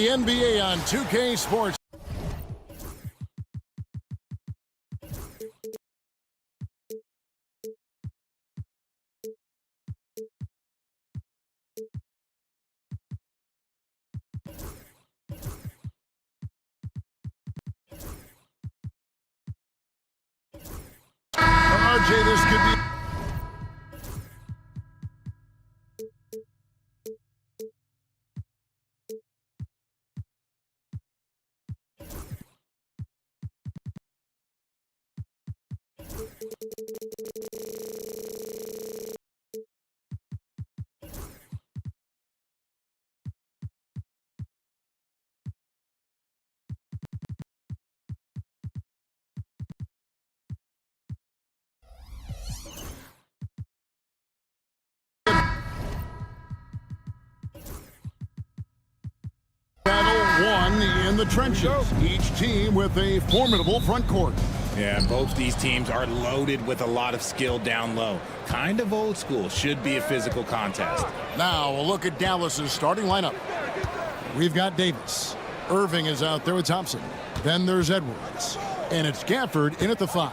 the NBA on 2K Sports. RJ, this could be... One in the trenches, each team with a formidable front court. Yeah, both these teams are loaded with a lot of skill down low. Kind of old school, should be a physical contest. Now a look at Dallas's starting lineup. We've got Davis. Irving is out there with Thompson. Then there's Edwards. And it's Gafford in at the 5.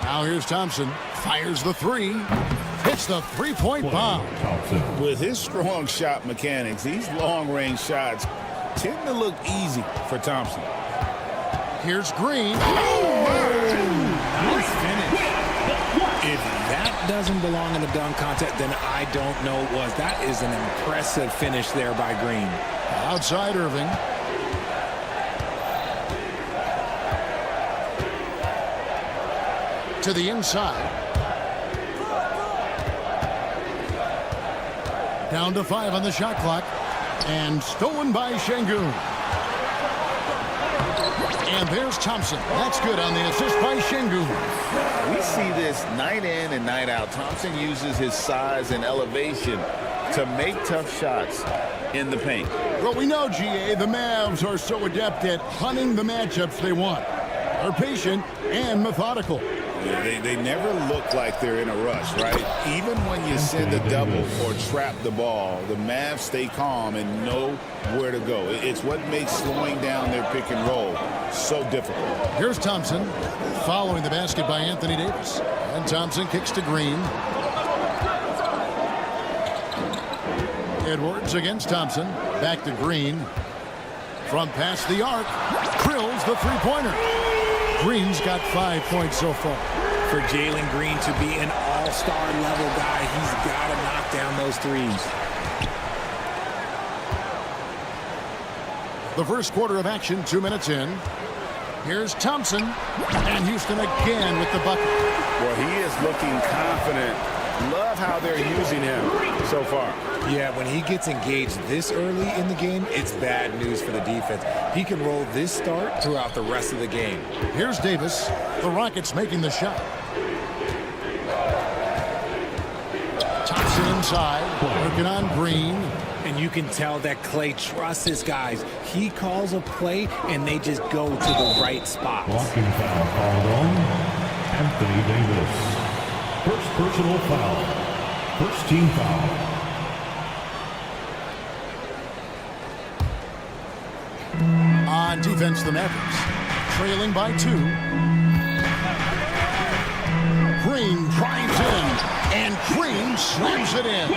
Now here's Thompson. Fires the 3. Hits the three-point bomb. With his strong shot mechanics, these long-range shots tend to look easy for Thompson. Here's Green. Nice finish. If that doesn't belong in the dunk contest, then I don't know what was. That is an impressive finish there by Green. Outside Irving. To the inside. Down to 5 on the shot clock. And stolen by Şengün. And there's Thompson. That's good on the assist by Şengün. We see this night in and night out. Thompson uses his size and elevation to make tough shots in the paint. Well, we know, GA, the Mavs are so adept at hunting the matchups they want. They're patient and methodical. They never look like they're in a rush, right? Even when you send a double or trap the ball, the Mavs stay calm and know where to go. It's what makes slowing down their pick and roll so difficult. Here's Thompson following the basket by Anthony Davis. And Thompson kicks to Green. Edwards against Thompson. Back to Green. From past the arc. Drills the three-pointer. Green's got 5 points so far. For Jalen Green to be an all-star level guy, he's got to knock down those threes. The first quarter of action, 2 minutes in. Here's Thompson. And Houston again with the bucket. Well, he is looking confident. Love how they're using him so far. Yeah, when he gets engaged this early in the game, it's bad news for the defense. He can roll this start throughout the rest of the game. Here's Davis. The Rockets making the shot. Thompson inside. Working on Green. And you can tell that Clay trusts his guys. He calls a play, and they just go to the right spots. Blocking foul called on Anthony Davis. First personal foul. First team foul. On defense, the Mavericks trailing by 2. Green drives in, and Green slams it in.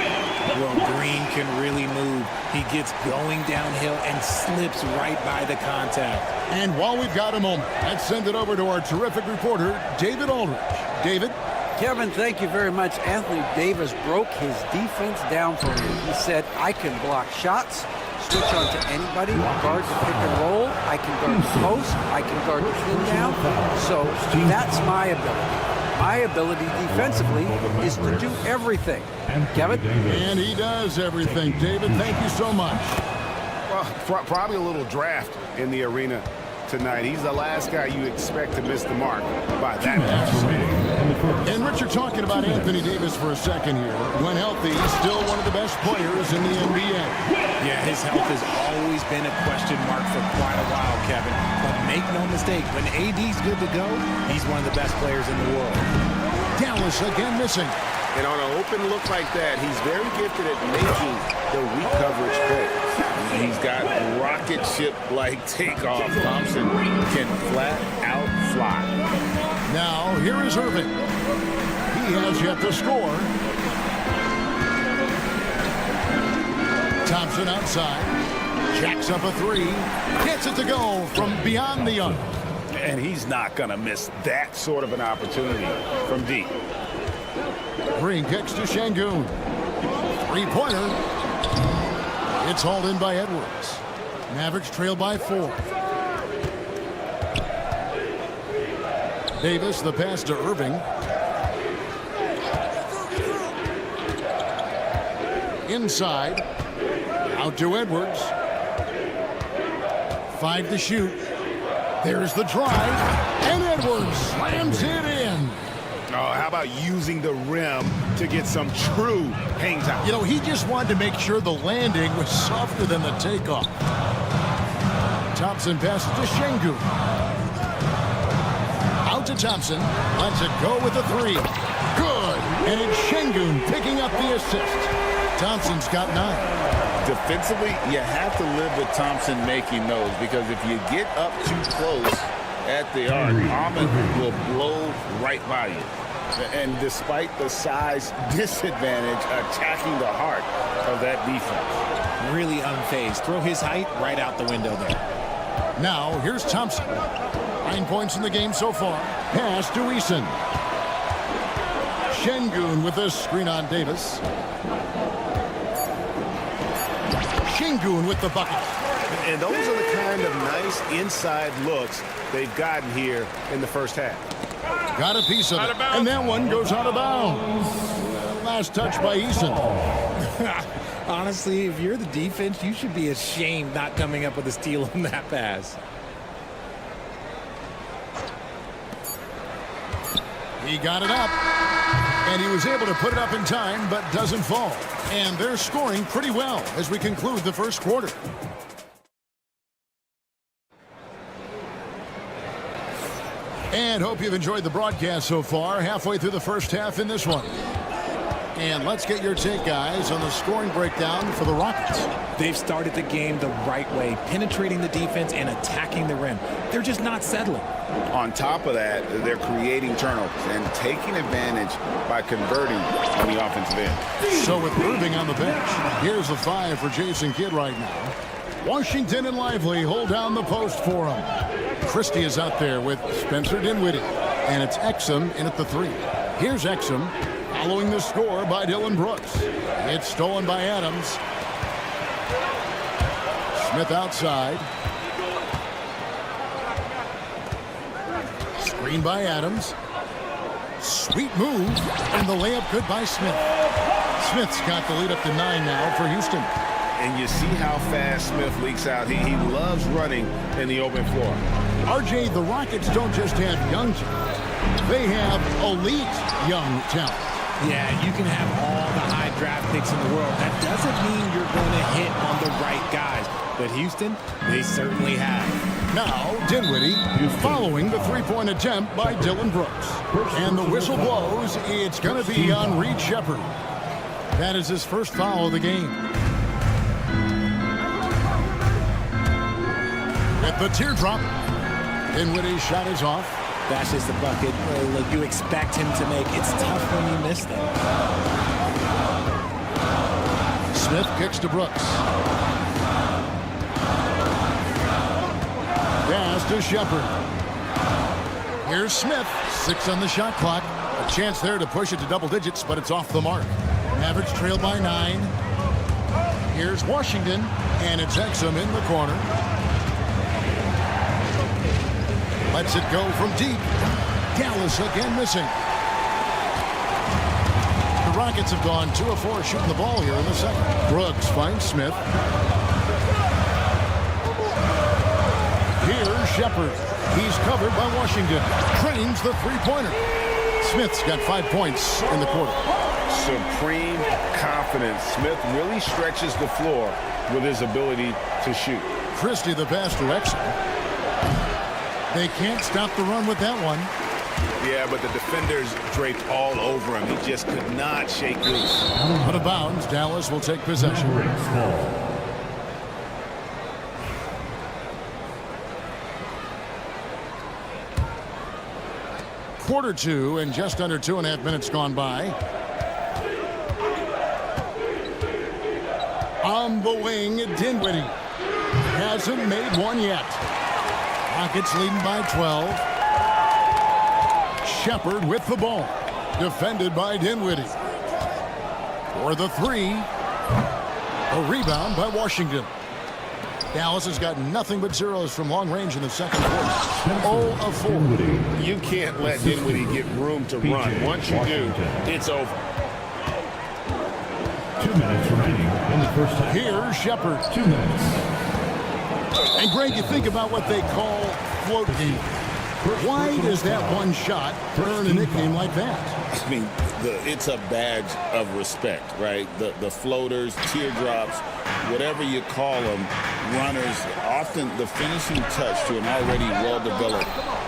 Well, Green can really move. He gets going downhill and slips right by the contact. And while we've got a moment, let's send it over to our terrific reporter, David Aldridge. David? Kevin, thank you very much. Anthony Davis broke his defense down for me. He said, I can block shots, switch on to anybody, guard the pick and roll, I can guard the post, I can guard the pin down. So that's my ability. My ability defensively is to do everything. Kevin? And he does everything. David, thank you so much. Well, probably a little draft in the arena tonight. He's the last guy you expect to miss the mark by that much. And Richard, talking about Anthony Davis for a second here. When healthy, he's still one of the best players in the NBA. Yeah, his health has always been a question mark for quite a while, Kevin. But make no mistake, when AD's good to go, he's one of the best players in the world. Dallas again missing. And on an open look like that, he's very gifted at making the weak coverage plays. He's got rocket ship-like takeoff. Thompson can flat out fly. Now, here is Irving. He has yet to score. Thompson outside. Jacks up a three. Gets it to go from beyond the arc. And he's not going to miss that sort of an opportunity from deep. Green kicks to Şengün. Three-pointer. It's hauled in by Edwards. Mavericks trail by 4. Davis, the pass to Irving. Inside. Out to Edwards. 5 to shoot. There's the drive. And Edwards slams it in. Oh, how about using the rim to get some true hang time? You know, he just wanted to make sure the landing was softer than the takeoff. Thompson passes to Şengün. Out to Thompson. Lets it go with the three. Good. And it's Şengün picking up the assist. Thompson's got 9. Defensively, you have to live with Thompson making those, because if you get up too close at the arc, Ahmed will blow right by you. And despite the size disadvantage, attacking the heart of that defense. Really unfazed. Throw his height right out the window there. Now, here's Thompson. 9 points in the game so far. Pass to Eason. Şengün with the screen on Davis. Şengün with the bucket. And those are the kind of nice inside looks they've gotten here in the first half. Got a piece of it. And that one goes out of bounds. Last touch by Eason. Honestly, if you're the defense, you should be ashamed not coming up with a steal on that pass. He got it up. And he was able to put it up in time, but doesn't fall. And they're scoring pretty well as we conclude the first quarter. And hope you've enjoyed the broadcast so far. Halfway through the first half in this one. And let's get your take, guys, on the scoring breakdown for the Rockets. They've started the game the right way, penetrating the defense and attacking the rim. They're just not settling. On top of that, they're creating turnovers and taking advantage by converting on the offensive end. So with Irving on the bench, here's the 5 for Jason Kidd right now. Washington and Lively hold down the post for him. Christie is out there with Spencer Dinwiddie. And it's Exum in at the 3. Here's Exum following the score by Dylan Brooks. It's stolen by Adams. Smith outside. Screen by Adams. Sweet move. And the layup good by Smith. Smith's got the lead up to 9 now for Houston. And you see how fast Smith leaks out. He loves running in the open floor. RJ, the Rockets don't just have young talent. They have elite young talent. Yeah, you can have all the high draft picks in the world. That doesn't mean you're going to hit on the right guys. But Houston, they certainly have. Now, Dinwiddie following the three-point attempt by Dylan Brooks. And the whistle blows. It's going to be on Reed Shepherd. That is his first foul of the game. At the teardrop, Dinwiddie's shot is off. Bashes the bucket. Well, you expect him to make. It's tough when you miss them. Smith kicks to Brooks. Pass to Shepherd. Here's Smith. 6 on the shot clock. A chance there to push it to double digits, but it's off the mark. Mavericks trail by 9. Here's Washington, and it's Exum in the corner. Lets it go from deep. Dallas again missing. The Rockets have gone 2 of 4 shooting the ball here in the second. Brooks finds Smith. Here's Shepherd. He's covered by Washington. Trains the three-pointer. Smith's got 5 points in the quarter. Supreme confidence. Smith really stretches the floor with his ability to shoot. Christie the pass to Exum. They can't stop the run with that one. Yeah, but the defenders draped all over him. He just could not shake loose. Out of bounds, Dallas will take possession. Mavericks ball. Quarter two and just under 2.5 minutes gone by. On the wing, Dinwiddie hasn't made one yet. Rockets leading by 12. Shepard with the ball, defended by Dinwiddie. For the three, a rebound by Washington. Dallas has got nothing but zeros from long range in the second quarter. 0 of 4. You can't let Dinwiddie get room to run. Once you do, it's over. 2 minutes remaining in the first half. Here's Shepard. 2 minutes. And Greg, you think about what they call float game. Why does that one shot earn a nickname like that? I mean, it's a badge of respect, right? The floaters, teardrops, whatever you call them, runners, often the finishing touch to an already well-developed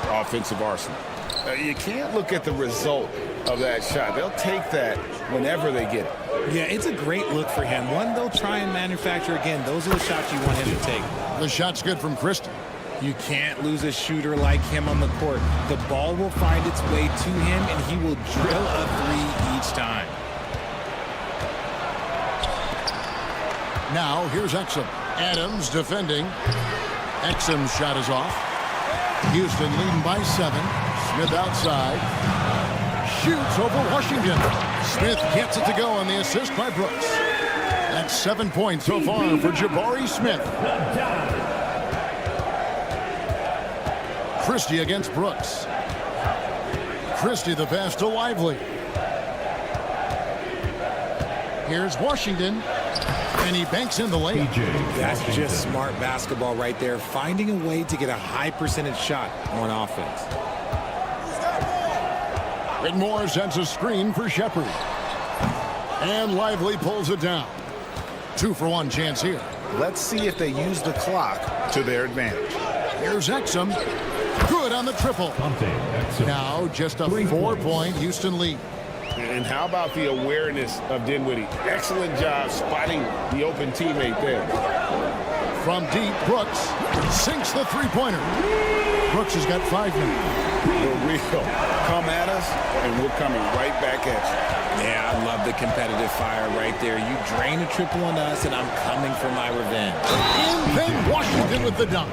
offensive arsenal. You can't look at the result of that shot. They'll take that whenever they get it. Yeah, it's a great look for him. One they'll try and manufacture again. Those are the shots you want him to take. The shot's good from Christie. You can't lose a shooter like him on the court. The ball will find its way to him, and he will drill a three each time. Now, here's Exum. Adams defending. Exum's shot is off. Houston leading by 7. Smith outside. Shoots over Washington. Smith gets it to go on the assist by Brooks. That's 7 points so far for Jabari Smith. Christie against Brooks. Christie the pass to Lively. Here's Washington. And he banks in the lane. That's just smart basketball right there. Finding a way to get a high percentage shot on offense. Whitmore sends a screen for Shepard. And Lively pulls it down. 2-for-1 chance here. Let's see if they use the clock to their advantage. Here's Exum. Good on the triple. Now just a 4-point Houston lead. And how about the awareness of Dinwiddie? Excellent job spotting the open teammate there. From deep, Brooks sinks the three-pointer. Brooks has got 5 now. The real. Come at us, and we're coming right back at you. Yeah, I love the competitive fire right there. You drain a triple on us, and I'm coming for my revenge. And then Washington with the dunk.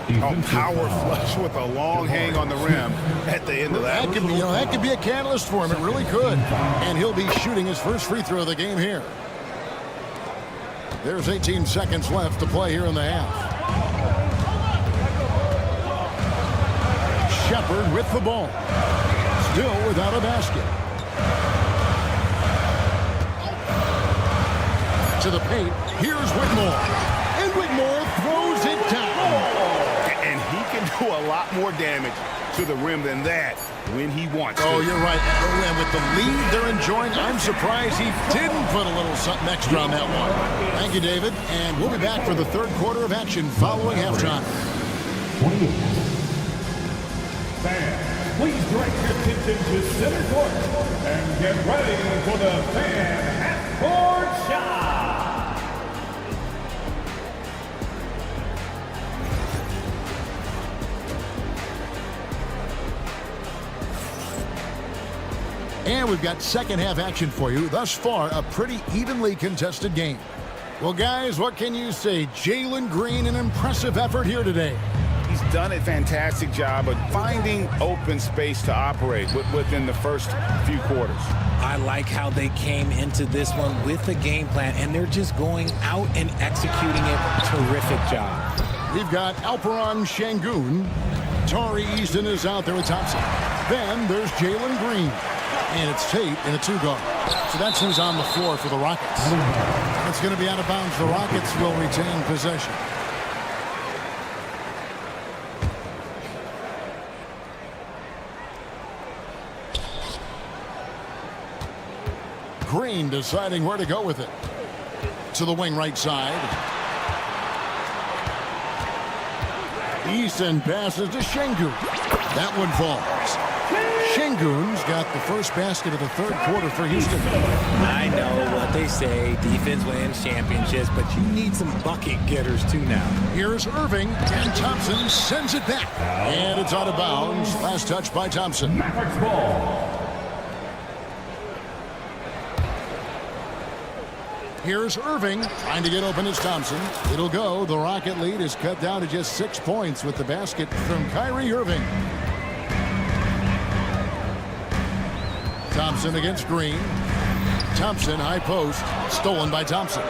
A power flush with a long hang on the rim at the end of that. That could be a catalyst for him. It really could. And he'll be shooting his first free throw of the game here. There's 18 seconds left to play here in the half. Shepard with the ball. Still without a basket. To the paint. Here's Whitmore. And Whitmore throws it down. And he can do a lot more damage to the rim than that when he wants to. Oh, you're right. And with the lead they're enjoying, I'm surprised he didn't put a little something extra on that one. Thank you, David. And we'll be back for the third quarter of action following halftime. Fans, please direct your attention to center court and get ready for the fan half-court shot. And we've got second half action for you. Thus far, a pretty evenly contested game. Well, guys, what can you say? Jalen Green, an impressive effort here today. He's done a fantastic job of finding open space to operate within the first few quarters. I like how they came into this one with a game plan, and they're just going out and executing it. Terrific job. We've got Alperon Şengün. Tari Easton is out there with Thompson. Then there's Jalen Green. And it's Tate in a 2-guard. So that's who's on the floor for the Rockets. It's going to be out of bounds. The Rockets will retain possession. Green deciding where to go with it. To the wing right side. Easton passes to Şengün. That one falls. Sengun's got the first basket of the third quarter for Houston. I know what they say, defense wins championships, but you need some bucket getters too now. Here's Irving, and Thompson sends it back. And it's out of bounds. Last touch by Thompson. Mavericks ball. Here's Irving, trying to get open as Thompson. It'll go. The Rocket lead is cut down to just 6 points with the basket from Kyrie Irving. Thompson against Green. Thompson, high post, stolen by Thompson.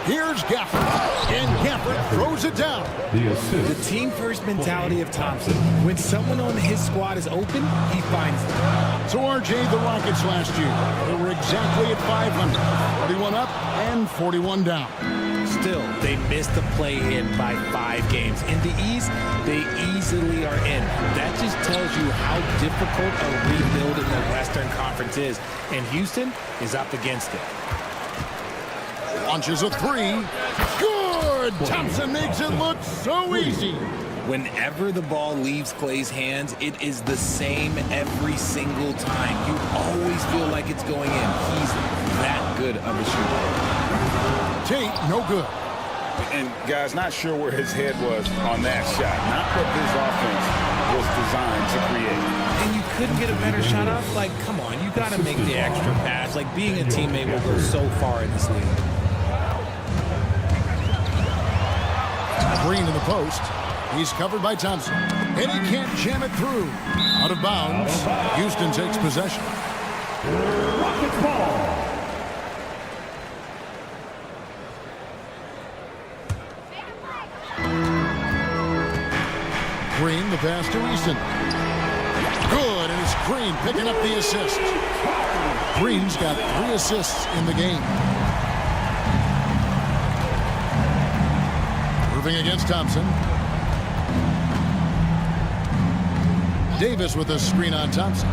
Here's Gafford, and Gafford throws it down. The assist. The team-first mentality of Thompson. When someone on his squad is open, he finds them. So RJ, the Rockets last year, they were exactly at 500. 41 up and 41 down. Still, they missed the play-in by 5 games. In the East, they easily are in. That just tells you how difficult a rebuild in the Western Conference is. And Houston is up against it. Launches a three. Good! Thompson makes it look so easy. Whenever the ball leaves Clay's hands, it is the same every single time. You always feel like it's going in. He's that good of a shooter. Tate, no good. And, guys, not sure where his head was on that shot. Not what this offense was designed to create. And you couldn't get a better shot off? Like, come on, you got to make the extra pass. Like, being a teammate will go so far in this league. Green in the post. He's covered by Thompson. And he can't jam it through. Out of bounds. Houston takes possession. Rockets ball. Green, the pass to Easton. Good, and it's Green picking up the assist. Green's got 3 assists in the game. Irving against Thompson. Davis with a screen on Thompson.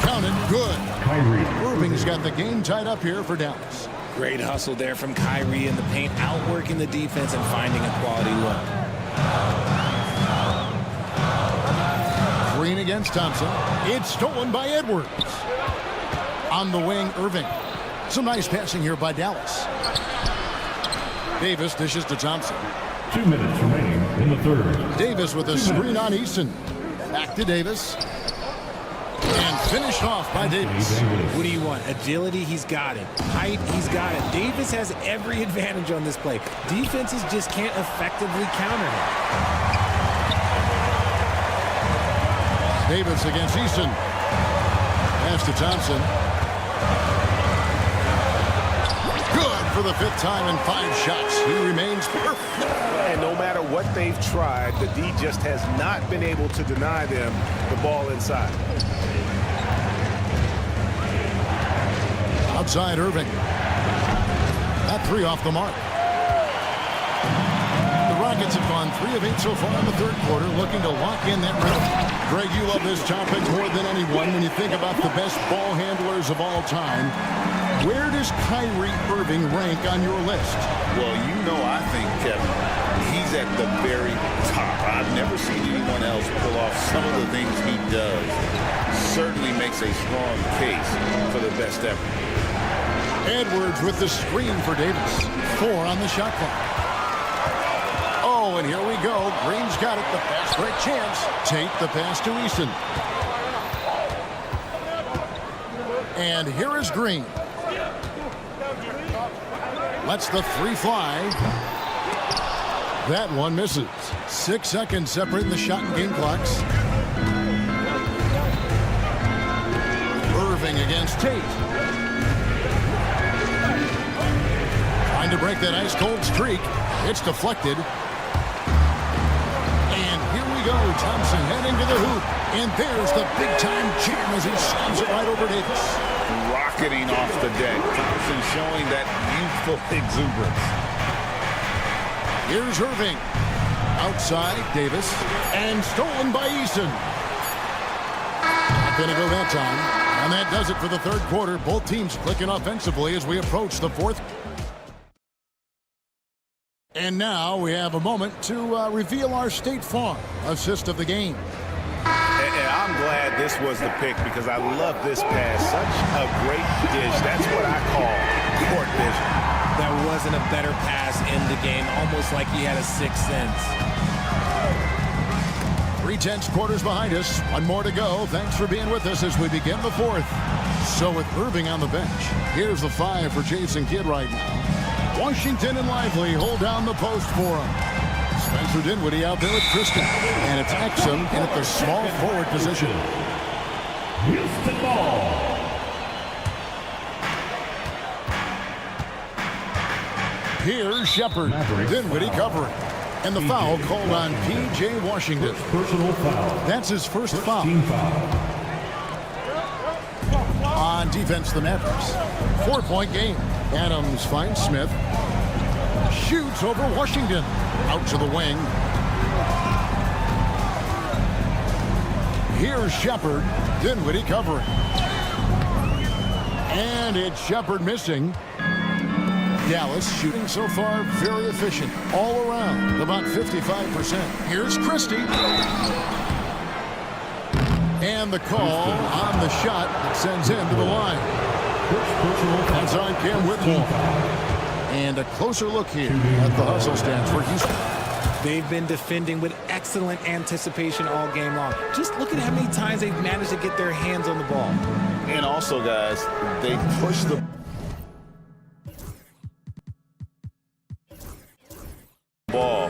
Counted, good. Kyrie. Irving's got the game tied up here for Dallas. Great hustle there from Kyrie in the paint, outworking the defense and finding a quality look. Green against Thompson. It's stolen by Edwards. On the wing, Irving. Some nice passing here by Dallas. Davis dishes to Thompson. 2 minutes remaining in the third. Davis with a screen on Easton. Back to Davis. And finished off by Davis. What do you want? Agility, he's got it. Height, he's got it. Davis has every advantage on this play. Defenses just can't effectively counter him. Davis against Easton. Pass to Thompson. Good for the 5th time in 5 shots. He remains perfect. And no matter what they've tried, the D just has not been able to deny them the ball inside. Outside Irving. That 3 off the mark. The Rockets have gone 3 of 8 so far in the third quarter, looking to lock in that rhythm. Greg, you love this topic more than anyone when you think about the best ball handlers of all time. Where does Kyrie Irving rank on your list? Well, you know, I think, Kevin, he's at the very top. I've never seen anyone else pull off some of the things he does. Certainly makes a strong case for the best ever. Edwards with the screen for Davis. 4 on the shot clock. Oh, and here we go. Green's got it. The fast break chance. Tate the pass to Easton. And here is Green. Lets the 3 fly. That one misses. 6 seconds separating the shot and game clocks. Irving against Tate. Trying to break that ice-cold streak. It's deflected. And here we go. Thompson heading to the hoop. And there's the big-time jam as he slams it right over Davis. Rocketing off the deck. Thompson showing that youthful exuberance. Here's Irving. Outside, Davis. And stolen by Easton. Not going to go that time. And that does it for the third quarter. Both teams clicking offensively as we approach the fourth. And now we have a moment to reveal our State Farm assist of the game. this was the pick because I love this pass. Such a great dish. That's what I call court vision. There wasn't a better pass in the game, almost like he had a sixth sense. 3/10 quarters behind us. One more to go. Thanks for being with us as we begin the fourth. So with Irving on the bench, here's the 5 for Jason Kidd right now. Washington and Lively hold down the post for him. Spencer Dinwiddie out there with Christie. And it's Exum in at the small forward position. Houston ball. Here's Shepard. Dinwiddie covering. And the foul called on P.J. Washington. Personal foul. That's his first foul. Team foul. On defense, the Mavericks. 4-point game. Adams finds Smith. Shoots over Washington. Out to the wing. Here's Shepard. Dinwiddie covering. And it's Shepard missing. Dallas shooting so far very efficient all around, about 55%. Here's Christie. And the call on the shot that sends him to the line. That's on Cam Whitmore. And a closer look here at the hustle stats for Houston. They've been defending with excellent anticipation all game long. Just look at how many times they've managed to get their hands on the ball. And also, guys, they push the ball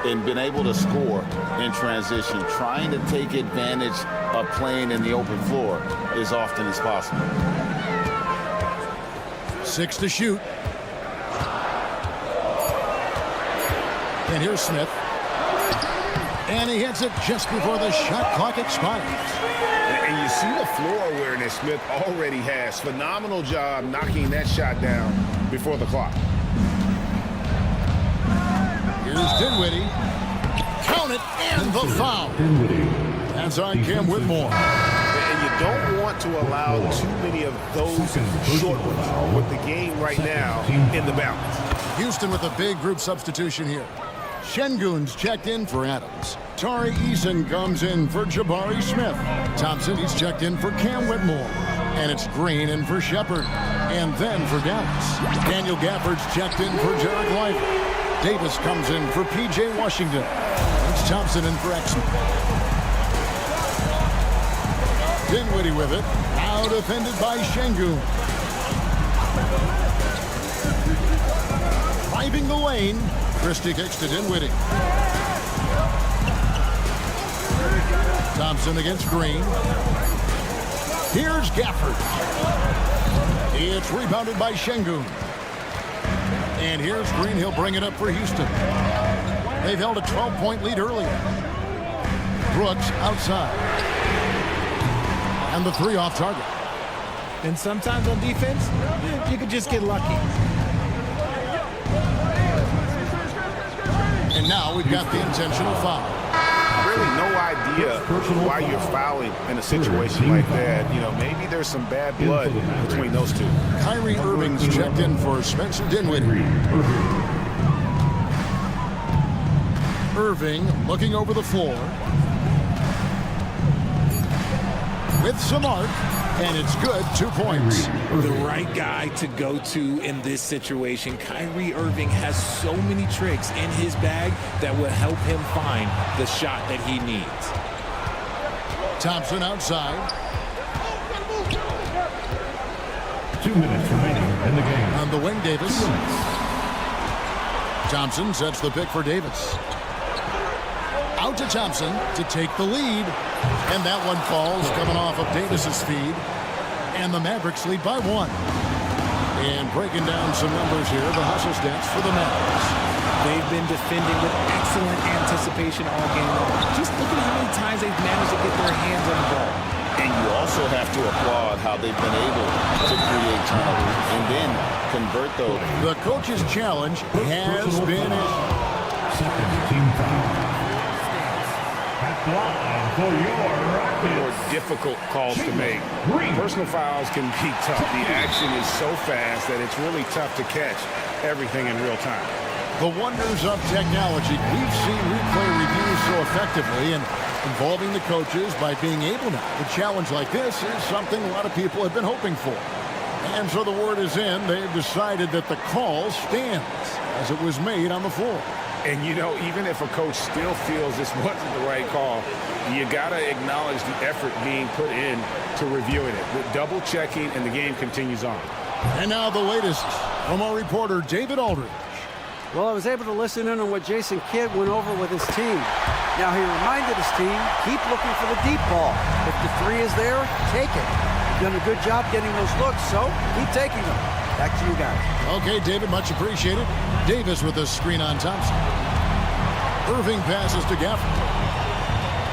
and been able to score in transition, trying to take advantage of playing in the open floor as often as possible. 6 to shoot. And here's Smith. And he hits it just before the shot clock expires. And you see the floor awareness Smith already has. Phenomenal job knocking that shot down before the clock. Here's Dinwiddie. Count it, and the foul. That's on Cam Whitmore. And you don't want to allow too many of those short ones with the game right now in the balance. Houston with a big group substitution here. Şengün's checked in for Adams. Tari Eason comes in for Jabari Smith. Thompson, he's checked in for Cam Whitmore. And it's Green in for Shepard. And then for Dallas, Daniel Gafford's checked in for Derek Lively. Davis comes in for P.J. Washington. It's Thompson in for Exum. Dinwiddie with it. Now defended by Şengün. Driving the lane. Christie kicks to Dinwiddie. Thompson against Green. Here's Gafford. It's rebounded by Şengün. And here's Green. He'll bring it up for Houston. They've held a 12-point lead earlier. Brooks outside. And the 3 off target. And sometimes on defense, you could just get lucky. And now we've got the intentional foul. Really no idea why you're fouling in a situation like that. You know, maybe there's some bad blood between those two. Kyrie Irving's checked in for Spencer Dinwiddie. Irving looking over the floor. With some arc, and it's good, 2 points. The right guy to go to in this situation. Kyrie Irving has so many tricks in his bag that will help him find the shot that he needs. Thompson outside. 2 minutes remaining in the game. On the wing, Davis. Thompson sets the pick for Davis. Out to Thompson to take the lead. And that one falls, coming off of Davis's feed. And the Mavericks lead by 1. And breaking down some numbers here, the hustle stats for the Mavericks. They've been defending with excellent anticipation all game long. Just look at how many times they've managed to get their hands on the ball. And you also have to applaud how they've been able to create turnovers and then convert those. The coach's challenge has been Second team foul. For your More difficult calls to make. Personal fouls can be tough. The action is so fast that it's really tough to catch everything in real time. the wonders of technology. We've seen replay reviews so effectively, and involving the coaches by being able now to challenge like this is something a lot of people have been hoping for. And so the word is in. They've decided that the call stands as it was made on the floor. And, you know, even if a coach still feels this wasn't the right call, you got to acknowledge the effort being put in to reviewing it. With double-checking, and the game continues on. And now the latest from our reporter, David Aldridge. Well, I was able to listen in on what Jason Kidd went over with his team. Now, he reminded his team, keep looking for the deep ball. If the three is there, take it. You've done a good job getting those looks, so keep taking them. Back to you guys. Okay, David, much appreciated. Davis with a screen on Thompson. Irving passes to Gafford.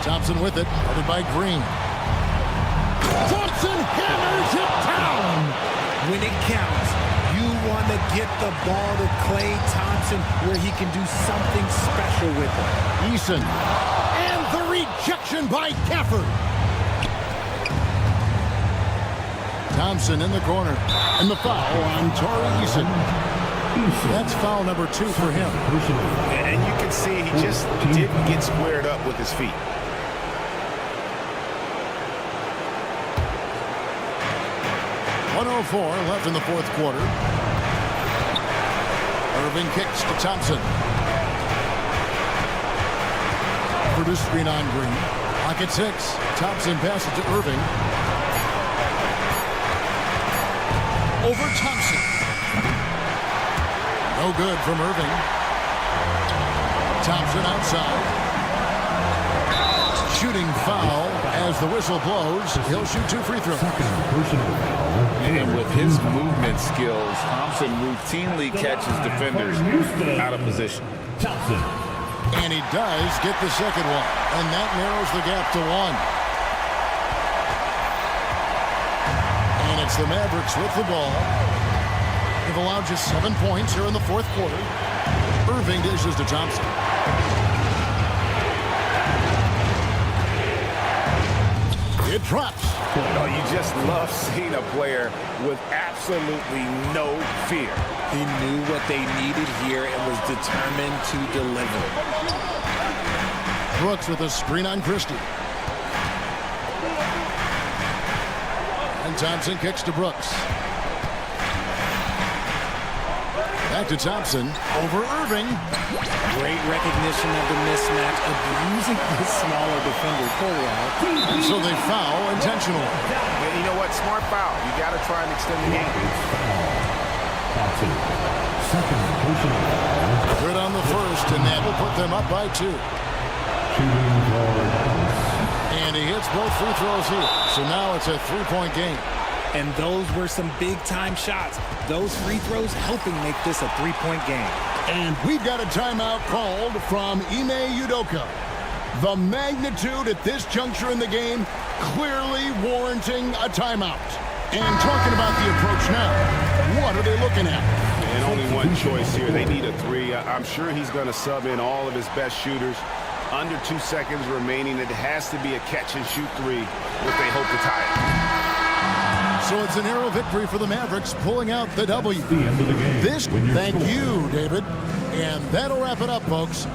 Thompson with it, headed by Green. Thompson hammers it down. When it counts, you want to get the ball to Klay Thompson where he can do something special with it. Eason. And the rejection by Gafford. Thompson in the corner. And the foul on Tari Eason. That's foul number 2 for him. And you can see he just didn't get squared up with his feet. .104 left in the fourth quarter. Irving kicks to Thompson. For the screen on Green. Pocket 6. Thompson passes to Irving. Over Thompson. No good from Irving. Thompson outside. Shooting foul as the whistle blows. He'll shoot 2 free throws. And with his movement skills, Thompson routinely catches defenders out of position. And he does get the second one. And that narrows the gap to 1. And it's the Mavericks with the ball. They've allowed just 7 points here in the fourth quarter. Irving dishes to Thompson. It drops. Oh, you just love seeing a player with absolutely no fear. He knew what they needed here and was determined to deliver. Brooks with a screen on Christie. And Thompson kicks to Brooks. Back to Thompson. Over Irving. Great recognition of the mismatch, abusing the smaller defender. So they foul intentionally. And you know what? Smart foul. You got to try and extend the game. Good on the first, and that will put them up by 2. And he hits both free throws here. So now it's a 3-point game. And those were some big-time shots. Those free throws helping make this a 3-point game. And we've got a timeout called from Ime Udoka. The magnitude at this juncture in the game clearly warranting a timeout. And talking about the approach now, what are they looking at? And only one choice here. They need a 3. I'm sure he's going to sub in all of his best shooters. Under 2 seconds remaining. It has to be a catch-and-shoot 3 if they hope to tie it. So it's a narrow victory for the Mavericks, pulling out the W. Thank you, David. And that'll wrap it up, folks.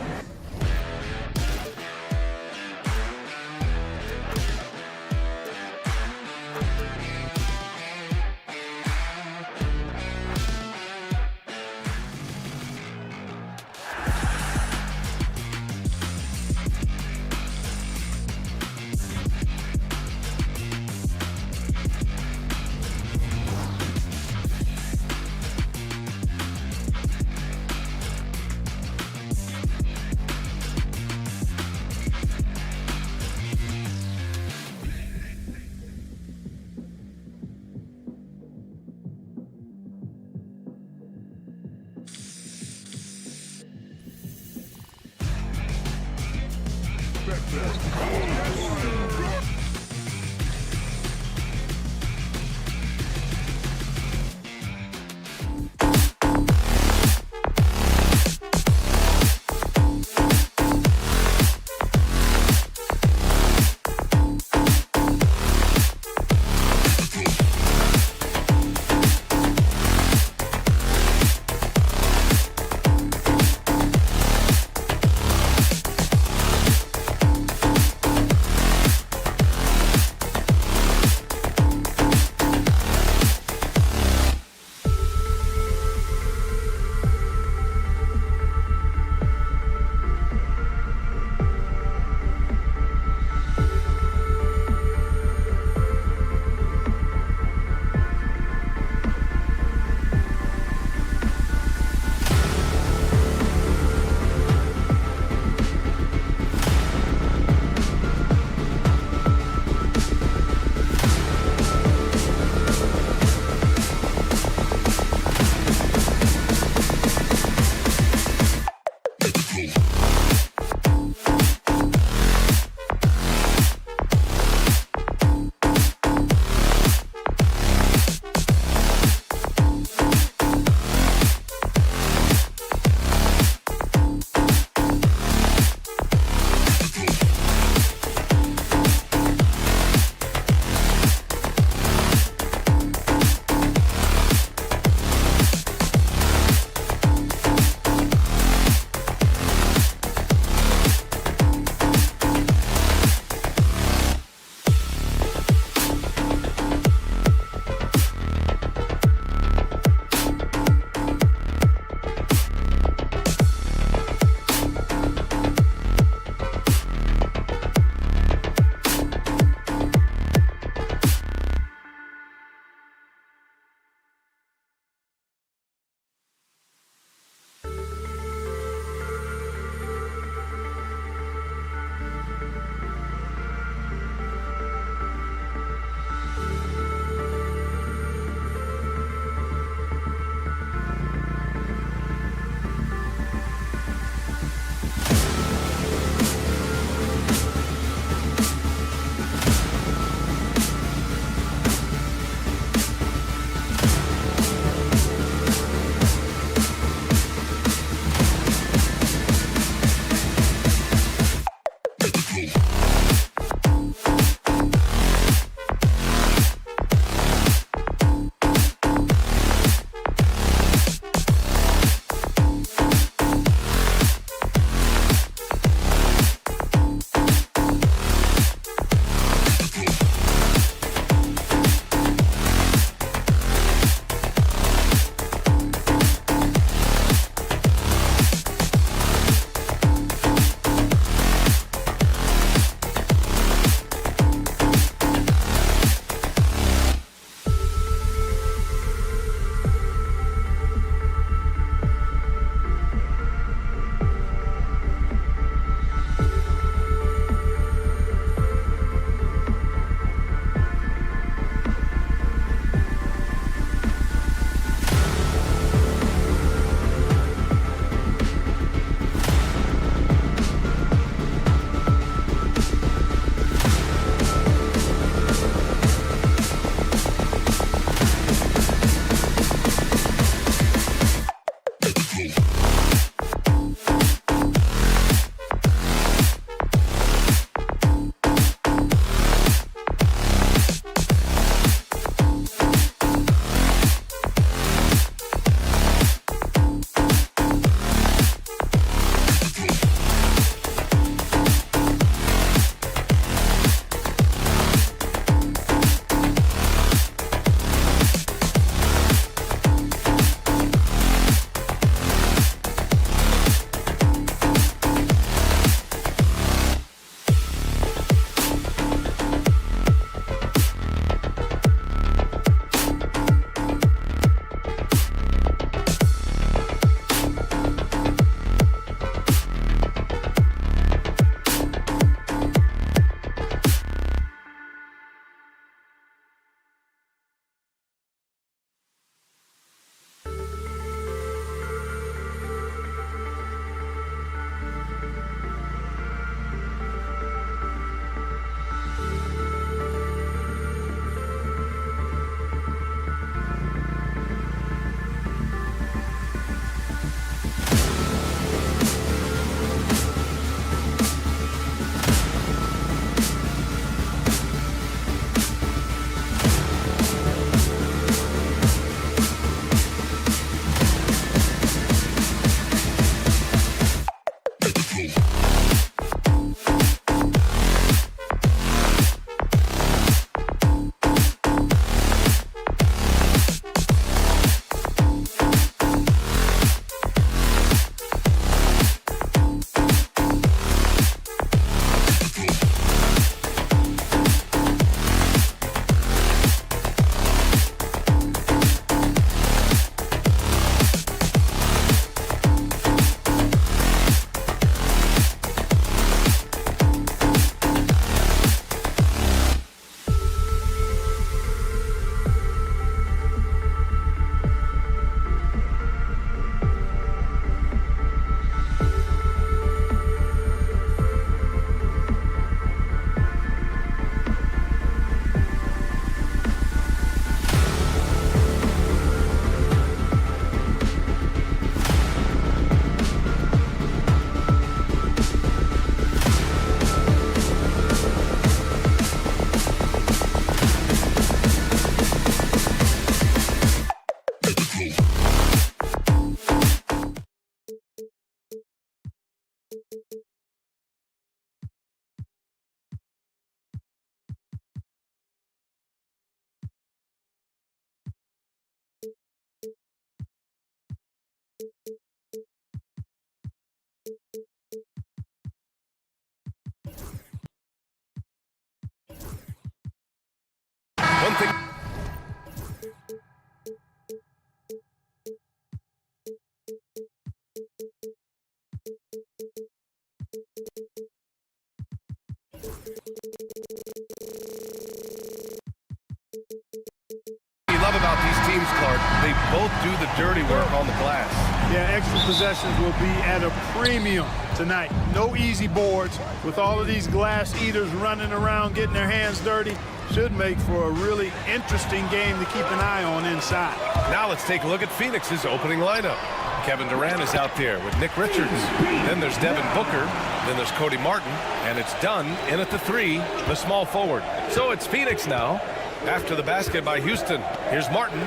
both do the dirty work on the glass. Yeah, extra possessions will be at a premium tonight. No easy boards with all of these glass eaters running around getting their hands dirty. Should make for a really interesting game to keep an eye on inside. Now let's take a look at Phoenix's opening lineup. Kevin Durant is out there with Nick Richards. Then there's Devin Booker. Then there's Cody Martin. And it's Dunn in at the 3, the small forward. So it's Phoenix now. After the basket by Houston, here's Martin.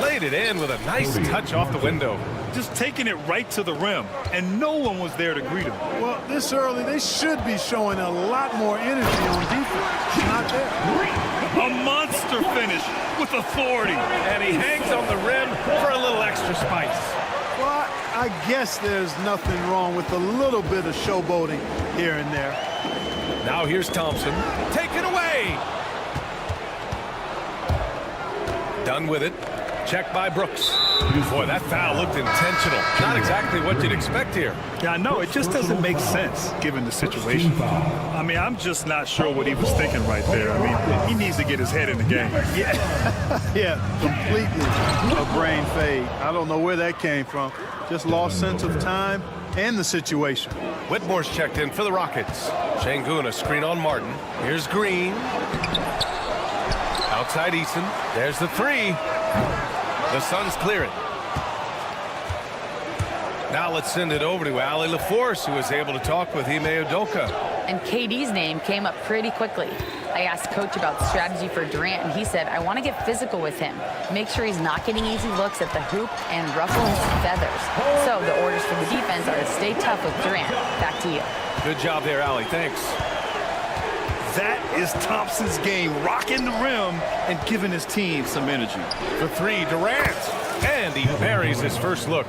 Laid it in with a nice touch off the window. Just taking it right to the rim, and no one was there to greet him. Well, this early, they should be showing a lot more energy on defense. Not there. A monster finish with authority. And he hangs on the rim for a little extra spice. Well, I guess there's nothing wrong with a little bit of showboating here and there. Now here's Thompson. Take it away. Done with it. Check by Brooks. Boy, that foul looked intentional. Not exactly what you'd expect here. Yeah, I know. It just doesn't make sense given the situation. I mean, I'm just not sure what he was thinking right there. I mean, he needs to get his head in the game. Yeah, completely a brain fade. I don't know where that came from. Just lost sense of time and the situation. Whitmore's checked in for the Rockets. Şengün, a screen on Martin. Here's Green. Outside Eason. There's the 3. The Suns clear it. Now let's send it over to Ali LaForce, who was able to talk with Ime Udoka. And KD's name came up pretty quickly. I asked Coach about the strategy for Durant, and he said, I want to get physical with him. Make sure he's not getting easy looks at the hoop and ruffle his feathers. So the orders for the defense are to stay tough with Durant. Back to you. Good job there, Ali. Thanks. That is Thompson's game, rocking the rim and giving his team some energy. For 3, Durant. And he buries his first look.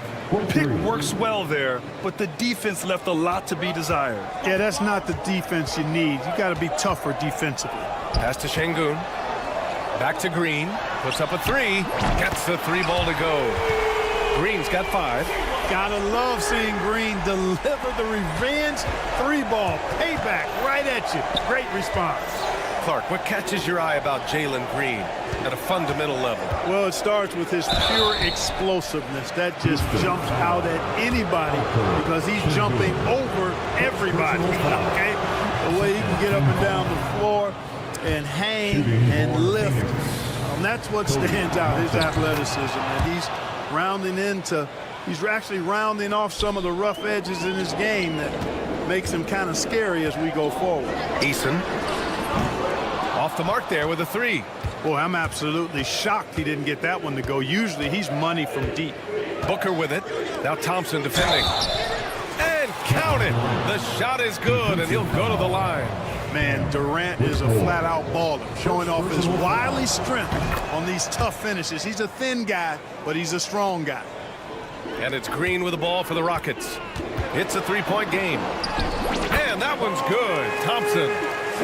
Pick works well there, but the defense left a lot to be desired. Yeah, that's not the defense you need. You got to be tougher defensively. Pass to Şengün. Back to Green. Puts up a 3. Gets the 3 ball to go. Green's got 5. Gotta love seeing Green deliver the revenge 3-ball. Payback right at you. Great response. Clark, what catches your eye about Jalen Green at a fundamental level? Well, it starts with his pure explosiveness. That just jumps out at anybody because he's jumping over everybody, okay? The way he can get up and down the floor and hang and lift. That's what stands out, his athleticism. And he's actually rounding off some of the rough edges in his game that makes him kind of scary as we go forward. Eason off the mark there with a 3. Boy, I'm absolutely shocked he didn't get that one to go. Usually he's money from deep. Booker with it. Now Thompson defending. And count it. The shot is good, and he'll go to the line. Man, Durant is a flat-out baller, showing off his wily strength on these tough finishes. He's a thin guy, but he's a strong guy. And it's Green with the ball for the Rockets. It's a 3-point game. And that one's good. Thompson.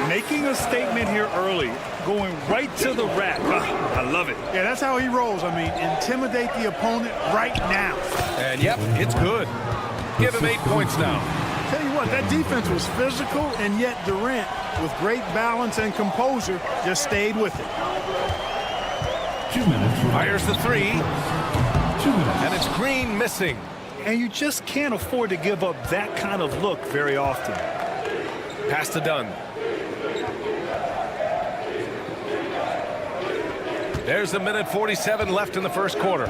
Making a statement here early, going right to the rack. I love it. Yeah, that's how he rolls. I mean, intimidate the opponent right now. And, yep, it's good. Give him 8 points now. Tell you what, that defense was physical, and yet Durant, with great balance and composure, just stayed with it. 2 minutes. Fires the 3. 2 minutes. And it's Green missing. And you just can't afford to give up that kind of look very often. Pass to Dunn. There's a minute 47 left in the first quarter.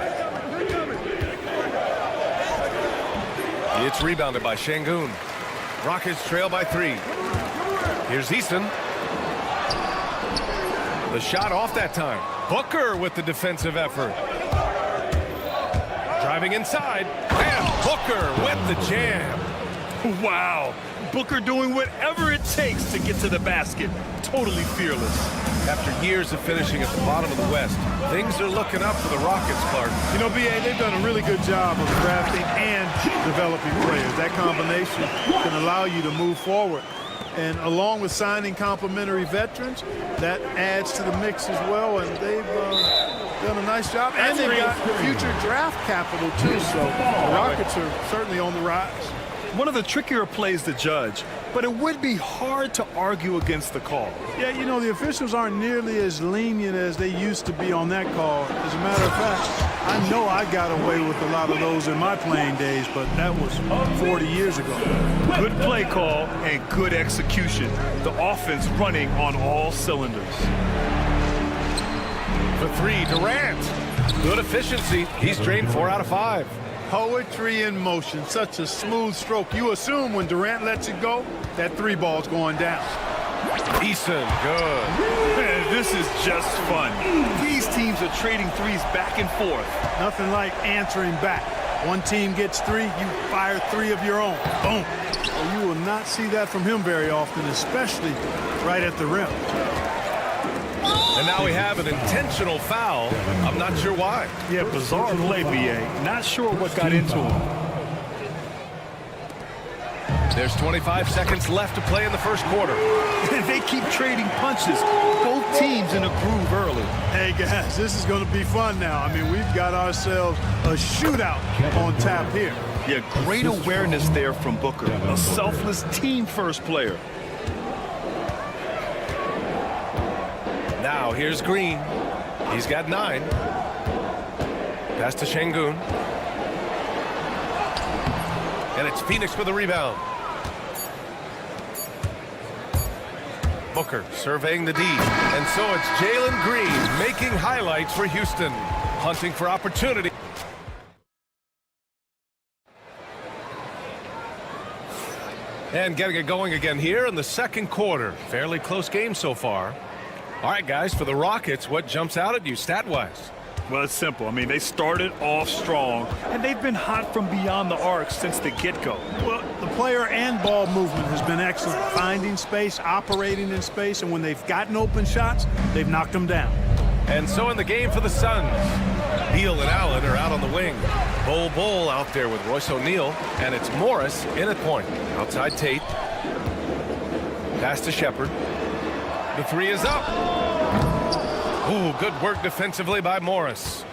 It's rebounded by Şengün. Rockets trail by 3. Here's Eason. The shot off that time. Booker with the defensive effort. Driving inside. And Booker with the jam. Wow. Booker doing whatever it takes to get to the basket. Totally fearless. After years of finishing at the bottom of the West, things are looking up for the Rockets, Clark. You know, B.A., they've done a really good job of drafting and developing players. That combination can allow you to move forward. And along with signing complementary veterans, that adds to the mix as well. And they've done a nice job. And they've got future draft capital, too. So the Rockets are certainly on the rise. One of the trickier plays to judge but it would be hard to argue against the call. Yeah, you know, the officials aren't nearly as lenient as they used to be on that call. As a matter of fact, I know I got away with a lot of those in my playing days, but that was 40 years ago. Good play call and good execution. The offense running on all cylinders. For three, Durant. Good efficiency. He's drained 4 out of 5. Poetry in motion, such a smooth stroke. You assume when Durant lets it go, that 3 ball's going down. Eason, good. Man, this is just fun. These teams are trading threes back and forth. Nothing like answering back. One team gets 3, you fire 3 of your own. Boom. Well, you will not see that from him very often, especially right at the rim. And now we have an intentional foul. I'm not sure why. Yeah, bizarre play, BA. Not sure what got into him. There's 25 seconds left to play in the first quarter. And they keep trading punches. Both teams in a groove early. Hey, guys, this is going to be fun now. I mean, we've got ourselves a shootout on tap here. Yeah, great awareness there from Booker. A selfless team-first player. Now here's Green. He's got 9. Pass to Şengün. And it's Phoenix with the rebound. Booker surveying the D. And so it's Jalen Green making highlights for Houston. Hunting for opportunity. And getting it going again here in the second quarter. Fairly close game so far. All right, guys, for the Rockets, what jumps out at you stat-wise? Well, it's simple. I mean, they started off strong, and they've been hot from beyond the arc since the get-go. Well, the player and ball movement has been excellent. Finding space, operating in space, and when they've gotten open shots, they've knocked them down. And so in the game for the Suns, Beal and Allen are out on the wing. Bol out there with Royce O'Neal, and it's Morris in at point. Outside Tate. Pass to Shepherd. The 3 is up. Ooh, good work defensively by Morris.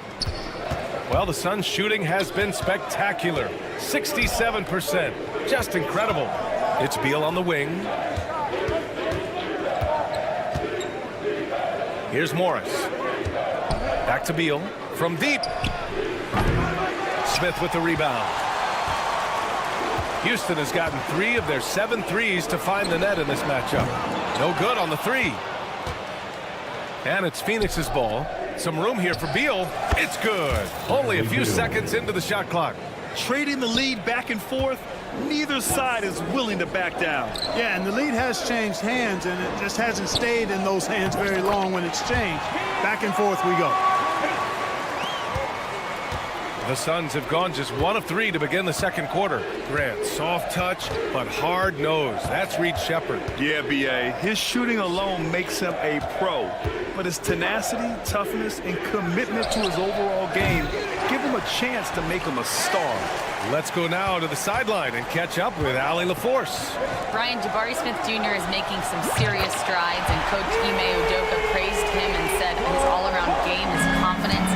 Well, the Suns' shooting has been spectacular. 67%. Just incredible. It's Beal on the wing. Here's Morris. Back to Beal. From deep. Smith with the rebound. Houston has gotten 3 of their 7 threes to find the net in this matchup. No good on the 3. And it's Phoenix's ball. Some room here for Beal. It's good. Only a few seconds into the shot clock. Trading the lead back and forth, neither side is willing to back down. Yeah, and the lead has changed hands, and it just hasn't stayed in those hands very long when it's changed. Back and forth we go. The Suns have gone just 1 of 3 to begin the second quarter. Grant, soft touch, but hard nose. That's Reed Shepherd. Yeah, B.A. His shooting alone makes him a pro. But his tenacity, toughness, and commitment to his overall game give him a chance to make him a star. Let's go now to the sideline and catch up with Allie LaForce. Brian, Jabari Smith Jr. is making some serious strides, and Coach Ime Udoka praised him and said his all-around game, his confidence,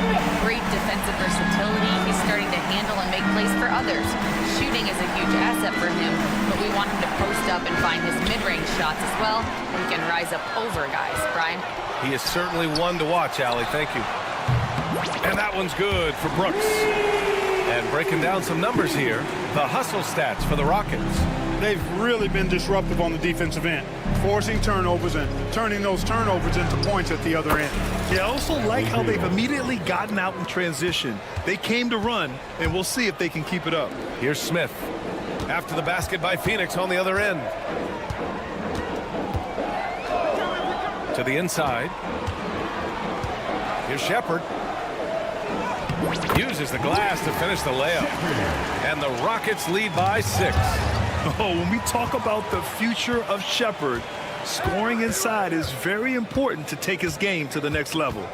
great defensive versatility. He's starting to handle and make plays for others. Shooting is a huge asset for him, but we want him to post up and find his mid-range shots as well. He can rise up over guys. Brian? He is certainly one to watch, Allie. Thank you. And that one's good for Brooks. And breaking down some numbers here, the hustle stats for the Rockets. They've really been disruptive on the defensive end, forcing turnovers and turning those turnovers into points at the other end. Yeah, I also like how they've immediately gotten out in transition. They came to run, and we'll see if they can keep it up. Here's Smith. After the basket by Phoenix on the other end. To the inside. Here's Shepherd. Uses the glass to finish the layup. And the Rockets lead by 6. Oh, when we talk about the future of Shepherd, scoring inside is very important to take his game to the next level.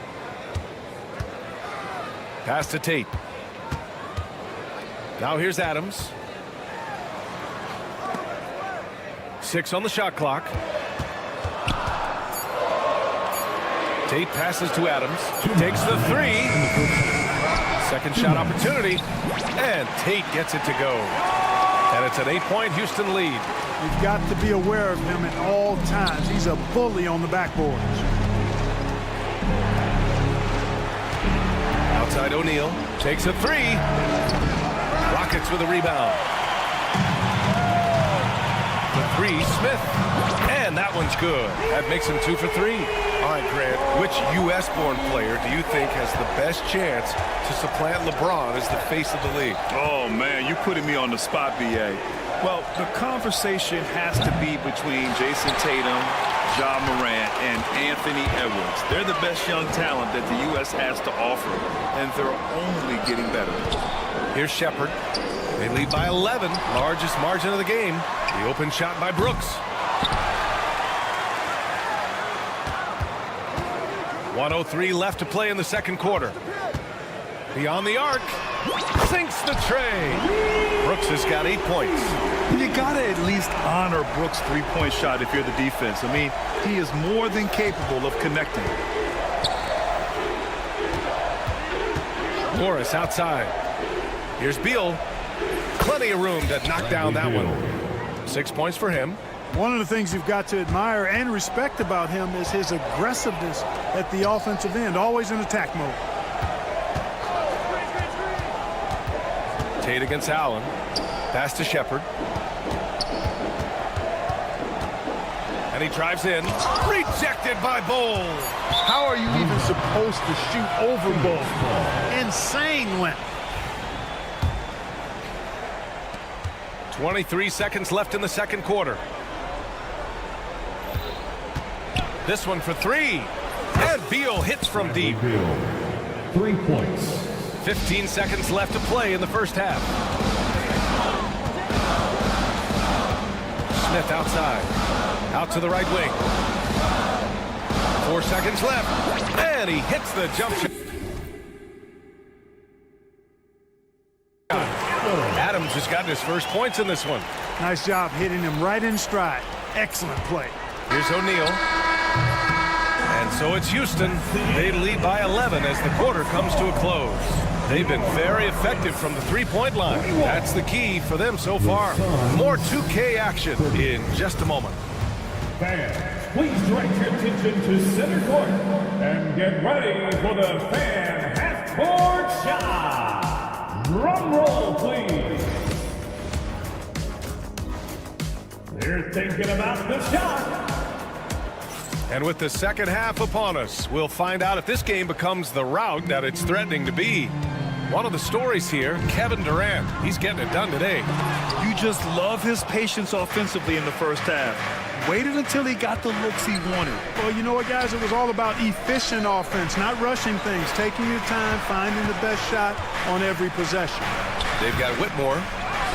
Pass to Tate. Now here's Adams. 6 on the shot clock. Tate passes to Adams. Takes the 3. Second shot opportunity. And Tate gets it to go. And it's an 8-point Houston lead. You've got to be aware of him at all times. He's a bully on the backboards. Outside O'Neal takes a three. Rockets with a rebound. The three, Smith. And that one's good. That makes him 2 for 3. All right, Grant, which U.S.-born player do you think has the best chance to supplant LeBron as the face of the league? Oh, man, you're putting me on the spot, B.A. Well, the conversation has to be between Jason Tatum, Ja Morant, and Anthony Edwards. They're the best young talent that the U.S. has to offer, and they're only getting better. Here's Shepherd. They lead by 11, largest margin of the game. The open shot by Brooks. 1:03 left to play in the second quarter. Beyond the arc. Sinks the tray. Brooks has got 8 points. You got to at least honor Brooks' three-point shot if you're the defense. I mean, he is more than capable of connecting. Morris outside. Here's Beal. Plenty of room to knock down that one. 6 points for him. One of the things you've got to admire and respect about him is his aggressiveness at the offensive end, always in attack mode. Tate against Allen. Pass to Shepherd. And he drives in. Rejected by Bowles. How are you even supposed to shoot over Bowles? Insane length. 23 seconds left in the second quarter. This one for three. And Beal hits from deep. 3 points. 15 seconds left to play in the first half. Smith outside. Out to the right wing. 4 seconds left. And he hits the jump shot. Adams has gotten his first points in this one. Nice job hitting him right in stride. Excellent play. Here's O'Neal. And so it's Houston. They lead by 11 as the quarter comes to a close. They've been very effective from the three-point line. That's the key for them so far. More 2K action in just a moment. Fans, please direct your attention to center court and get ready for the fan half-court shot. Drum roll, please. They're thinking about the shot. And with the second half upon us, we'll find out if this game becomes the rout that it's threatening to be. One of the stories here, Kevin Durant. He's getting it done today. You just love his patience offensively in the first half. Waited until he got the looks he wanted. Well, you know what, guys? It was all about efficient offense, not rushing things, taking your time, finding the best shot on every possession. They've got Whitmore.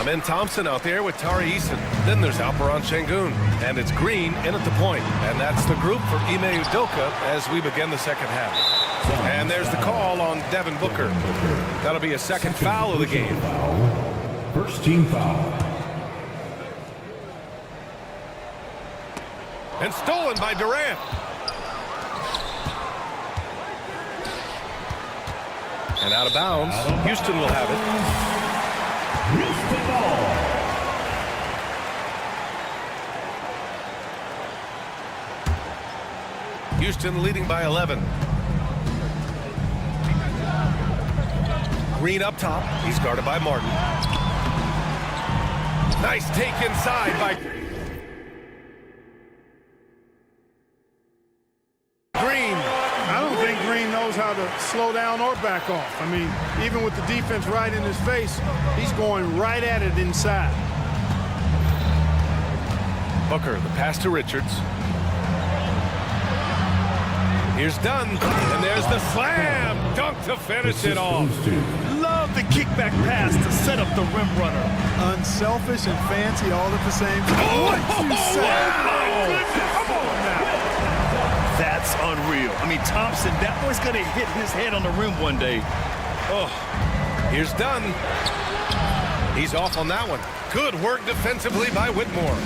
Amen Thompson out there with Tari Eason. Then there's Alperon Şengün. And it's Green in at the point. And that's the group for Ime Udoka as we begin the second half. And there's the call on Devin Booker. That'll be a second foul of the game. First team foul. And stolen by Durant. And out of bounds. Houston will have it. Houston ball. Houston leading by 11. Green up top. He's guarded by Martin. Nice take inside by Green. I don't think Green knows how to slow down or back off. I mean, even with the defense right in his face, he's going right at it inside. Booker, the pass to Richards. Here's Dunn, and there's the slam dunk to finish it off. Love the kickback pass to set up the rim runner. Unselfish and fancy all at the same time. What you say? Wow. Come on now. That's unreal. I mean, Thompson, that boy's going to hit his head on the rim one day. Oh, here's Dunn. He's off on that one. Good work defensively by Whitmore.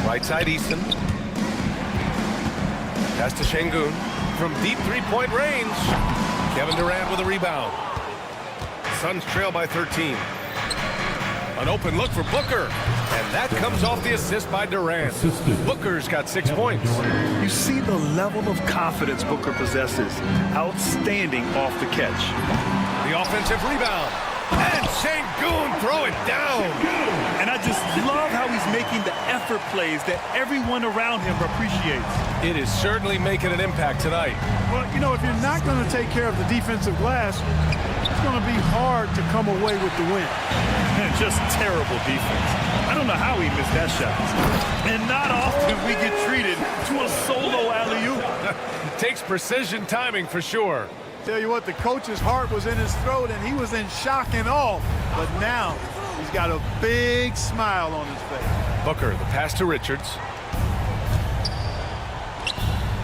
Right side Eason. Pass to Şengün from deep three-point range. Kevin Durant with a rebound. Suns trail by 13. An open look for Booker. And that comes off the assist by Durant. Booker's got 6 points. You see the level of confidence Booker possesses. Outstanding off the catch. The offensive rebound. And Sengun throw it down. And I just love how he's making the effort plays that everyone around him appreciates. It is certainly making an impact tonight. Well, you know, if you're not going to take care of the defensive glass, it's going to be hard to come away with the win. And just terrible defense. I don't know how he missed that shot. And not often we get treated to a solo alley-oop. Takes precision timing for sure. Tell you what, the coach's heart was in his throat, and he was in shock and awe. But now he's got a big smile on his face. Booker, the pass to Richards.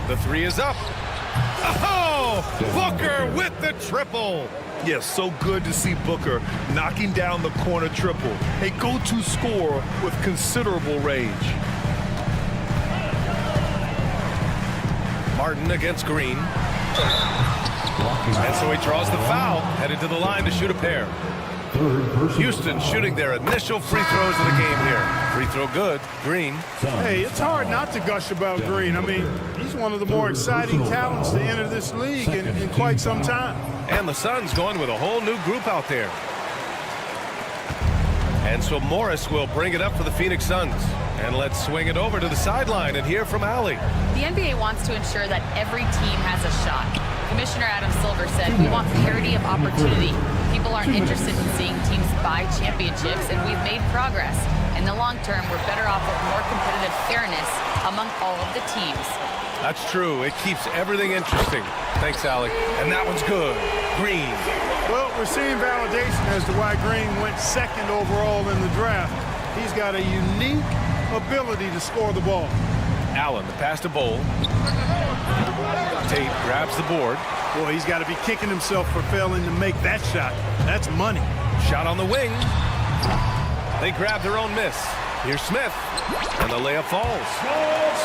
The three is up. Oh! Booker with the triple. Yes, so good to see Booker knocking down the corner triple. A go-to scorer with considerable range. Martin against Green. And so he draws the foul, headed to the line to shoot a pair. Houston shooting their initial free throws of the game here. Free throw good. Green. Hey, it's hard not to gush about Green. I mean, he's one of the more exciting talents to enter this league in quite some time. And the Suns going with a whole new group out there. And so Morris will bring it up for the Phoenix Suns. And let's swing it over to the sideline and hear from Allie. The NBA wants to ensure that every team has a shot. Commissioner Adam Silver said, we want parity of opportunity. People aren't interested in seeing teams buy championships, and we've made progress. In the long term, we're better off with more competitive fairness among all of the teams. That's true. It keeps everything interesting. Thanks, Allie. And that one's good. Green. Well, we're seeing validation as to why Green went second overall in the draft. He's got a unique ability to score the ball. Allen, the pass to Bowl. Tate grabs the board. Boy, he's got to be kicking himself for failing to make that shot. That's money. Shot on the wing. They grab their own miss. Here's Smith. And the layup falls.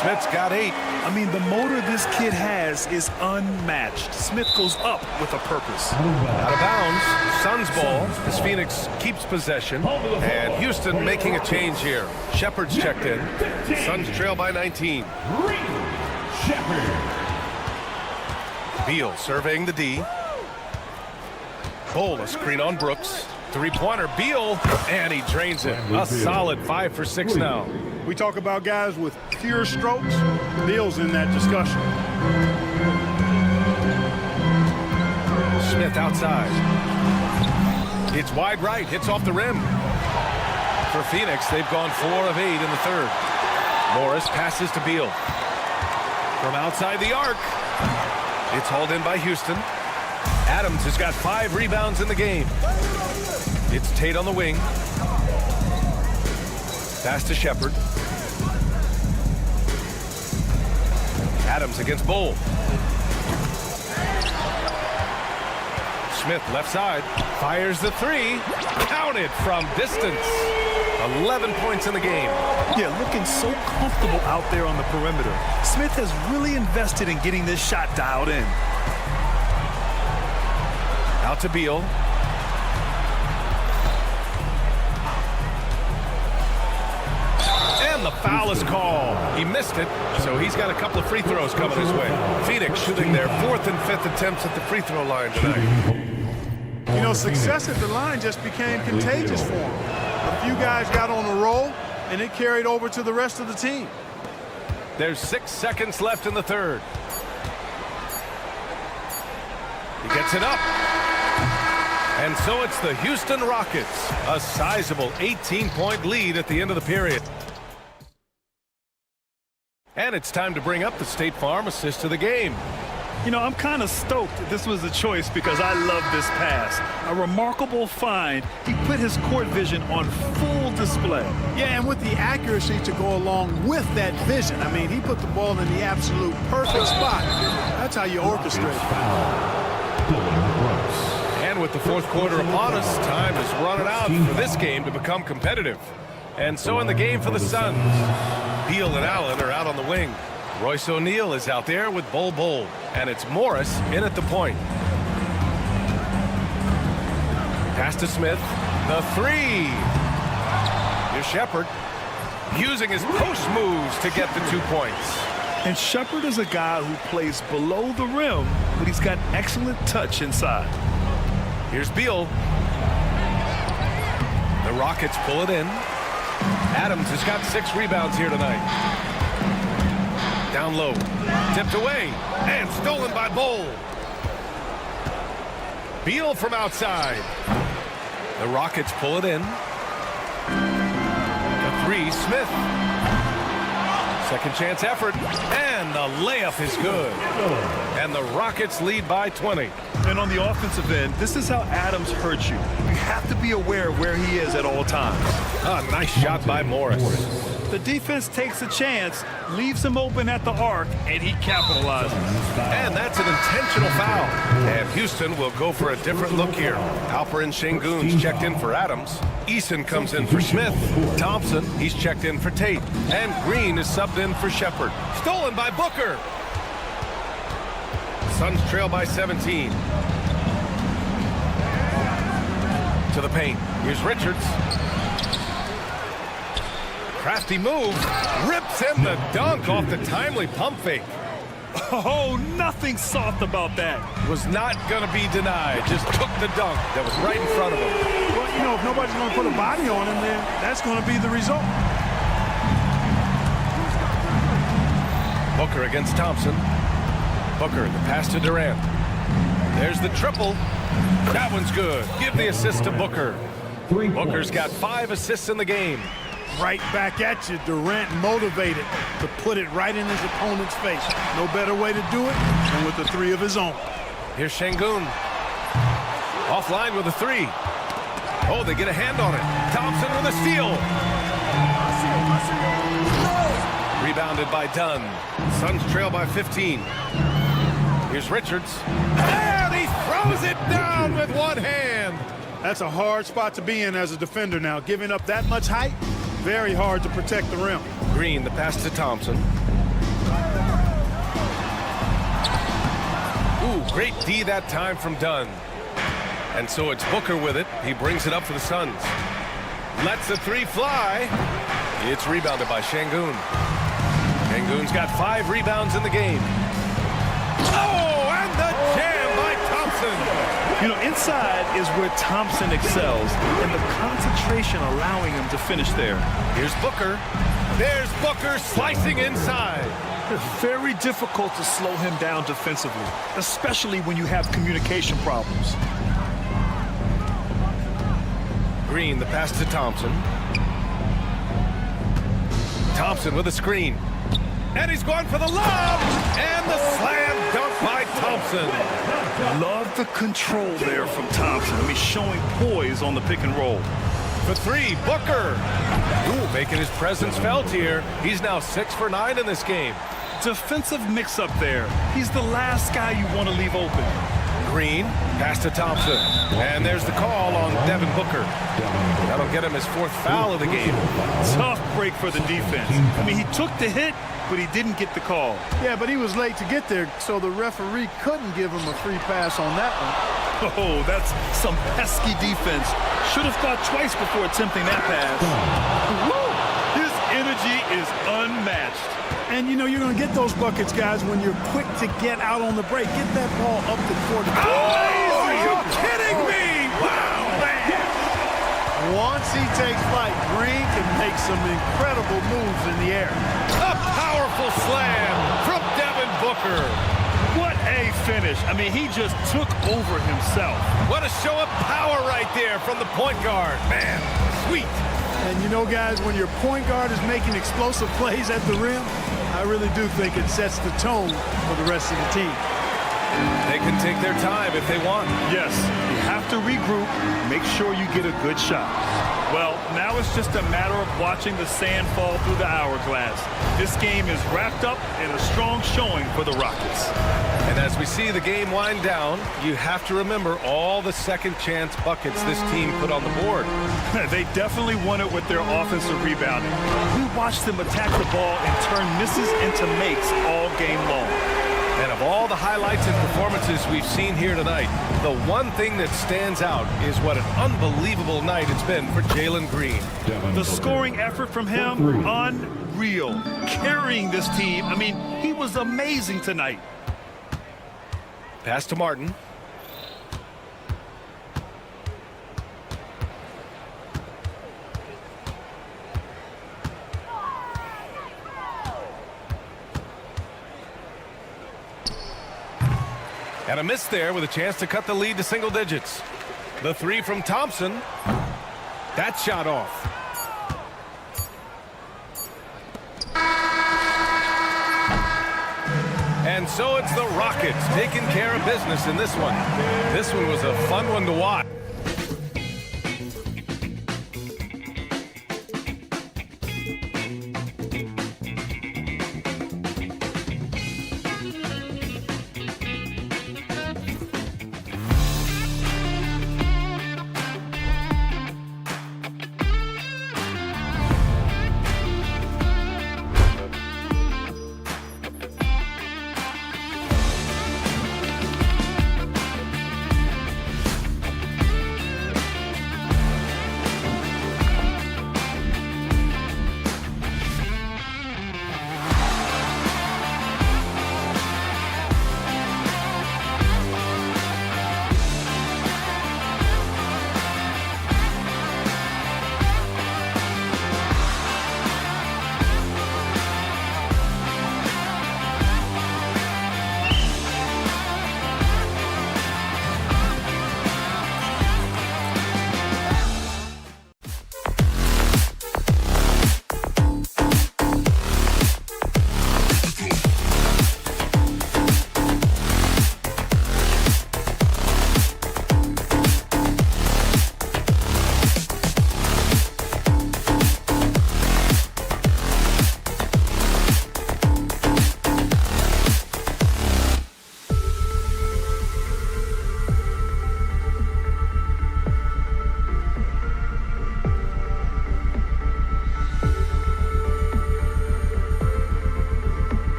Smith's got 8. I mean, the motor this kid has is unmatched. Smith goes up with a purpose. Out of bounds. Suns ball as Phoenix keeps possession. And Houston making a change here. Shepard's checked in. Suns trail by 19. Beal surveying the D. Bowl a screen on Brooks. Three-pointer, Beal, and he drains it. A solid 5 for 6 now. We talk about guys with pure strokes. Beal's in that discussion. Smith outside. It's wide right, hits off the rim. For Phoenix, they've gone 4 of 8 in the third. Morris passes to Beal. From outside the arc. It's hauled in by Houston. Adams has got 5 rebounds in the game. It's Tate on the wing. Pass to Shepard. Adams against Bowl. Smith left side. Fires the 3. Counted from distance. 11 points in the game. Yeah, looking so comfortable out there on the perimeter. Smith has really invested in getting this shot dialed in. Out to Beal. And the foul is called. He missed it, so he's got a couple of free throws coming his way. Phoenix shooting their 4th and 5th attempts at the free throw line tonight. You know, success at the line just became contagious for him. A few guys got on a roll, and it carried over to the rest of the team. There's 6 seconds left in the third. He gets it up. And so it's the Houston Rockets, a sizable 18-point lead at the end of the period. And it's time to bring up the State Farm assist of the game. You know, I'm kind of stoked that this was a choice because I love this pass. A remarkable find. He put his court vision on full display. Yeah, and with the accuracy to go along with that vision. I mean, he put the ball in the absolute perfect spot. That's how you orchestrate. And with the 4th quarter upon us, time is running out for this game to become competitive. And so in the game for the Suns, Beal and Allen are out on the wing. Royce O'Neal is out there with Bowl. And it's Morris in at the point. Pass to Smith. The 3. Shepard using his post moves to get the 2 points. And Shepard is a guy who plays below the rim, but he's got excellent touch inside. Here's Beal. The Rockets pull it in. Adams has got 6 rebounds here tonight. Down low. Tipped away. And stolen by Bowl. Beal from outside. The Rockets pull it in. The 3, Smith. Second chance effort. And the layup is good. And the Rockets lead by 20. And on the offensive end, this is how Adams hurts you. You have to be aware of where he is at all times. Ah, nice shot by Morris. The defense takes a chance, leaves him open at the arc, and he capitalizes. And that's an intentional foul. And Houston will go for a different look here. Halper and Şengün's checked in for Adams. Eason comes in for Smith. Thompson, he's checked in for Tate. And Green is subbed in for Shepard. Stolen by Booker. Suns trail by 17. To the paint. Here's Richards. Crafty move. Rips in the dunk off the timely pump fake. Oh, nothing soft about that. Was not going to be denied. Just took the dunk that was right in front of him. Well, you know, if nobody's going to put a body on him, then that's going to be the result. Booker against Thompson. Booker, the pass to Durant. There's the triple. That one's good. Give the assist to Booker. Booker's got 5 assists in the game. Right back at you. Durant motivated to put it right in his opponent's face. No better way to do it than with the 3 of his own. Here's Şengün. Offline with a 3. Oh, they get a hand on it. Thompson with a steal. Rebounded by Dunn. Suns trail by 15. Here's Richards. And he throws it down with one hand. That's a hard spot to be in as a defender now. Giving up that much height, very hard to protect the rim. Green, the pass to Thompson. Ooh, great D that time from Dunn. And so it's Booker with it. He brings it up for the Suns. Lets the 3 fly. It's rebounded by Şengün. Şengün's got 5 rebounds in the game. Oh, and the jam by Thompson. You know, inside is where Thompson excels, and the concentration allowing him to finish there. Here's Booker. There's Booker slicing inside. Very difficult to slow him down defensively, especially when you have communication problems. Green, the pass to Thompson. Thompson with a screen. And he's going for the lob. And the slam dunk by Thompson. Love the control there from Thompson. I mean, showing poise on the pick and roll. For 3, Booker. Ooh, making his presence felt here. He's now 6 for 9 in this game. Defensive mix-up there. He's the last guy you want to leave open. Green, pass to Thompson. And there's the call on Devin Booker. That'll get him his 4th foul of the game. Tough break for the defense. I mean, he took the hit, but he didn't get the call. Yeah, but he was late to get there, so the referee couldn't give him a free pass on that one. Oh, that's some pesky defense. Should have thought twice before attempting that pass. Woo! His energy is unmatched. And, you know, you're going to get those buckets, guys, when you're quick to get out on the break. Get that ball up the court. Oh, are you kidding me? Wow, man. Once he takes flight, Green can make some incredible moves in the air. A powerful slam from Devin Booker. What a finish. I mean, he just took over himself. What a show of power right there from the point guard. Man, sweet. And you know, guys, when your point guard is making explosive plays at the rim, I really do think it sets the tone for the rest of the team. They can take their time if they want. Yes, you have to regroup, make sure you get a good shot. Well, now it's just a matter of watching the sand fall through the hourglass. This game is wrapped up in a strong showing for the Rockets. And as we see the game wind down, you have to remember all the second chance buckets this team put on the board. They definitely won it with their offensive rebounding. We watched them attack the ball and turn misses into makes all game long. And of all the highlights and performances we've seen here tonight, the one thing that stands out is what an unbelievable night it's been for Jalen Green. The scoring effort from him, unreal. Carrying this team. I mean, he was amazing tonight. Pass to Martin. And a miss there with a chance to cut the lead to single digits. The three from Thompson. That shot off. And so it's the Rockets taking care of business in this one. This one was a fun one to watch.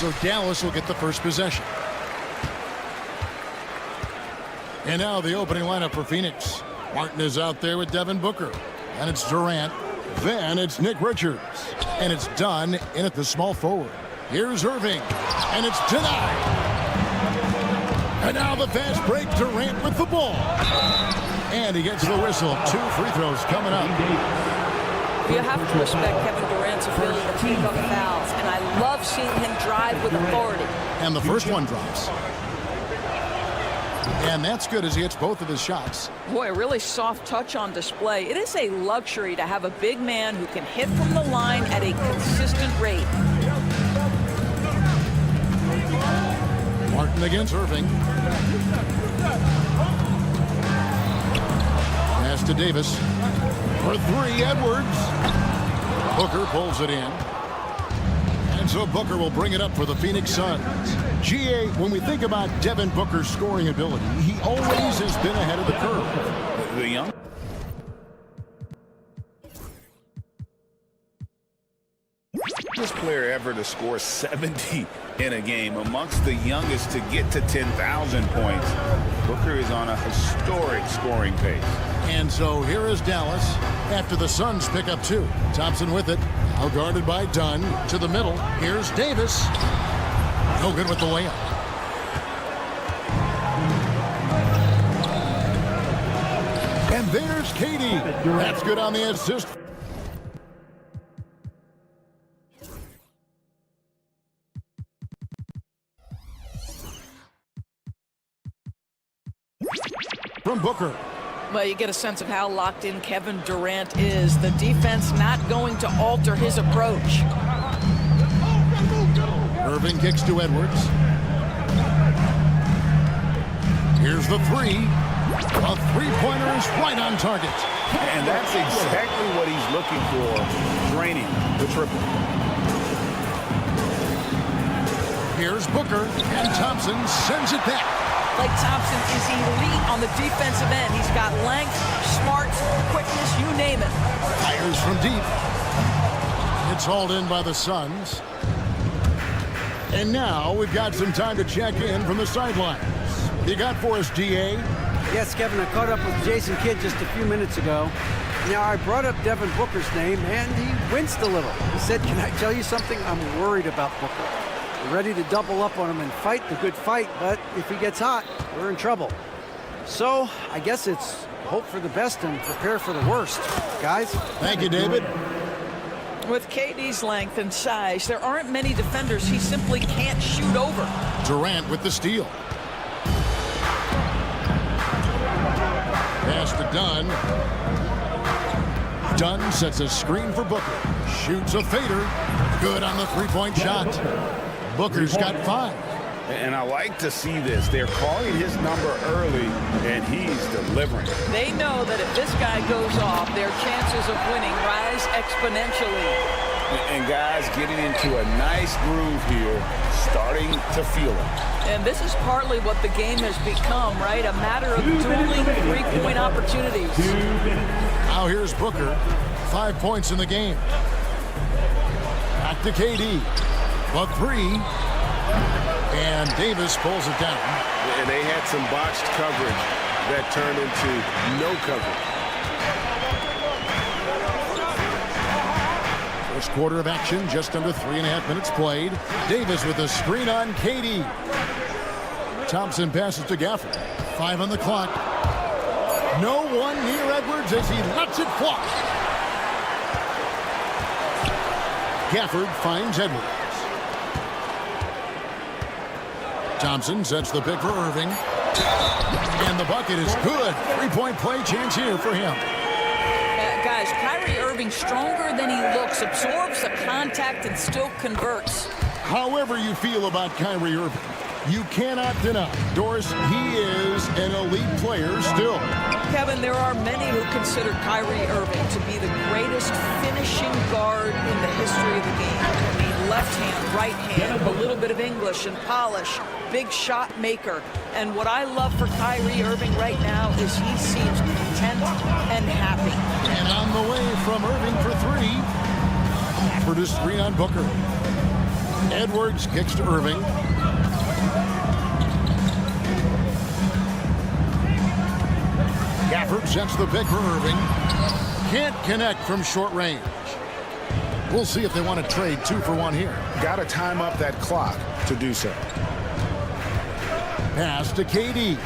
So Dallas will get the first possession. And now the opening lineup for Phoenix. Martin is out there with Devin Booker. And it's Durant. Then it's Nick Richards. And it's Dunn in at the small forward. Here's Irving. And it's denied. And now the fast break. Durant with the ball. And he gets the whistle. 2 free throws coming up. You have to respect Kevin Durant's ability to take up fouls, and I love seeing him drive with authority. And the first one drops. And that's good as he hits both of his shots. Boy, a really soft touch on display. It is a luxury to have a big man who can hit from the line at a consistent rate. Martin against Irving. Pass to Davis. For 3, Edwards. Booker pulls it in. And so Booker will bring it up for the Phoenix Suns. GA, when we think about Devin Booker's scoring ability, he always has been ahead of the curve. The young. This player ever to score 70 in a game, amongst the youngest to get to 10,000 points. Booker is on a historic scoring pace. And so here is Dallas after the Suns pick up 2. Thompson with it. Now guarded by Dunn. To the middle. Here's Davis. No good with the layup. And there's Katie. That's good on the assist. From Booker. Well, you get a sense of how locked in Kevin Durant is. The defense not going to alter his approach. Irving kicks to Edwards. Here's the 3. A three-pointer is right on target. And that's exactly what he's looking for, draining the triple. Here's Booker, and Thompson sends it back. Klay Thompson is elite on the defensive end. He's got length, smarts, quickness, you name it. Fires from deep. It's hauled in by the Suns. And now we've got some time to check in from the sidelines. You got for us, GA? Yes, Kevin, I caught up with Jason Kidd just a few minutes ago. Now, I brought up Devin Booker's name, and he winced a little. He said, can I tell you something? I'm worried about Booker. We're ready to double up on him and fight the good fight, but if he gets hot, we're in trouble. So, I guess it's hope for the best and prepare for the worst, guys. Thank you, David. With KD's length and size, there aren't many defenders he simply can't shoot over. Durant with the steal. Pass to Dunn. Dunn sets a screen for Booker. Shoots a fader. Good on the three-point shot. Booker's got 5. And I like to see this. They're calling his number early, and he's delivering. They know that if this guy goes off, their chances of winning rise exponentially. And guys getting into a nice groove here, starting to feel it. And this is partly what the game has become, right? A matter of dueling three-point opportunities. Now here's Booker. 5 points in the game. Back to KD. A 3. And Davis pulls it down. And they had some botched coverage that turned into no coverage. First quarter of action, just under 3.5 minutes played. Davis with a screen on KD. Thompson passes to Gafford. 5 on the clock. No one near Edwards as he lets it fly. Gafford finds Edwards. Thompson sets the pick for Irving. And the bucket is good. 3-point play chance here for him. Guys, Kyrie Irving Irving stronger than he looks, absorbs the contact and still converts. However you feel about Kyrie Irving, you cannot deny, Doris, he is an elite player still. Kevin, there are many who consider Kyrie Irving to be the greatest finishing guard in the history of the game. I mean, left hand, right hand, a little bit of English and polish, big shot maker. And what I love for Kyrie Irving right now is he seems content and happy. And on the way from Irving for three. For the screen on Booker. Edwards kicks to Irving. Gafford sends the pick for Irving. Can't connect from short range. We'll see if they want to trade 2 for 1 here. Got to time up that clock to do so. Pass to KD.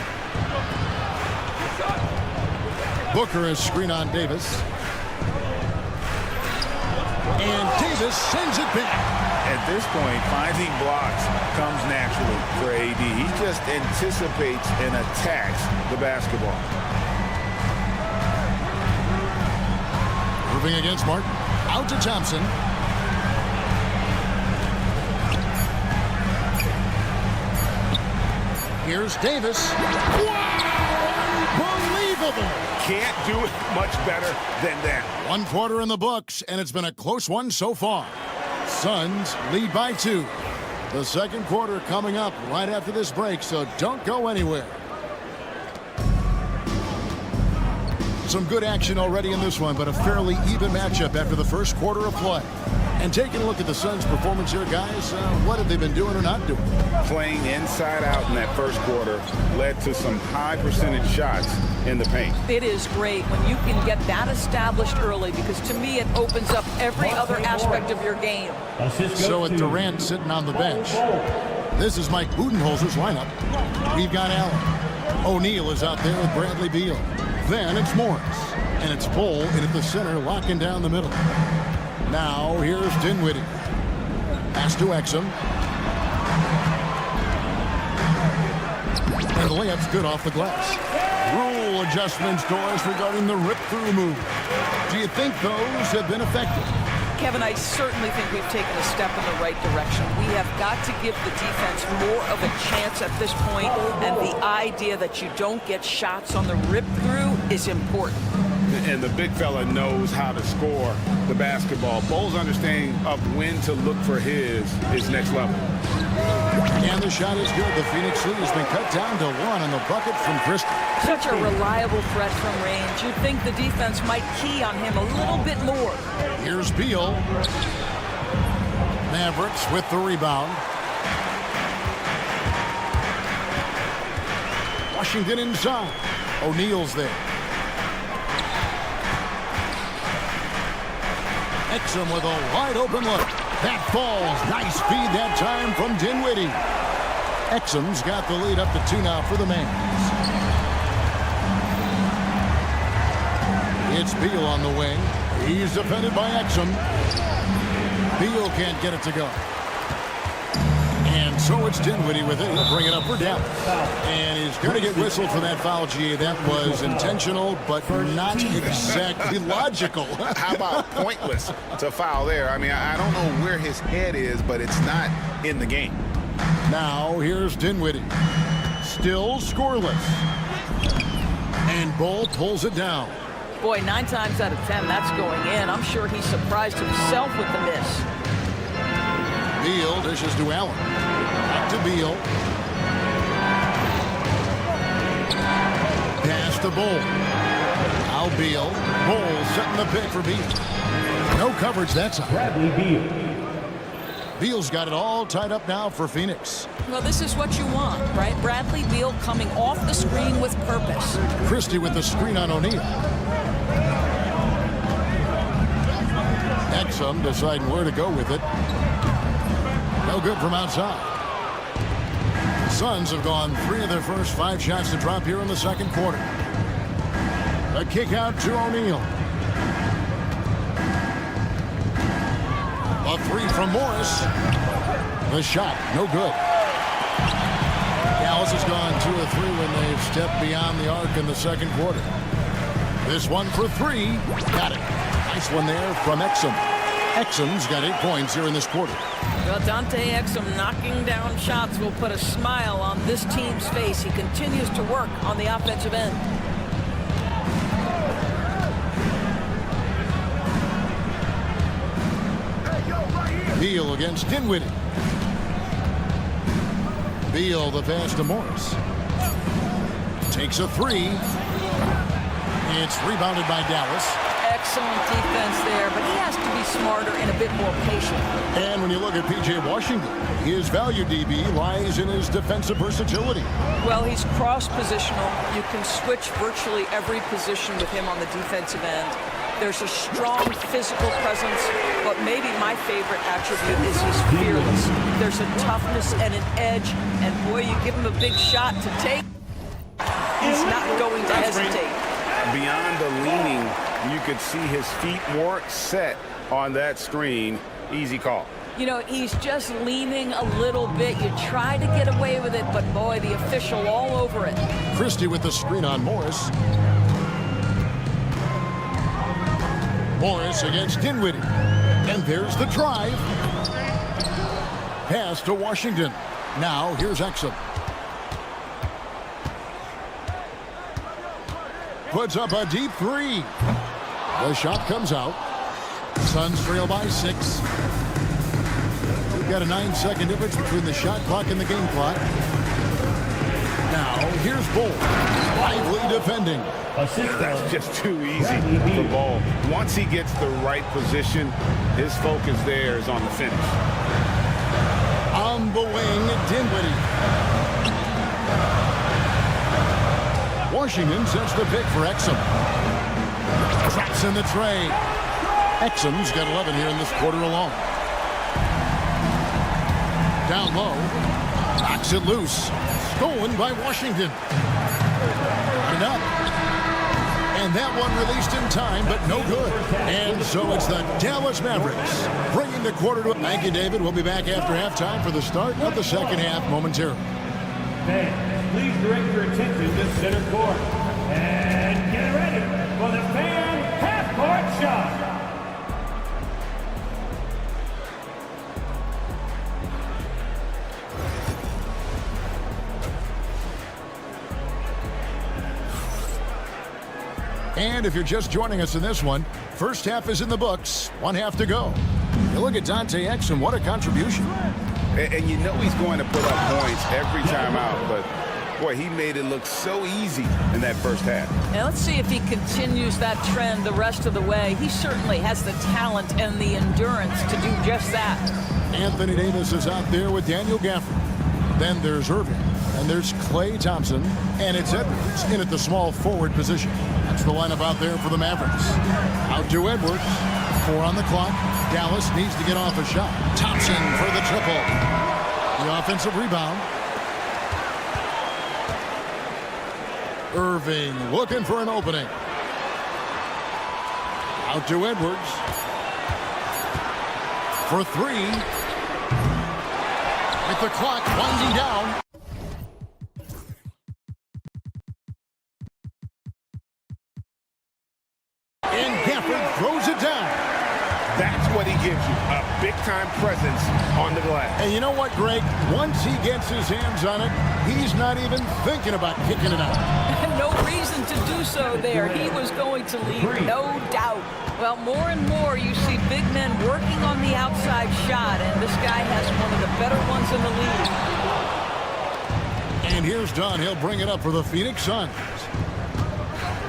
Booker is screen on Davis. And Davis sends it back. At this point, finding blocks comes naturally for AD. He just anticipates and attacks the basketball. Moving against Martin. Out to Thompson. Here's Davis. Wow! Unbelievable! Can't do it much better than that. 1 quarter in the books, and it's been a close one so far. Suns lead by 2. The second quarter coming up right after this break, so don't go anywhere. Some good action already in this one, but a fairly even matchup after the first quarter of play. And taking a look at the Suns' performance here, guys, what have they been doing or not doing? Playing inside out in that first quarter led to some high percentage shots in the paint. It is great when you can get that established early, because to me it opens up every other aspect of your game. So with Durant sitting on the bench, this is Mike Budenholzer's lineup. We've got Allen. O'Neal is out there with Bradley Beal. Then it's Morris. And it's Bull in at the center, locking down the middle. Now here's Dinwiddie. Pass to Exum. And the layup's good off the glass. Rule adjustments, Doris, regarding the rip-through move. Do you think those have been effective? Kevin, I certainly think we've taken a step in the right direction. We have got to give the defense more of a chance at this point, and the idea that you don't get shots on the rip-through is important. And the big fella knows how to score the basketball. Bull's understanding of when to look for his is next level. And the shot is good. The Phoenix lead has been cut down to 1 on the bucket from Christie. Such a reliable threat from range. You'd think the defense might key on him a little bit more. Here's Beal. Mavericks with the rebound. Washington inside. O'Neal's there. Exum with a wide open look. That falls. Nice feed that time from Dinwiddie. Exum's got the lead up to 2 now for the Mavs. It's Beal on the wing. He's defended by Exum. Beal can't get it to go. And so it's Dinwiddie with it. He'll bring it up for Dallas. And he's going to get whistled for that foul, G. That was intentional, but not exactly logical. How about pointless to foul there? I mean, I don't know where his head is, but it's not in the game. Now here's Dinwiddie. Still scoreless. And Bull pulls it down. Boy, 9 times out of 10, that's going in. I'm sure he surprised himself with the miss. Beal dishes to Allen. Back to Beal. Pass to Bull. Now Beal. Bull setting the pick for Beal. No coverage that time. Bradley Beal. Beal's got it all tied up now for Phoenix. Well, this is what you want, right? Bradley Beal coming off the screen with purpose. Christie with the screen on O'Neal. Exum deciding where to go with it. No good from outside. Suns have gone 3 of their first 5 shots to drop here in the second quarter. A kick out to O'Neal. A 3 from Morris. The shot, no good. Dallas has gone 2 of 3 when they've stepped beyond the arc in the second quarter. This one for 3. Got it. Nice one there from Exum. Exum's got 8 points here in this quarter. Well, Dante Exum knocking down shots will put a smile on this team's face. He continues to work on the offensive end. Beal against Dinwiddie. Beal the pass to Morris. Takes a 3. It's rebounded by Dallas. Excellent defense there, but he has to be smarter and a bit more patient. And when you look at P.J. Washington, his value DB lies in his defensive versatility. Well, he's cross-positional. You can switch virtually every position with him on the defensive end. There's a strong physical presence, but maybe my favorite attribute is he's fearless. There's a toughness and an edge, and boy, you give him a big shot to take, he's not going to hesitate. Beyond the leaning, you could see his feet more set on that screen. Easy call. You know, he's just leaning a little bit. You try to get away with it, but boy, the official all over it. Christie with the screen on Morris. Morris against Dinwiddie. And there's the drive. Pass to Washington. Now here's Exum. Puts up a deep 3. The shot comes out. Suns trail by 6. We've got a 9-second difference between the shot clock and the game clock. Now here's Bull. Lively defending. That's just too easy for Ball. Once he gets the right position, his focus there is on the finish. On the wing, Dinwiddie. Washington sets the pick for Exum. Traps in the tray. Exum's got 11 here in this quarter alone. Down low. Knocks it loose. Stolen by Washington. And up. And that one released in time, but no good. And so it's the Dallas Mavericks bringing the quarter to... Thank you, David. We'll be back after halftime for the start of the second half momentarily. Fans, please direct your attention to center court. And get ready for the fan half-court shot. And if you're just joining us in this one, first half is in the books. 1 half to go. You look at Dante Exum, what a contribution. And you know he's going to put up points every time out, but boy, he made it look so easy in that first half. Now let's see if he continues that trend the rest of the way. He certainly has the talent and the endurance to do just that. Anthony Davis is out there with Daniel Gafford. Then there's Irving, and there's Klay Thompson, and it's Edwards in at the small forward position. That's the lineup out there for the Mavericks. Out to Edwards. 4 on the clock. Dallas needs to get off a shot. Thompson for the triple. The offensive rebound. Irving looking for an opening. Out to Edwards. For 3. With the clock winding down. And Gafford throws it down. That's what he gives you, a big-time presence on the glass. And you know what, Greg? Once he gets his hands on it, he's not even thinking about kicking it out. No reason to do so there. He was going to lead, no doubt. Well, more and more you see big men working on the outside shot, and this guy has one of the better ones in the league. And here's Dunn. He'll bring it up for the Phoenix Suns.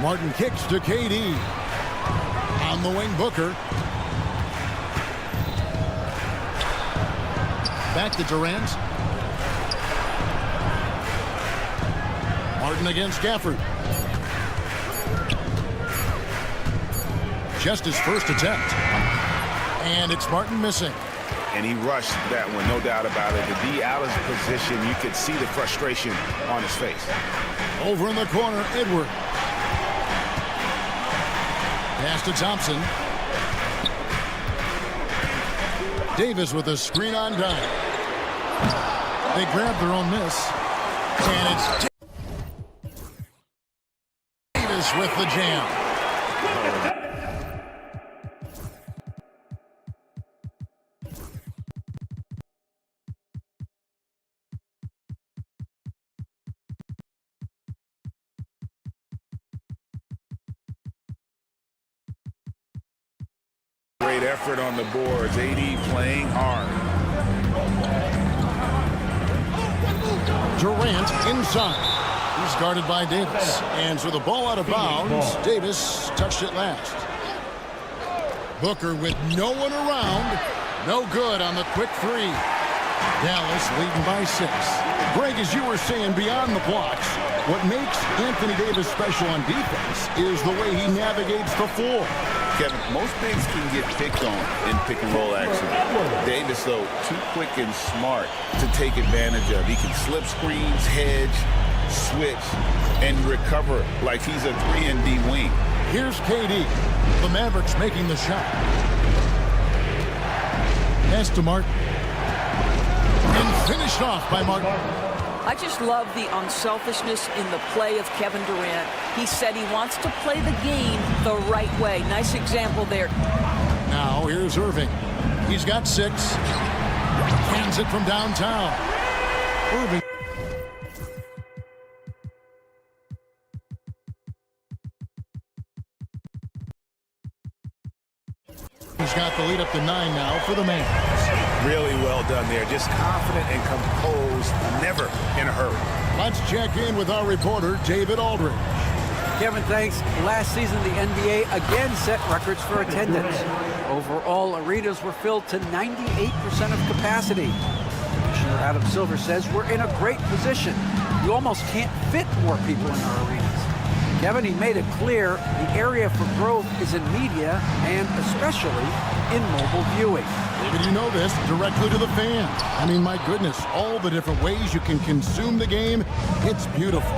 Martin kicks to KD. On the wing, Booker. Back to Durant. Martin against Gafford. Just his first attempt. And it's Martin missing. And he rushed that one, no doubt about it. To be out of position, you could see the frustration on his face. Over in the corner, Edwards. Pass to Thompson. Davis with a screen on Dunn. They grab their own miss. And it's Davis with the jam. great effort on the boards. AD playing hard. Durant inside. He's guarded by Davis. And so the ball out of bounds. Davis touched it last. Booker with no one around. No good on the quick three. Dallas leading by 6. Greg, as you were saying, beyond the blocks, what makes Anthony Davis special on defense is the way he navigates the floor. Kevin, most bigs can get picked on in pick-and-roll action. Davis, though, too quick and smart to take advantage of. He can slip screens, hedge, switch, and recover like he's a 3-and-D wing. Here's KD. The Mavericks making the shot. Pass to Martin. And finished off by Martin. I just love the unselfishness in the play of Kevin Durant. He said he wants to play the game the right way. Nice example there. Now here's Irving. He's got 6. Hands it from downtown. Irving. He's got the lead up to 9 now for the Mavs. Really well done there. Just confident and composed, never in a hurry. Let's check in with our reporter, David Aldridge. Kevin, thanks. Last season, the NBA again set records for attendance. Overall, arenas were filled to 98% of capacity. Commissioner Adam Silver says we're in a great position. You almost can't fit more people in our arenas. Kevin, he made it clear the area for growth is in media and especially in mobile viewing. David, you know this, directly to the fans. I mean, my goodness, all the different ways you can consume the game, it's beautiful.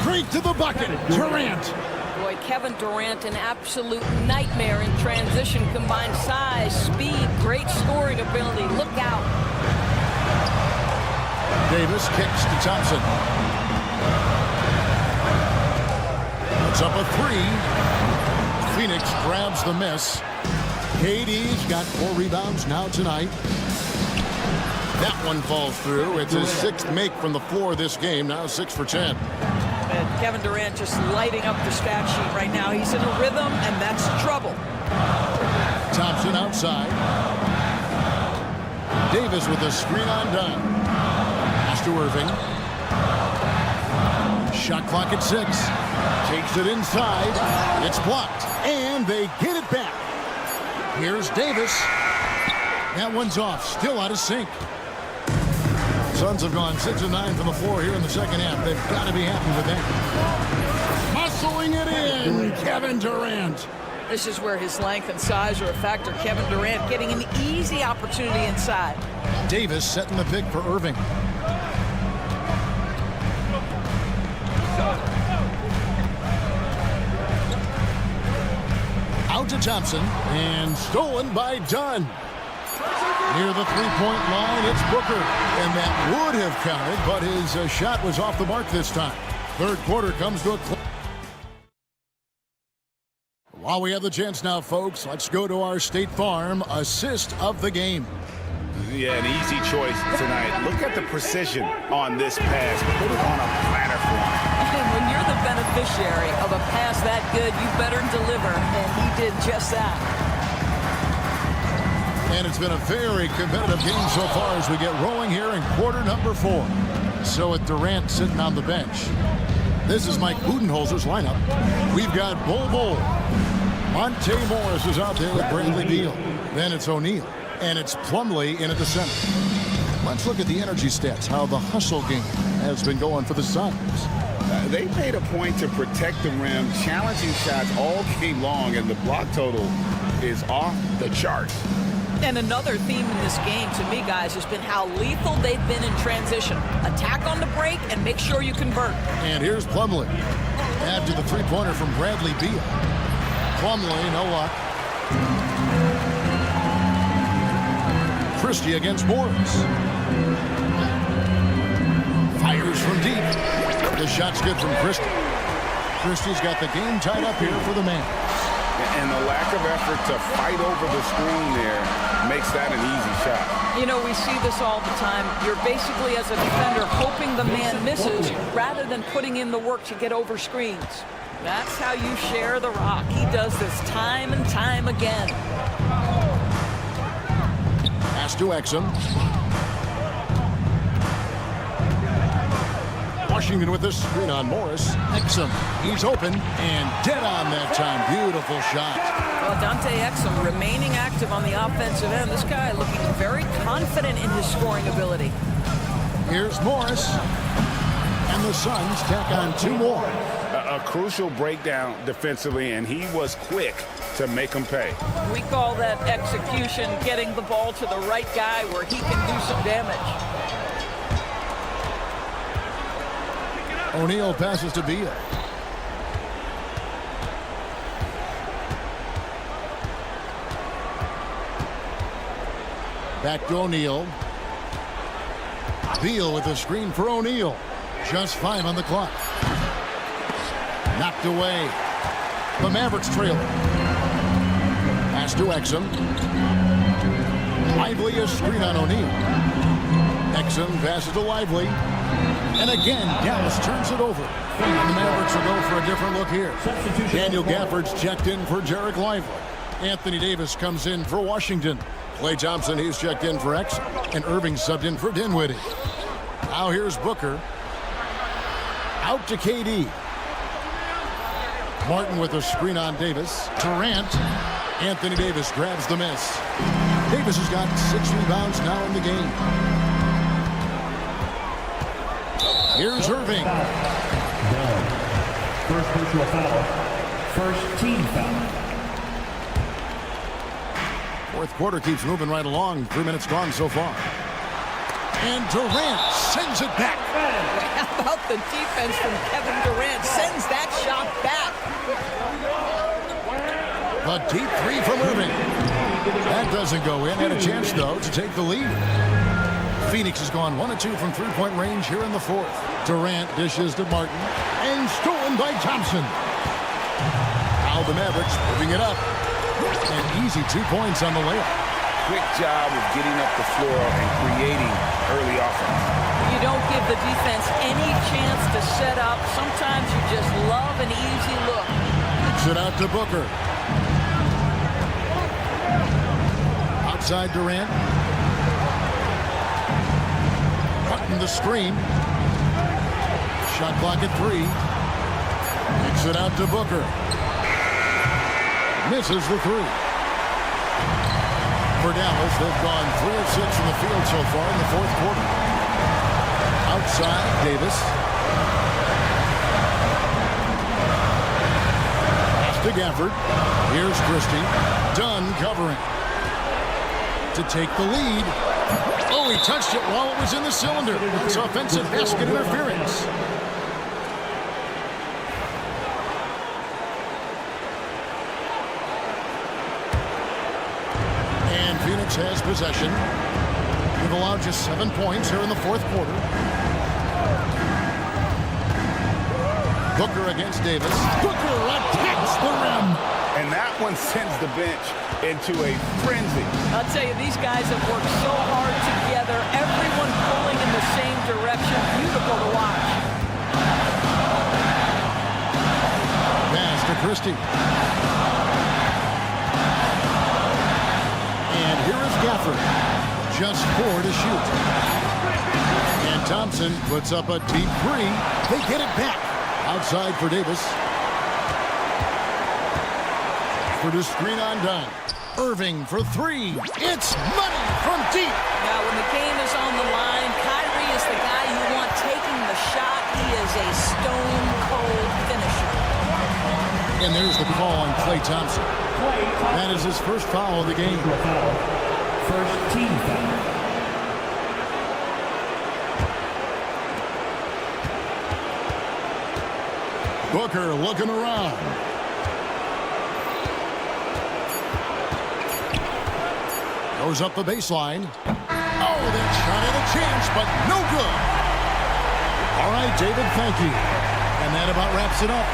Straight to the bucket, Durant. Boy, Kevin Durant, an absolute nightmare in transition. Combined size, speed, great scoring ability. Look out. Davis kicks to Thompson. Puts up a 3. Phoenix grabs the miss. KD's got 4 rebounds now tonight. That one falls through. It's his 6th make from the floor this game. Now 6 for 10. And Kevin Durant just lighting up the stat sheet right now. He's in a rhythm, and that's trouble. Thompson outside. Davis with a screen on done. Pass to Irving. Shot clock at 6. Takes it inside. It's blocked. And they get it back. Here's Davis. That one's off. Still out of sync. Suns have gone 6 of 9 from the floor here in the second half. They've got to be happy with that. Muscling it in. Kevin Durant. This is where his length and size are a factor. Kevin Durant getting an easy opportunity inside. Davis setting the pick for Irving. Out to Thompson, and stolen by Dunn. Near the three-point line, it's Booker, and that would have counted, but his shot was off the mark this time. Third quarter comes to a close. While we have the chance now, folks, let's go to our State Farm assist of the game. Yeah, an easy choice tonight. Look at the precision on this pass. Put it on a platter for him. And when you're the beneficiary of a pass that good, you better deliver, and he did just that. And it's been a very competitive game so far as we get rolling here in quarter number 4. So with Durant sitting on the bench, this is Mike Budenholzer's lineup. We've got Bol. Monte Morris is out there with Bradley Beal. Then it's O'Neal. And it's Plumlee in at the center. Let's look at the energy stats, how the hustle game has been going for the Suns. They made a point to protect the rim, challenging shots all game long, and the block total is off the charts. And another theme in this game, to me, guys, has been how lethal they've been in transition. Attack on the break and make sure you convert. And here's Plumlee. Add to the three-pointer from Bradley Beal. Plumlee, no luck. Christie against Morris. Fires from deep. The shot's good from Christie. Christie's got the game tied up here for the man. And the lack of effort to fight over the screen there makes that an easy shot. You know, we see this all the time. You're basically, as a defender, hoping the man misses rather than putting in the work to get over screens. That's how you share the rock. He does this time and time again. Pass to Exum. Washington with the screen on Morris. Exum, he's open and dead on that time. Beautiful shot. Well, Dante Exum remaining active on the offensive end. This guy looking very confident in his scoring ability. Here's Morris. And the Suns tack on 2 more. A crucial breakdown defensively, and he was quick to make them pay. We call that execution, getting the ball to the right guy where he can do some damage. O'Neal passes to Beal. Back to O'Neal. Beal with the screen for O'Neal. Just 5 on the clock. Knocked away. The Mavericks trail. Pass to Exum. Lively a screen on O'Neal. Exum passes to Lively. And again, Dallas turns it over. And the Mavericks will go for a different look here. Daniel Gafford's checked in for Jarek Lively. Anthony Davis comes in for Washington. Klay Thompson, he's checked in for Exum. And Irving subbed in for Dinwiddie. Now here's Booker. Out to KD. Martin with a screen on Davis. Durant. Anthony Davis grabs the miss. Davis has got 6 rebounds now in the game. Here's Irving. First personal foul. First team foul. Fourth quarter keeps moving right along. 3 minutes gone so far. And Durant sends it back. How about the defense from Kevin Durant? Sends that shot back. The deep 3 from Irving. That doesn't go in. Had a chance, though, to take the lead. Phoenix has gone 1 of 2 from 3-point range here in the 4th. Durant dishes to Martin. And stolen by Thompson. Now the Mavericks moving it up. An easy 2 points on the layup. Quick job of getting up the floor and creating early offense. You don't give the defense any chance to set up. Sometimes you just love an easy look. Kicks it out to Booker. Outside Durant. Cutting the screen. Shot clock at 3. Kicks it out to Booker. Misses the 3. For Dallas, they've gone 3 of 6 from the field so far in the 4th quarter. Outside, Davis. Pass to Gafford. Here's Christie. Dunn covering. To take the lead. Oh, he touched it while it was in the cylinder. It's offensive basket interference. Phoenix has possession. They've allowed just 7 points here in the 4th quarter. Booker against Davis. Booker attacks the rim. And that one sends the bench into a frenzy. I'll tell you, these guys have worked so hard together. Everyone pulling in the same direction. Beautiful to watch. Pass to Christie. And here is Gafford. Just 4 to shoot. And Thompson puts up a deep 3. They get it back. Outside for Davis. For the screen on Dunn. Irving for 3. It's money from deep. Now, when the game is on the line, Kyrie is the guy you want taking the shot. He is a stone-cold finisher. And there's the call on Klay Thompson. That is his first foul of the game. First team foul. Booker looking around. Goes up the baseline. Oh, that shot had a chance, but no good. All right, David, thank you. And that about wraps it up.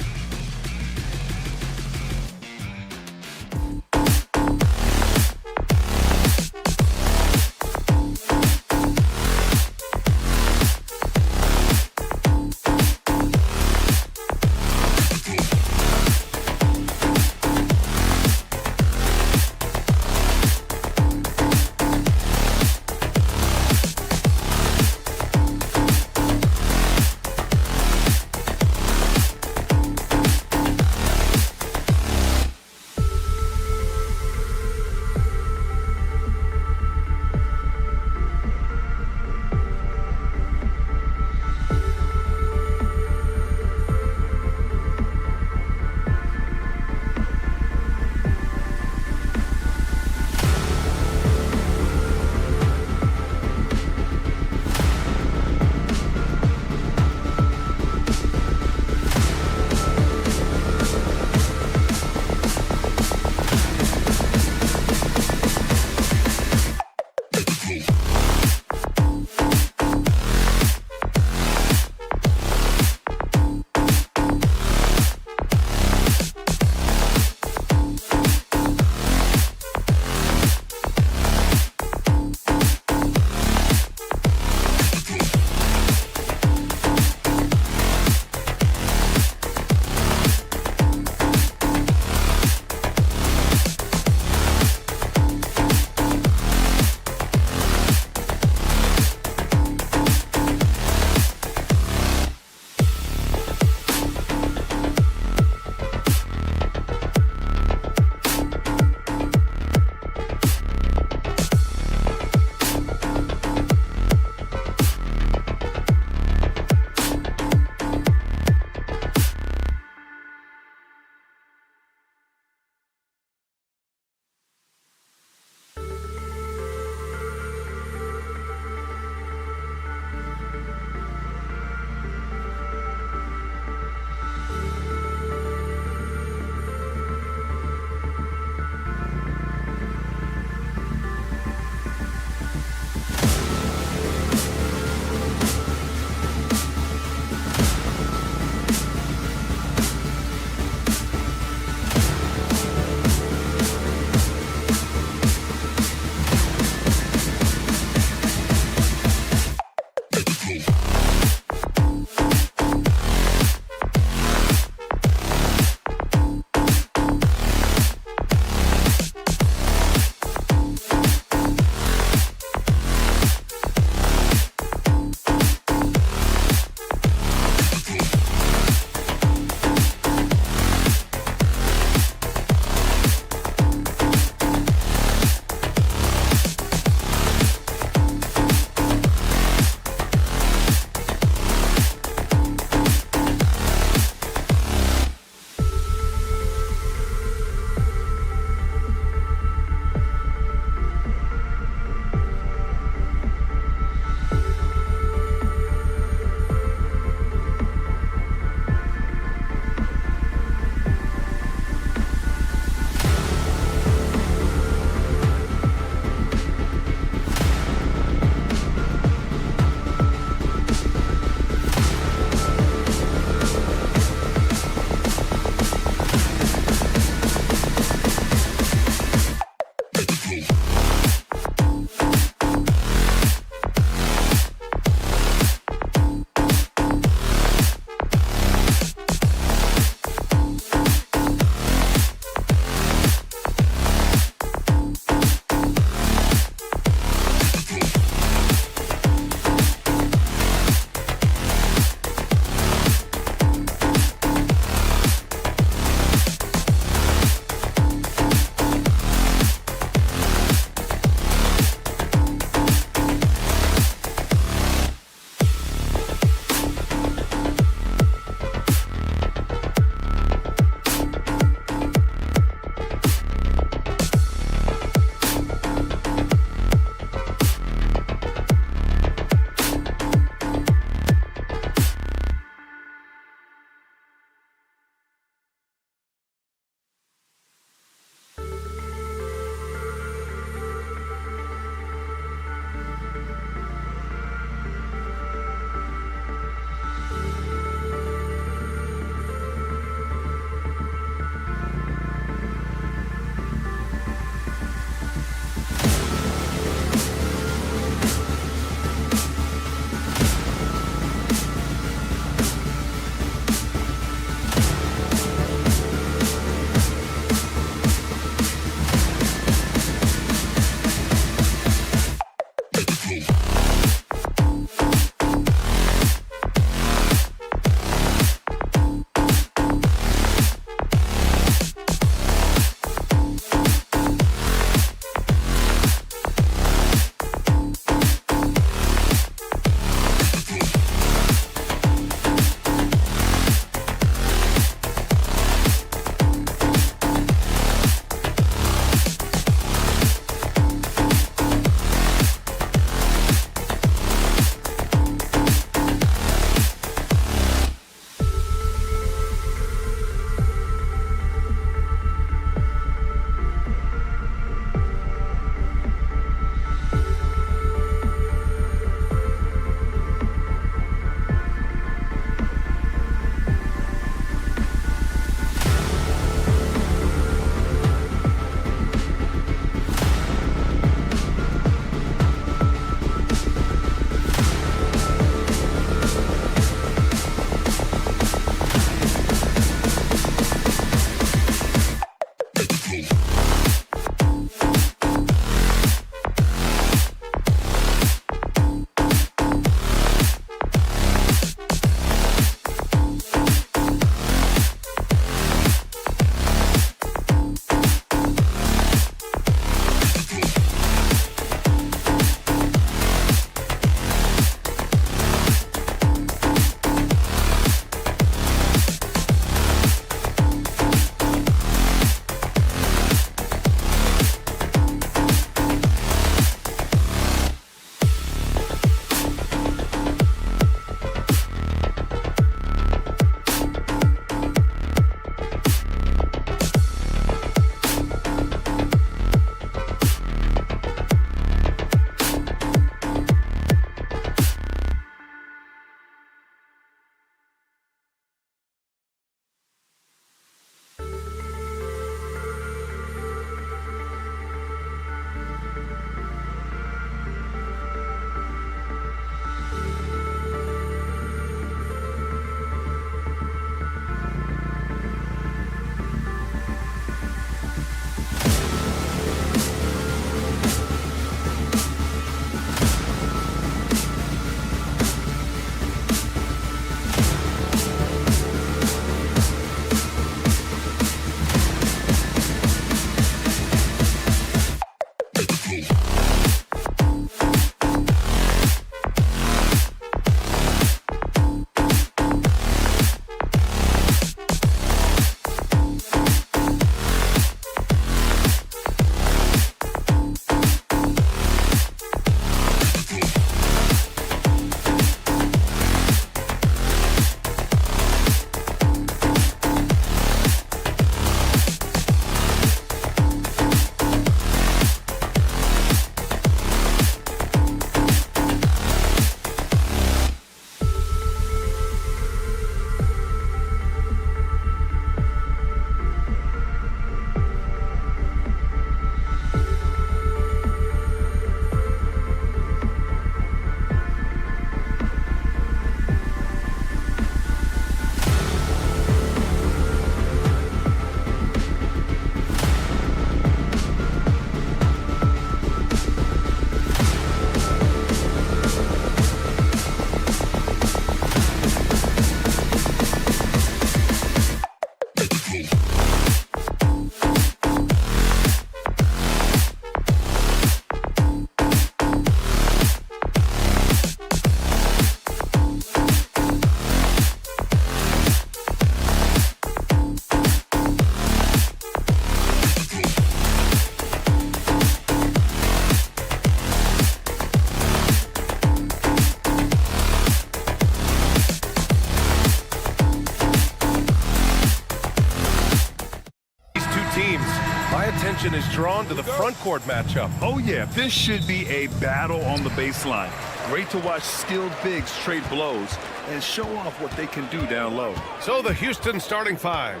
Thompson is drawn to the front court matchup. Oh, yeah, this should be a battle on the baseline. Great to watch skilled bigs trade blows and show off what they can do down low. So the Houston starting five.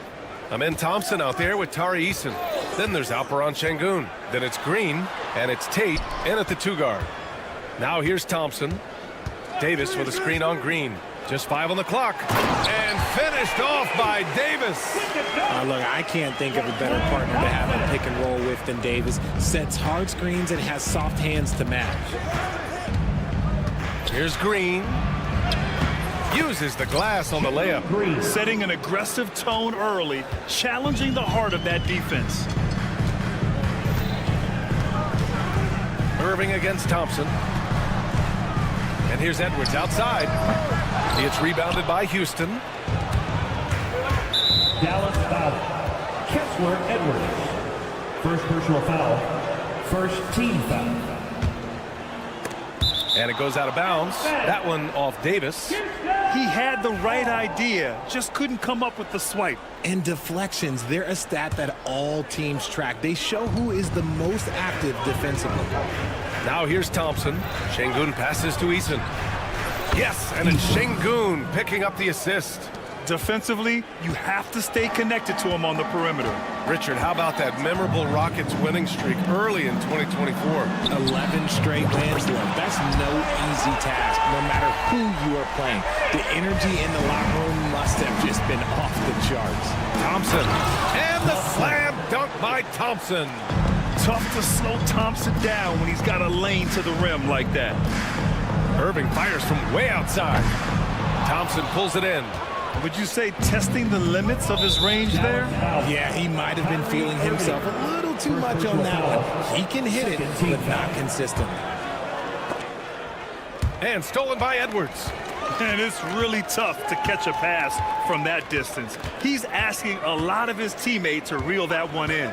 Amen Thompson out there with Tari Eason. Then there's Alperon Şengün. Then it's Green, and it's Tate in at the 2 guard. Now here's Thompson. Davis with a screen on Green. Just 5 on the clock. And finished off by Davis. Look, I can't think of a better partner to have a pick and roll with than Davis. Sets hard screens and has soft hands to match. Here's Green. Uses the glass on the layup. Green setting an aggressive tone early, challenging the heart of that defense. Irving against Thompson. And here's Edwards outside. It's rebounded by Houston. Dallas foul. Kessler Edwards. First personal foul. First team foul. And it goes out of bounds. That one off Davis. He had the right idea, just couldn't come up with the swipe. And deflections, they're a stat that all teams track. They show who is the most active defensively. Now here's Thompson. Şengün passes to Eason. Yes, and it's Şengün picking up the assist. Defensively, you have to stay connected to him on the perimeter. Richard, how about that memorable Rockets winning streak early in 2024? 11 straight wins, look. That's no easy task, no matter who you are playing. The energy in the locker room must have just been off the charts. Thompson, and the slam dunk by Thompson. Tough to slow Thompson down when he's got a lane to the rim like that. Irving fires from way outside. Thompson pulls it in. Would you say testing the limits of his range there? Yeah, he might have been feeling himself a little too much on that one. He can hit it, but not consistently. And stolen by Edwards. And it's really tough to catch a pass from that distance. He's asking a lot of his teammates to reel that one in.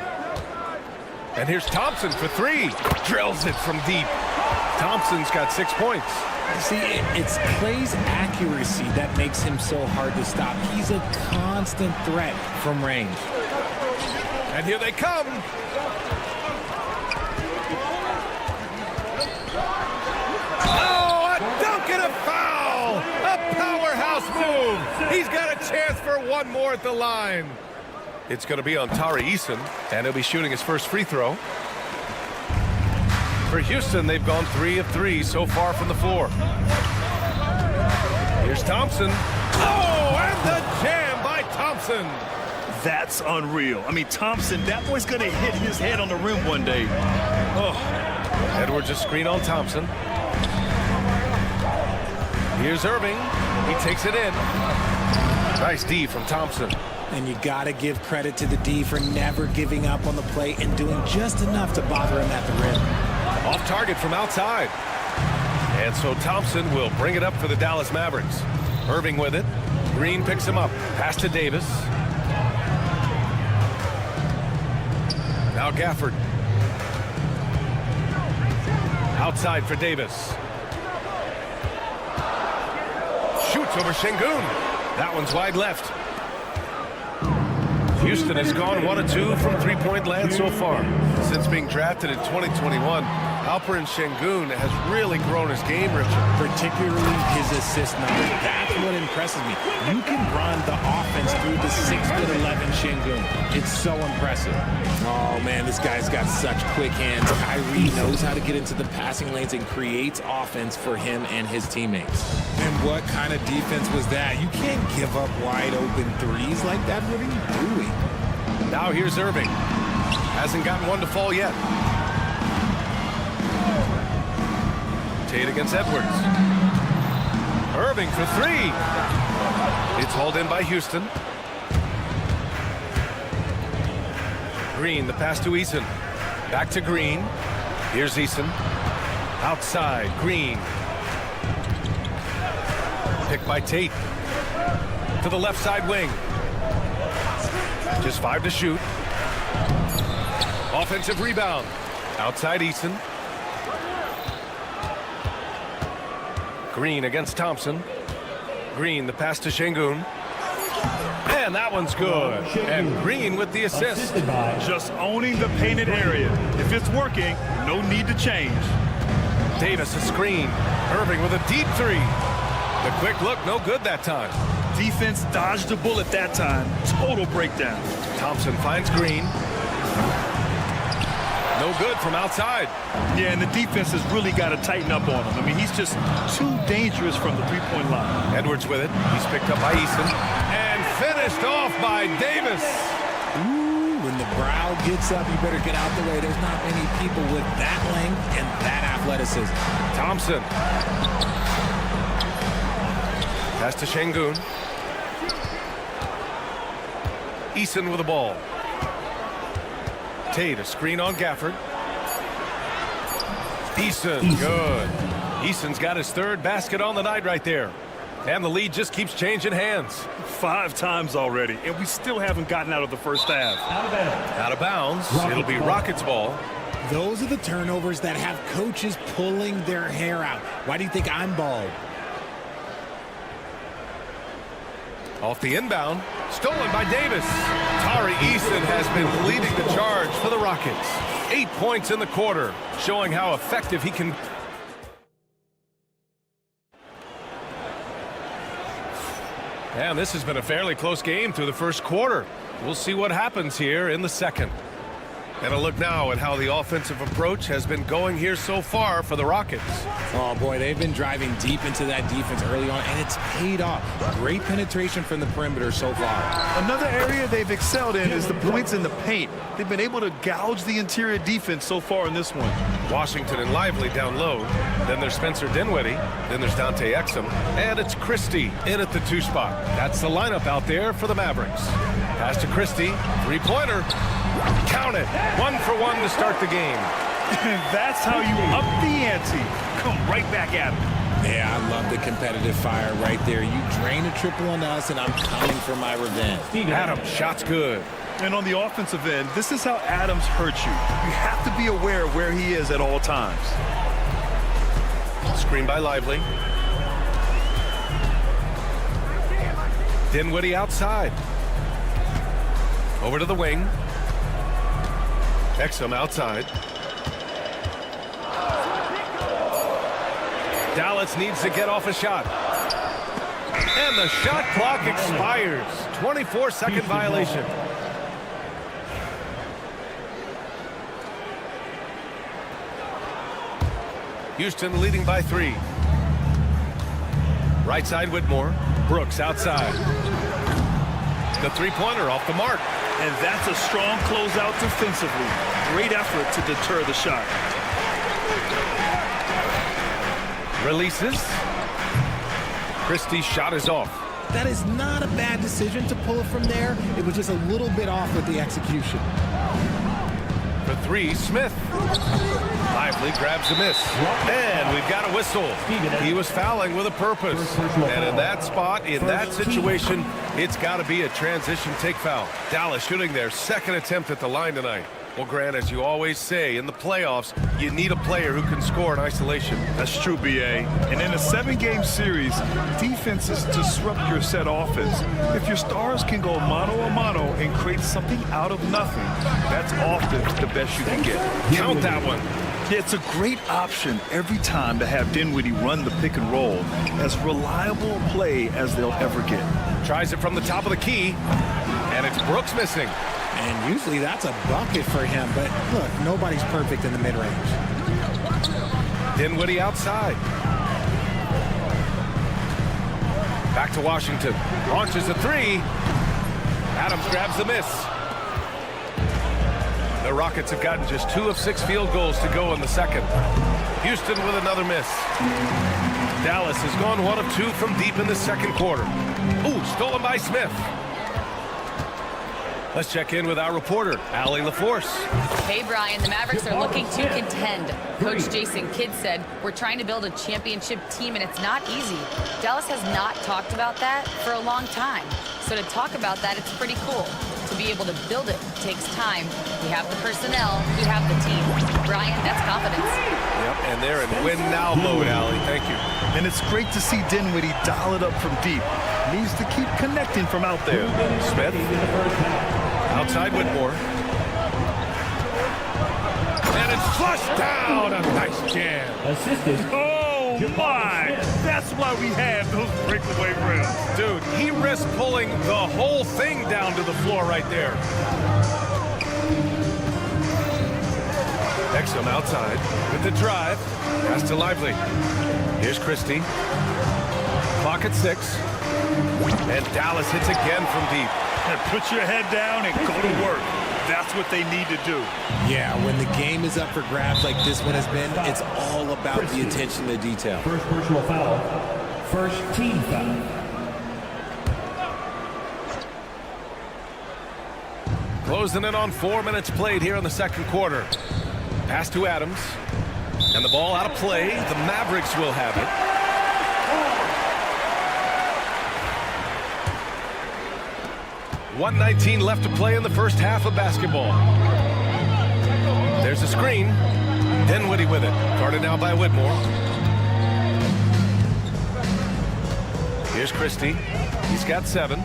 And here's Thompson for 3. Drills it from deep. Thompson's got 6 points. See, it's Clay's accuracy that makes him so hard to stop. He's a constant threat from range. And here they come. Oh, a dunk and a foul. A powerhouse move. He's got a chance for one more at the line. It's going to be on Tari Eason, and he'll be shooting his first free throw. For Houston, they've gone 3 of 3 so far from the floor. Here's Thompson. Oh, and the jam by Thompson. That's unreal. I mean, Thompson, that boy's going to hit his head on the rim one day. Oh. Edwards a screen on Thompson. Here's Irving. He takes it in. Nice D from Thompson. And you got to give credit to the D for never giving up on the play and doing just enough to bother him at the rim. Off target from outside. And so Thompson will bring it up for the Dallas Mavericks. Irving with it. Green picks him up. Pass to Davis. Now Gafford. Outside for Davis. Shoots over Şengün. That one's wide left. Houston has gone 1 of 2 from three-point land so far. Since being drafted in 2021, Alperon Şengün has really grown his game, Richard. Particularly his assist numbers. That's what impresses me. You can run the offense through the 6'11" Şengün. It's so impressive. Oh, man, this guy's got such quick hands. Kyrie knows how to get into the passing lanes and creates offense for him and his teammates. And what kind of defense was that? You can't give up wide open threes like that. What are you doing? Now here's Irving. Hasn't gotten one to fall yet. Tate against Edwards. Irving for 3. It's hauled in by Houston. Green, the pass to Eason. Back to Green. Here's Eason. Outside, Green. Picked by Tate. To the left side wing. Just 5 to shoot. Offensive rebound. Outside Eason. Green against Thompson. Green, the pass to Şengün. And that one's good. And Green with the assist. Just owning the painted area. If it's working, no need to change. Davis a screen. Irving with a deep three. The quick look, no good that time. Defense dodged the bullet that time. Total breakdown. Thompson finds Green. No good from outside. Yeah, and the defense has really got to tighten up on him. I mean, he's just too dangerous from the three-point line. Edwards with it. He's picked up by Eason. And finished off by Davis. Ooh, when the brow gets up, you better get out the way. There's not many people with that length and that athleticism. Thompson. Pass to Şengün. Eason with the ball. Tate, a screen on Gafford. Eason, good. Eason's got his third basket on the night right there. And the lead just keeps changing hands. 5 times already, and we still haven't gotten out of the first half. Out of bounds. It'll be Rockets ball. Those are the turnovers that have coaches pulling their hair out. Why do you think I'm bald? Off the inbound, stolen by Davis. Tari Eason has been leading the charge for the Rockets. 8 points in the quarter, showing how effective he can. And this has been a fairly close game through the first quarter. We'll see what happens here in the second. And a look now at how the offensive approach has been going here so far for the Rockets. Oh, boy, they've been driving deep into that defense early on, and it's paid off. Great penetration from the perimeter so far. Another area they've excelled in is the points in the paint. They've been able to gouge the interior defense so far in this one. Washington and Lively down low. Then there's Spencer Dinwiddie. Then there's Dante Exum. And it's Christie in at the 2 spot. That's the lineup out there for the Mavericks. Pass to Christie. 3-pointer. Count it. 1 for 1 to start the game. And that's how you up the ante. Come right back at him. Yeah, I love the competitive fire right there. You drain a triple on us, and I'm coming for my revenge. Adams, shot's good. And on the offensive end, this is how Adams hurts you. You have to be aware of where he is at all times. Screen by Lively. Dinwiddie outside. Over to the wing. Exum outside. Dallas needs to get off a shot. And the shot clock expires. 24-second violation. Houston leading by 3. Right side Whitmore. Brooks outside. The 3-pointer off the mark. And that's a strong closeout defensively. Great effort to deter the shot. Releases. Christie's shot is off. That is not a bad decision to pull it from there. It was just a little bit off with the execution. For 3, Smith. Lively grabs a miss. And we've got a whistle. He was fouling with a purpose. And in that spot, in that situation, it's got to be a transition take foul. Dallas shooting their second attempt at the line tonight. Well, Grant, as you always say, in the playoffs, you need a player who can score in isolation. That's true, B.A. And in a 7-game series, defenses disrupt your set offense. If your stars can go mano-a-mano and create something out of nothing, that's often the best you can get. Count that one. Yeah, it's a great option every time to have Dinwiddie run the pick and roll. As reliable a play as they'll ever get. Tries it from the top of the key, and it's Brooks missing. And usually that's a bucket for him, but look, nobody's perfect in the mid-range. Dinwiddie outside. Back to Washington. Launches a 3. Adams grabs the miss. The Rockets have gotten just 2 of 6 field goals to go in the second. Houston with another miss. Dallas has gone 1 of 2 from deep in the second quarter. Ooh, stolen by Smith. Let's check in with our reporter, Allie LaForce. Hey, Brian, the Mavericks are looking to contend. Coach Jason Kidd said, we're trying to build a championship team, and it's not easy. Dallas has not talked about that for a long time. So to talk about that, it's pretty cool. To be able to build it takes time. We have the personnel, we have the team. Brian, that's confidence. Yep, and they're in win-now mode, Allie. Thank you. And it's great to see Dinwiddie dial it up from deep. Needs to keep connecting from out there. Smith. Outside Whitmore. And it's flushed down. A nice jam. Oh, my. That's why we have those breakaway rims. Dude, he risked pulling the whole thing down to the floor right there. Exum outside with the drive. Pass to Lively. Here's Christie. Clock at 6. And Dallas hits again from deep. And put your head down and go to work. That's what they need to do. Yeah, when the game is up for grabs like this one has been, it's all about the attention to detail. First personal foul. First team foul. Closing in on 4 minutes played here in the second quarter. Pass to Adams. And the ball out of play. The Mavericks will have it. .119 left to play in the first half of basketball. There's a screen. Dinwiddie with it. Guarded now by Whitmore. Here's Christie. He's got 7.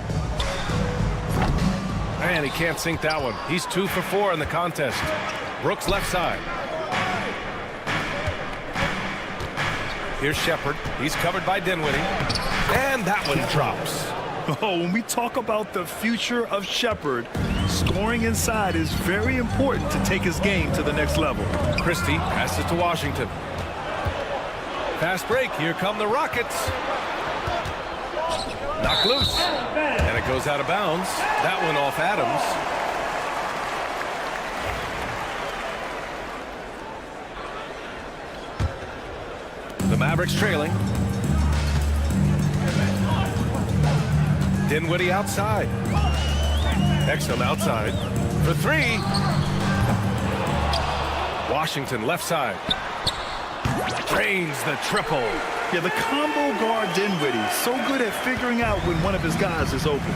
And he can't sink that one. He's 2 for 4 in the contest. Brooks left side. Here's Shepard. He's covered by Dinwiddie. And that one drops. Oh, when we talk about the future of Shepard, scoring inside is very important to take his game to the next level. Christie passes to Washington. Fast break. Here come the Rockets. Knocked loose. And it goes out of bounds. That one off Adams. The Mavericks trailing. Dinwiddie outside. Exum outside for 3. Washington left side. Drains the triple. Yeah, the combo guard Dinwiddie, so good at figuring out when one of his guys is open.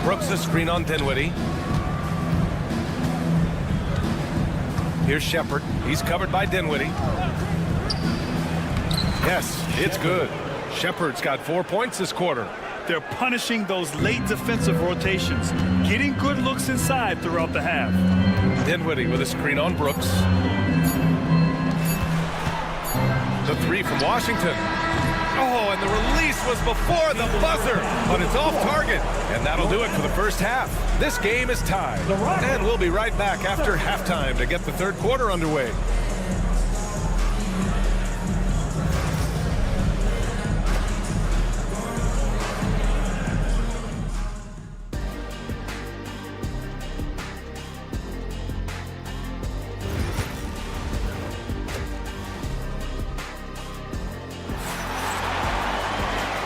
Brooks a screen on Dinwiddie. Here's Shepard. He's covered by Dinwiddie. Yes, it's good. Shepard's got 4 points this quarter. They're punishing those late defensive rotations, getting good looks inside throughout the half. Dinwiddie with a screen on Brooks. The 3 from Washington. Oh, and the release was before the buzzer, but it's off target. And that'll do it for the first half. This game is tied. And we'll be right back after halftime to get the third quarter underway.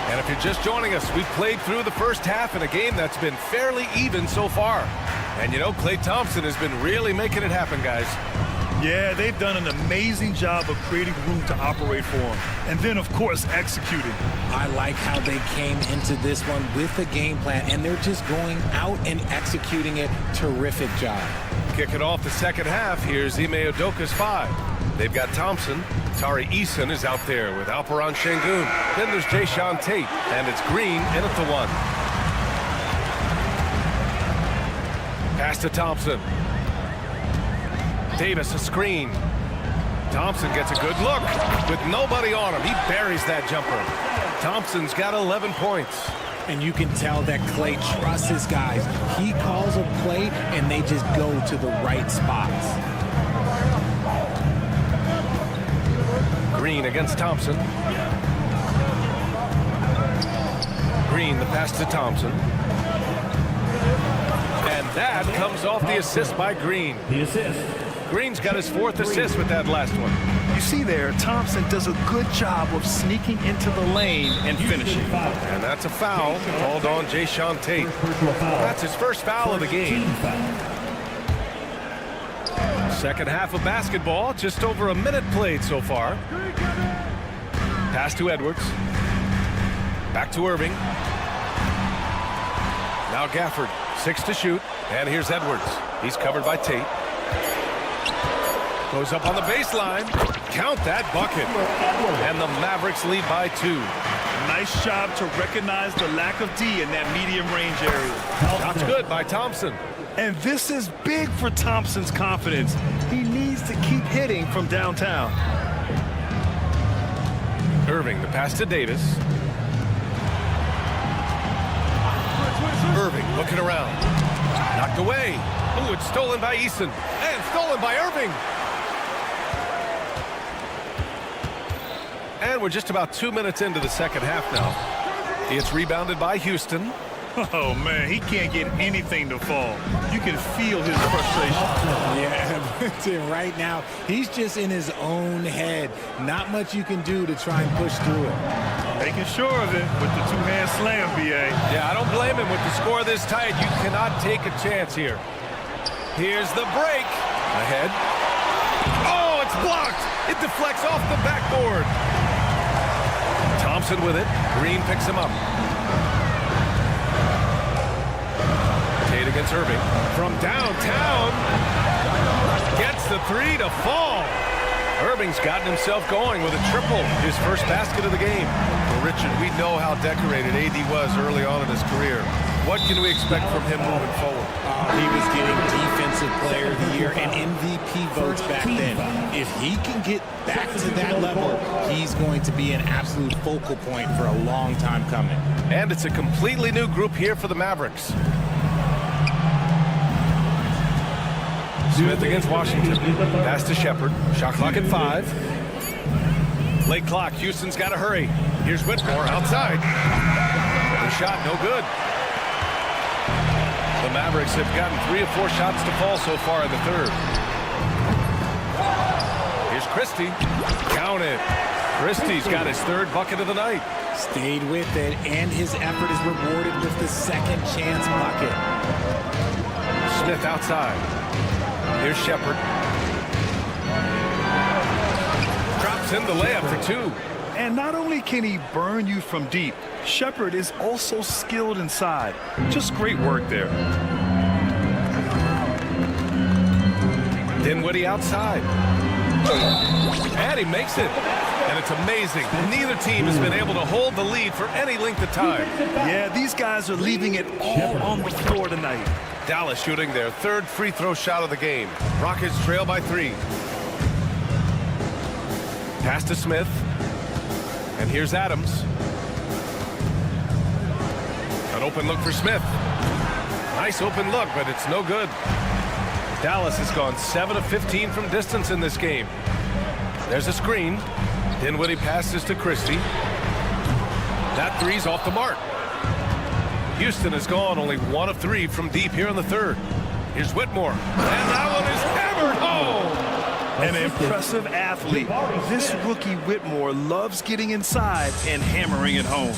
And if you're just joining us, we've played through the first half in a game that's been fairly even so far. And you know, Klay Thompson has been really making it happen, guys. Yeah, they've done an amazing job of creating room to operate for him. And then, of course, executing. I like how they came into this one with a game plan, and they're just going out and executing it. Terrific job. Kicking off the second half, here's Ime Udoka's 5. They've got Thompson. Tari Eason is out there with Alperon Şengün. Then there's Jayshawn Tate, and it's Green in at the 1. Pass to Thompson. Davis a screen. Thompson gets a good look with nobody on him. He buries that jumper. Thompson's got 11 points. And you can tell that Klay trusts his guys. He calls a play, and they just go to the right spots. Green against Thompson. Green, the pass to Thompson. And that comes off the assist by Green. The assist. Green's got his 4th assist with that last one. You see there, Thompson does a good job of sneaking into the lane and finishing. And that's a foul called on Jayshawn Tate. That's his first foul of the game. Second half of basketball, just over a minute played so far. Pass to Edwards. Back to Irving. Now Gafford, 6 to shoot. And here's Edwards. He's covered by Tate. Goes up on the baseline. Count that bucket. And the Mavericks lead by 2. Nice job to recognize the lack of D in that medium range area. That's good by Thompson. And this is big for Thompson's confidence. He needs to keep hitting from downtown. Irving, the pass to Davis. Irving looking around. Knocked away. Ooh, it's stolen by Eason. And stolen by Irving. And we're just about 2 minutes into the second half now. It's rebounded by Houston. Oh, man, he can't get anything to fall. You can feel his frustration. Yeah, Tim, right now, he's just in his own head. Not much you can do to try and push through it. Making sure of it with the two-hand slam, B.A. Yeah, I don't blame him with the score this tight. You cannot take a chance here. Here's the break. Ahead. Oh, it's blocked. It deflects off the backboard. Thompson with it. Green picks him up. Tate against Irving. From downtown. Gets the 3 to fall. Irving's gotten himself going with a triple. His first basket of the game. Well, Richard, we know how decorated AD was early on in his career. What can we expect from him moving forward? He was getting Defensive Player of the Year and MVP votes back then. If he can get back to that level, he's going to be an absolute focal point for a long time coming. And it's a completely new group here for the Mavericks. Smith against Washington. Pass to Shepard. Shot clock at 5. Late clock. Houston's got to hurry. Here's Whitmore outside. The shot no good. The Mavericks have gotten 3 or 4 shots to fall so far in the third. Here's Christie. Count it. Christie's got his 3rd bucket of the night. Stayed with it, and his effort is rewarded with the second chance bucket. Smith outside. Here's Shepard. Drops in the layup for 2. And not only can he burn you from deep, Shepard is also skilled inside. Just great work there. Dinwiddie outside. And he makes it. And it's amazing. Neither team has been able to hold the lead for any length of time. Yeah, these guys are leaving it all on the floor tonight. Dallas shooting their 3rd free throw shot of the game. Rockets trail by 3. Pass to Smith. And here's Adams. An open look for Smith. Nice open look, but it's no good. Dallas has gone 7 of 15 from distance in this game. There's a screen. Dinwiddie passes to Christie. That 3's off the mark. Houston has gone only 1 of 3 from deep here in the third. Here's Whitmore. And that one is hammered home. An impressive athlete. This rookie Whitmore loves getting inside and hammering it home.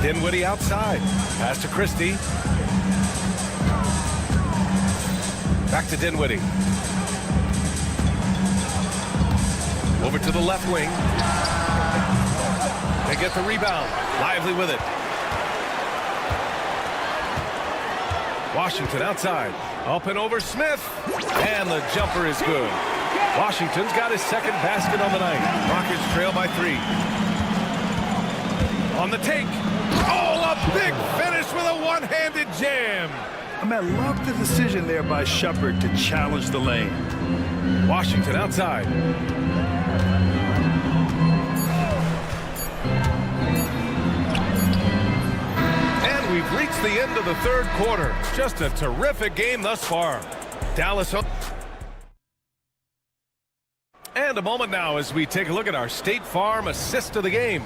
Dinwiddie outside. Pass to Christie. Back to Dinwiddie. Over to the left wing. They get the rebound. Lively with it. Washington outside. Up and over Smith. And the jumper is good. Washington's got his 2nd basket on the night. Rockets trail by 3. On the take. Oh, a big finish with a one-handed jam. I love the decision there by Shepard to challenge the lane. Washington outside. And we've reached the end of the third quarter. Just a terrific game thus far. Dallas up. And a moment now as we take a look at our State Farm assist of the game.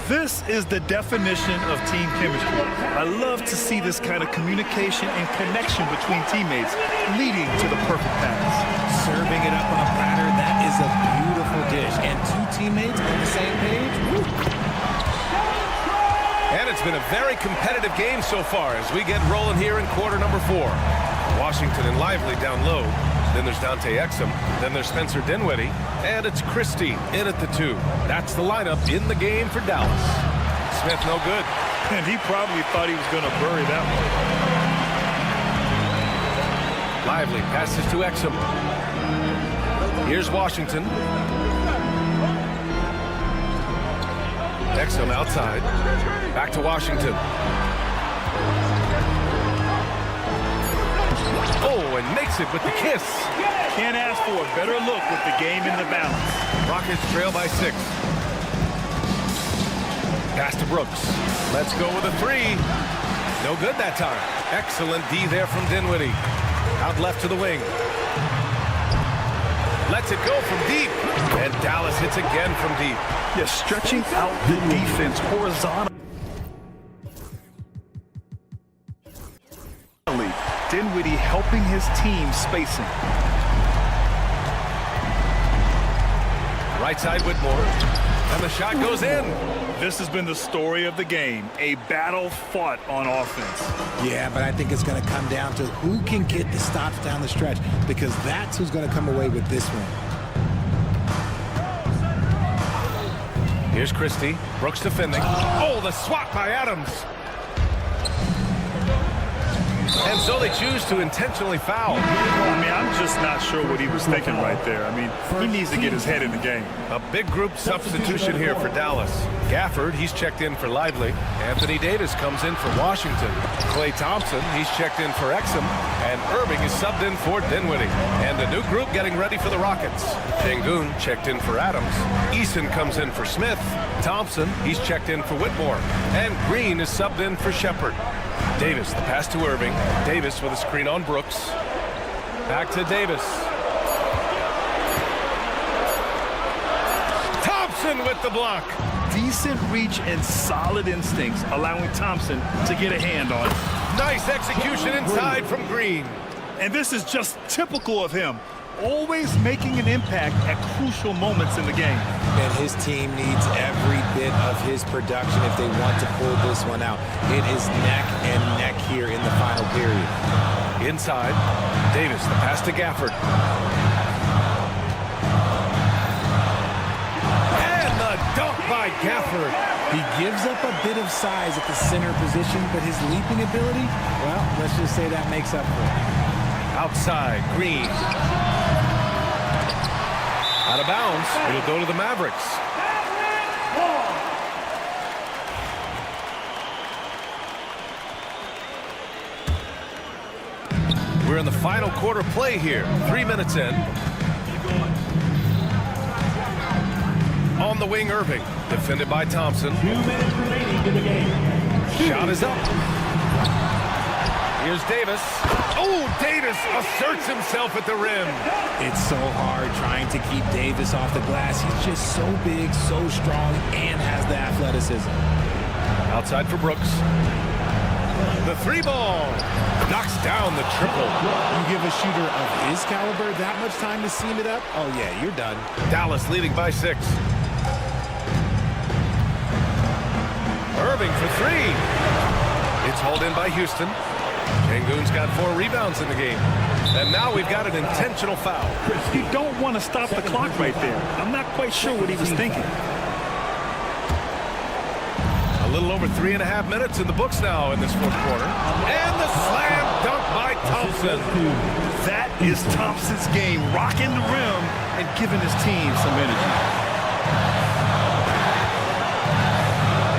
This is the definition of team chemistry. I love to see this kind of communication and connection between teammates leading to the perfect pass. Serving it up on a platter, that is a beautiful dish. And 2 teammates on the same page. Woo. And it's been a very competitive game so far as we get rolling here in quarter number 4. Washington and Lively down low. Then there's Dante Exum. Then there's Spencer Dinwiddie. And it's Christie in at the 2. That's the lineup in the game for Dallas. Smith no good. And he probably thought he was going to bury that Lively passes to Exum. Here's Washington. Exum outside. Back to Washington. Oh, and makes it with the kiss. Can't ask for a better look with the game in the balance. Rockets trail by 6. Pass to Brooks. Let's go with a 3. No good that time. Excellent D there from Dinwiddie. Out left to the wing. Lets it go from deep. And Dallas hits again from deep. Yeah, stretching out the defense horizontally. Dinwiddie helping his team spacing. Right side Whitmore. And the shot goes in. This has been the story of the game. A battle fought on offense. Yeah, but I think it's going to come down to who can get the stops down the stretch, because that's who's going to come away with this one. Here's Christie. Brooks defending. Oh, the swat by Adams. And so they choose to intentionally foul. I mean, I'm just not sure what he was thinking right there. I mean, he needs to get his head in the game. A big group substitution here for Dallas. Gafford, he's checked in for Lively. Anthony Davis comes in for Washington. Klay Thompson, he's checked in for Exum. And Irving is subbed in for Dinwiddie. And a new group getting ready for the Rockets. Şengün checked in for Adams. Eason comes in for Smith. Thompson, he's checked in for Whitmore. And Green is subbed in for Shepard. Davis, the pass to Irving. Davis with a screen on Brooks. Back to Davis. Thompson with the block. Decent reach and solid instincts, allowing Thompson to get a hand on it. Nice execution inside from Green. And this is just typical of him. Always making an impact at crucial moments in the game. And his team needs every bit of his production if they want to pull this one out. It is neck and neck here in the final period. Inside, Davis, the pass to Gafford. And the dunk by Gafford. He gives up a bit of size at the center position, but his leaping ability, well, let's just say that makes up for it. Outside, Green. Out of bounds. It'll go to the Mavericks. We're in the final quarter play here. 3 minutes in. On the wing, Irving. Defended by Thompson. 2 minutes remaining in the game. Shot is up. Here's Davis. Oh, Davis asserts himself at the rim. It's so hard trying to keep Davis off the glass. He's just so big, so strong, and has the athleticism. Outside for Brooks. The 3 ball. Knocks down the triple. You give a shooter of his caliber that much time to seam it up? Oh, yeah, you're done. Dallas leading by 6. Irving for 3. It's hauled in by Houston. Şengün's got 4 rebounds in the game. And now we've got an intentional foul. You don't want to stop the clock right there. I'm not quite sure what he was thinking. A little over 3.5 minutes in the books now in this fourth quarter. And the slam dunk by Thompson. That is Thompson's game, rocking the rim and giving his team some energy.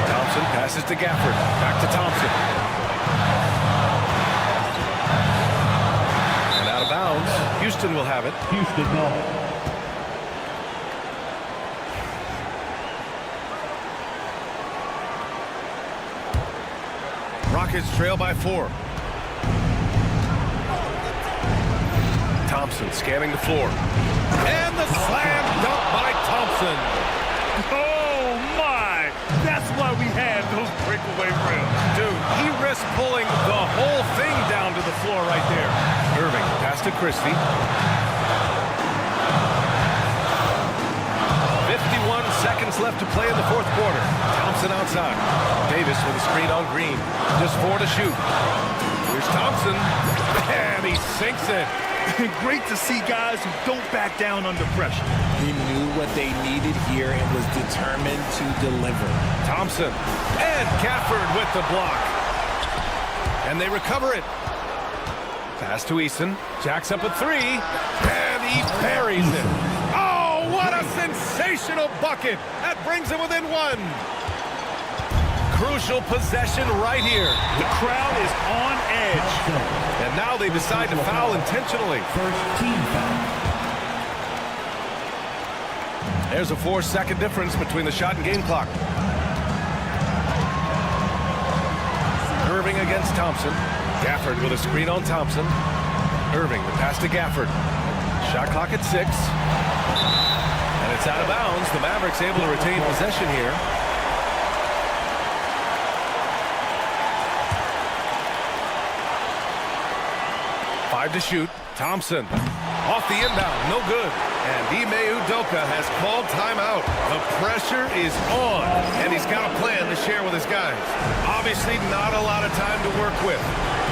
Thompson passes to Gafford. Back to Thompson. And out of bounds. Houston will have it. Houston ball. Rockets trail by 4. Thompson scanning the floor. And the slam dunk by Thompson. Oh, my! That's why we had those breakaway rims. Dude, he risked pulling the whole thing down to the floor right there. Irving, pass to Christie. 51 seconds left to play in the fourth quarter. Thompson outside. Davis with a screen on Green. Just 4 to shoot. Here's Thompson. And he sinks it. Great to see guys who don't back down under pressure. He knew what they needed here and was determined to deliver. Thompson and Gafford with the block. And they recover it. Pass to Eason. Jacks up a three. And he buries it. Oh, what a sensational bucket. That brings him within one. Crucial possession right here. The crowd is on edge. And now they decide to foul intentionally. First team foul. There's a 4-second difference between the shot and game clock. Irving against Thompson. Gafford with a screen on Thompson. Irving, the pass to Gafford. Shot clock at 6. And it's out of bounds. The Mavericks able to retain possession here. To shoot. Thompson off the inbound, no good. And Ime Udoka has called timeout. The pressure is on, and he's got a plan to share with his guys. Obviously not a lot of time to work with.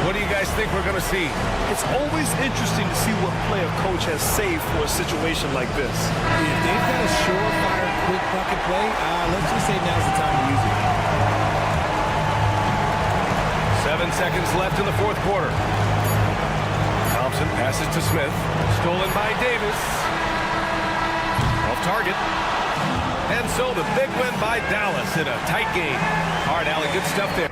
What do you guys think we're going to see? It's always interesting to see what play a coach has saved for a situation like this. If they've got a surefire, quick bucket play, let's just say now's the time to use it. 7 seconds left in the fourth quarter. Thompson passes to Smith. Stolen by Davis. Off target. And so the big win by Dallas in a tight game. All right, Allie, good stuff there.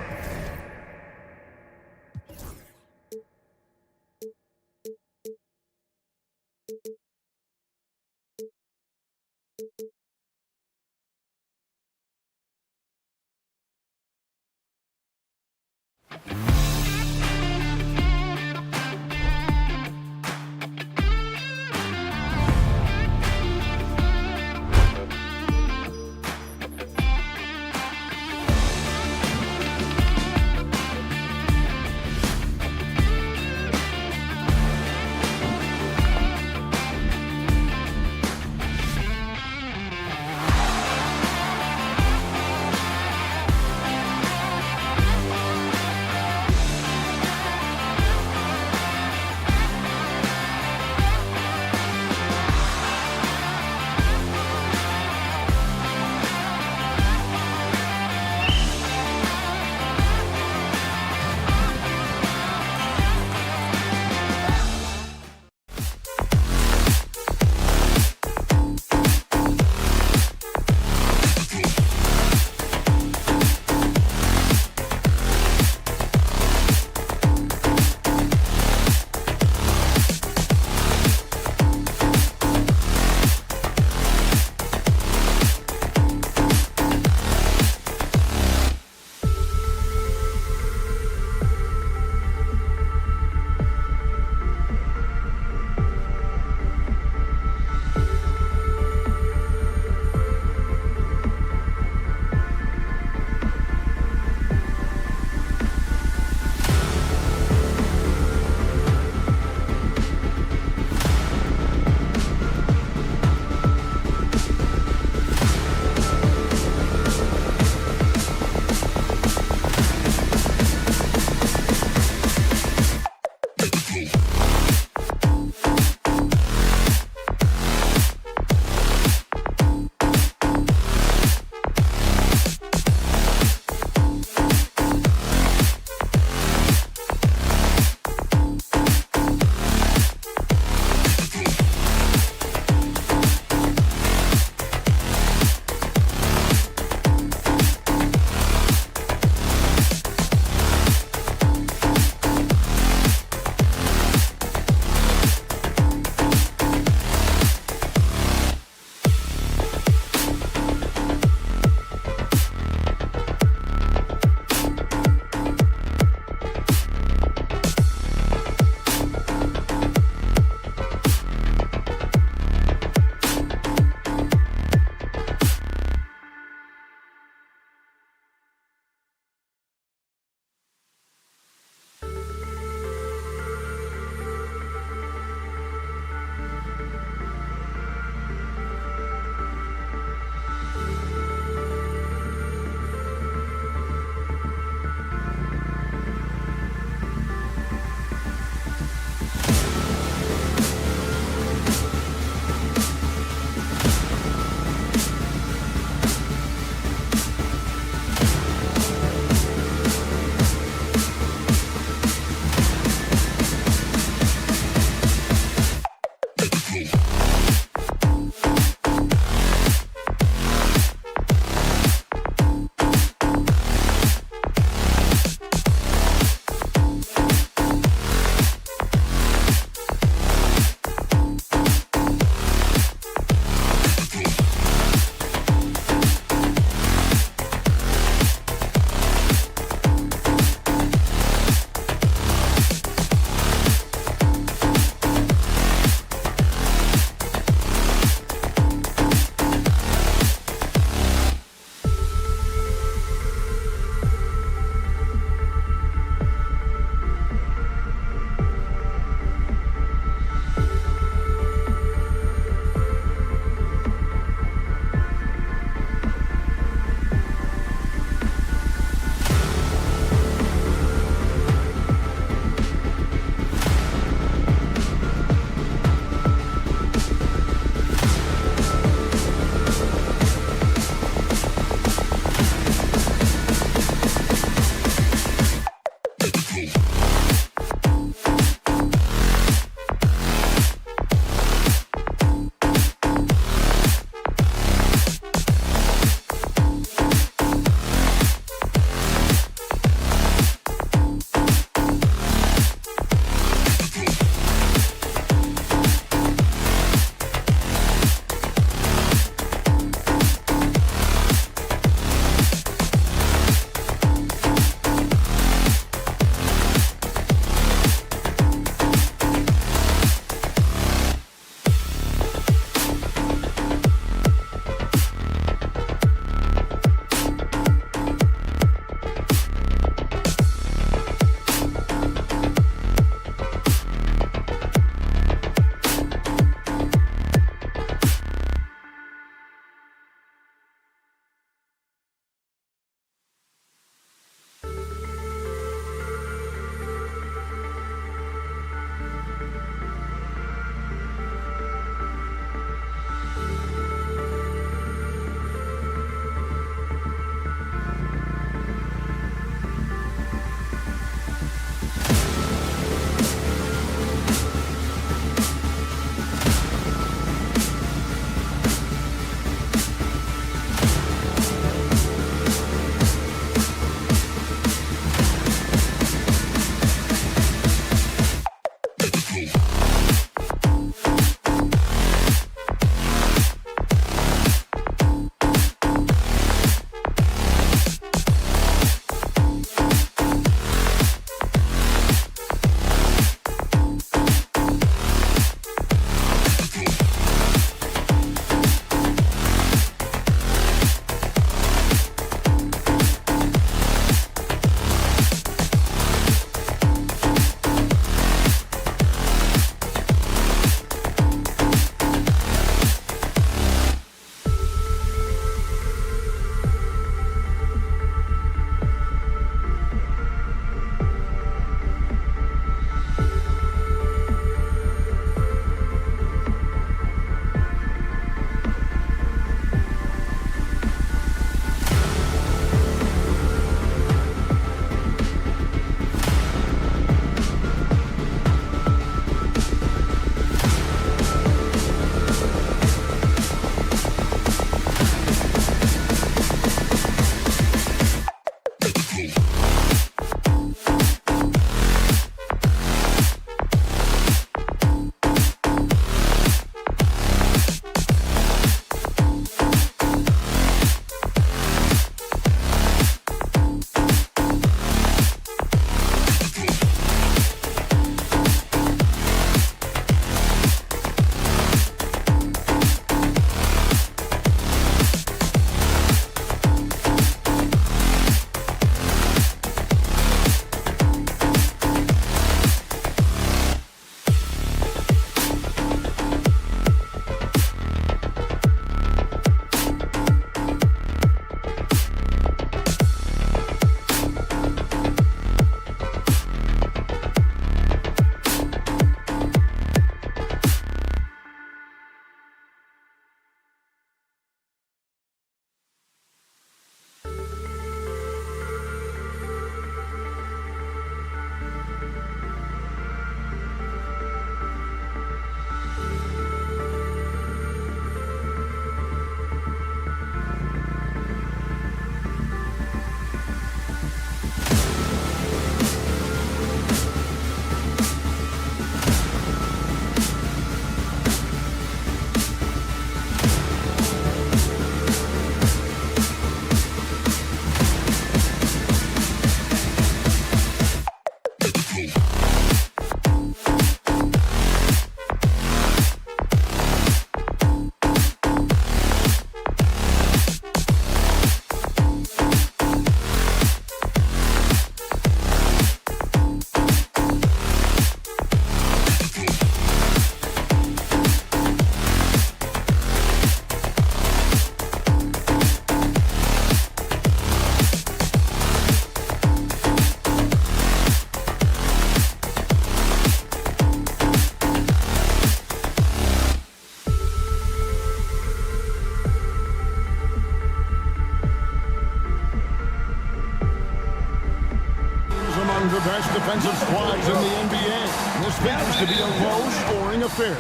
defensive squads in the NBA. This figures to be a low-scoring affair.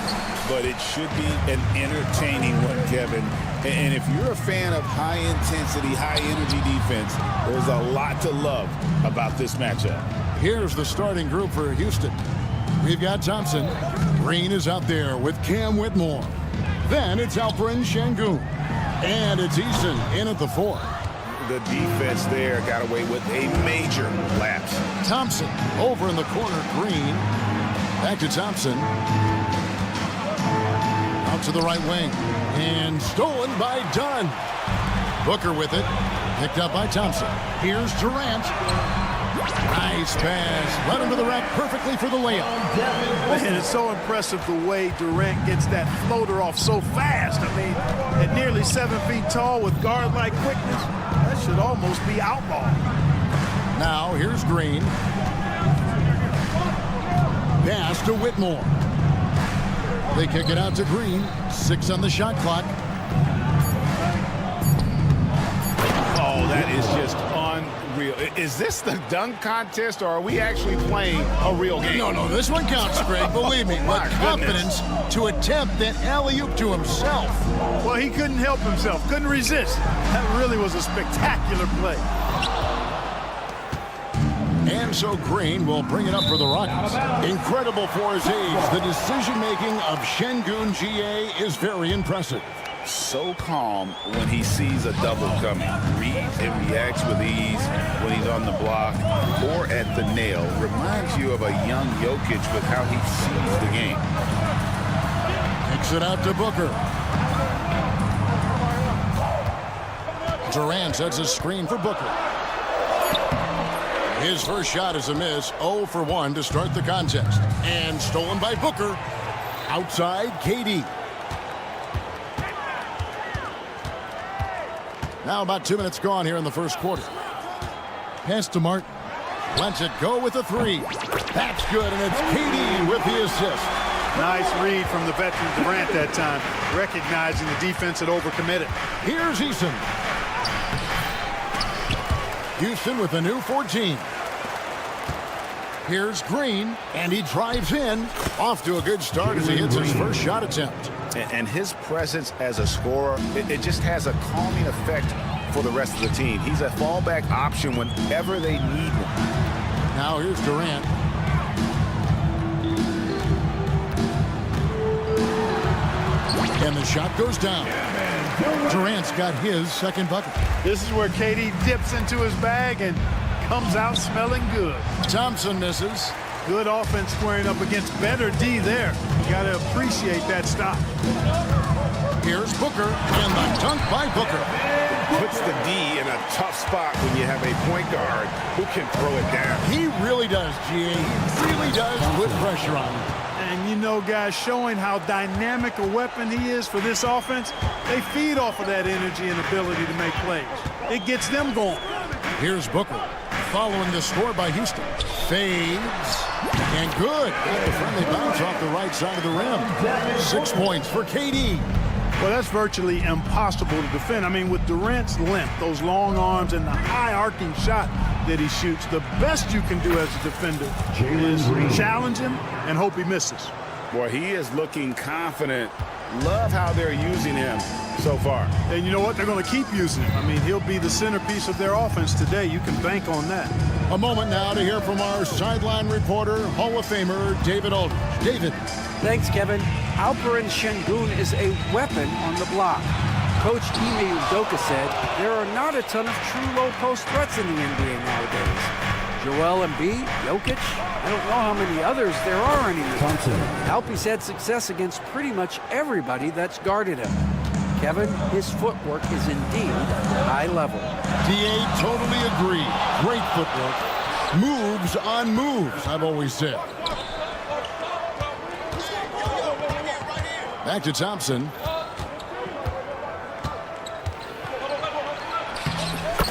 But it should be an entertaining one, Kevin. And if you're a fan of high-intensity, high-energy defense, there's a lot to love about this matchup. Here's the starting group for Houston. We've got Thompson. Green is out there with Cam Whitmore. Then it's Alperen Şengün. And it's Eason in at the 4. The defense there got away with a major lapse. Thompson over in the corner. Green. Back to Thompson. Out to the right wing. And stolen by Dunn. Booker with it. Picked up by Thompson. Here's Durant. Nice pass. Led him to the rack perfectly for the layup. Man, it's so impressive the way Durant gets that floater off so fast. I mean, at nearly 7 feet tall with guard-like quickness, that should almost be outlawed. Now, here's Green. Pass to Whitmore. They kick it out to Green. 6 on the shot clock. Oh, that is just unreal. Is this the dunk contest, or are we actually playing a real game? No, this one counts, Greg. Believe me. With confidence to attempt that alley-oop to himself. Well, he couldn't help himself. Couldn't resist. That really was a spectacular play. And so Green will bring it up for the Rockets. Incredible for his age. The decision-making of Şengün GA is very impressive. So calm when he sees a double coming. Reads and reacts with ease when he's on the block or at the nail. Reminds you of a young Jokic with how he sees the game. Kicks it out to Booker. Durant sets a screen for Booker. His first shot is a miss. 0 for 1 to start the contest. And stolen by Booker. Outside, KD. Now about 2 minutes gone here in the first quarter. Pass to Martin. Lets it go with a 3. That's good, and it's KD with the assist. Nice read from the veteran Durant that time, recognizing the defense had overcommitted. Here's Eason. Houston with a new 14. Here's Green, and he drives in. Off to a good start as he hits his first shot attempt. And his presence as a scorer, it just has a calming effect for the rest of the team. He's a fallback option whenever they need one. Now here's Durant. And the shot goes down. Durant's got his second bucket. This is where KD dips into his bag and comes out smelling good. Thompson misses. Good offense squaring up against better D there. You got to appreciate that stop. Here's Booker, and the dunk by Booker. Puts the D in a tough spot when you have a point guard who can throw it down. He really does, GA. He really does put pressure on him. And you know, guys, showing how dynamic a weapon he is for this offense, they feed off of that energy and ability to make plays. It gets them going. Here's Booker, following the score by Houston. Fades, and good. Got the friendly bounce off the right side of the rim. 6 points for KD. Well, that's virtually impossible to defend. I mean, with Durant's length, those long arms, and the high arcing shot that he shoots, the best you can do as a defender is challenge him and hope he misses. Boy, he is looking confident. Love how they're using him so far. And you know what? They're going to keep using him. I mean, he'll be the centerpiece of their offense today. You can bank on that. A moment now to hear from our sideline reporter, Hall of Famer David Aldridge. David. Thanks, Kevin. Alperen Şengün is a weapon on the block. Coach Ime Udoka said there are not a ton of true low-post threats in the NBA nowadays. Joel Embiid, Jokic, I don't know how many others there are anymore. Alpie's had success against pretty much everybody that's guarded him. Kevin, his footwork is indeed high level. DA totally agree. Great footwork. Moves on moves, I've always said. Back to Thompson.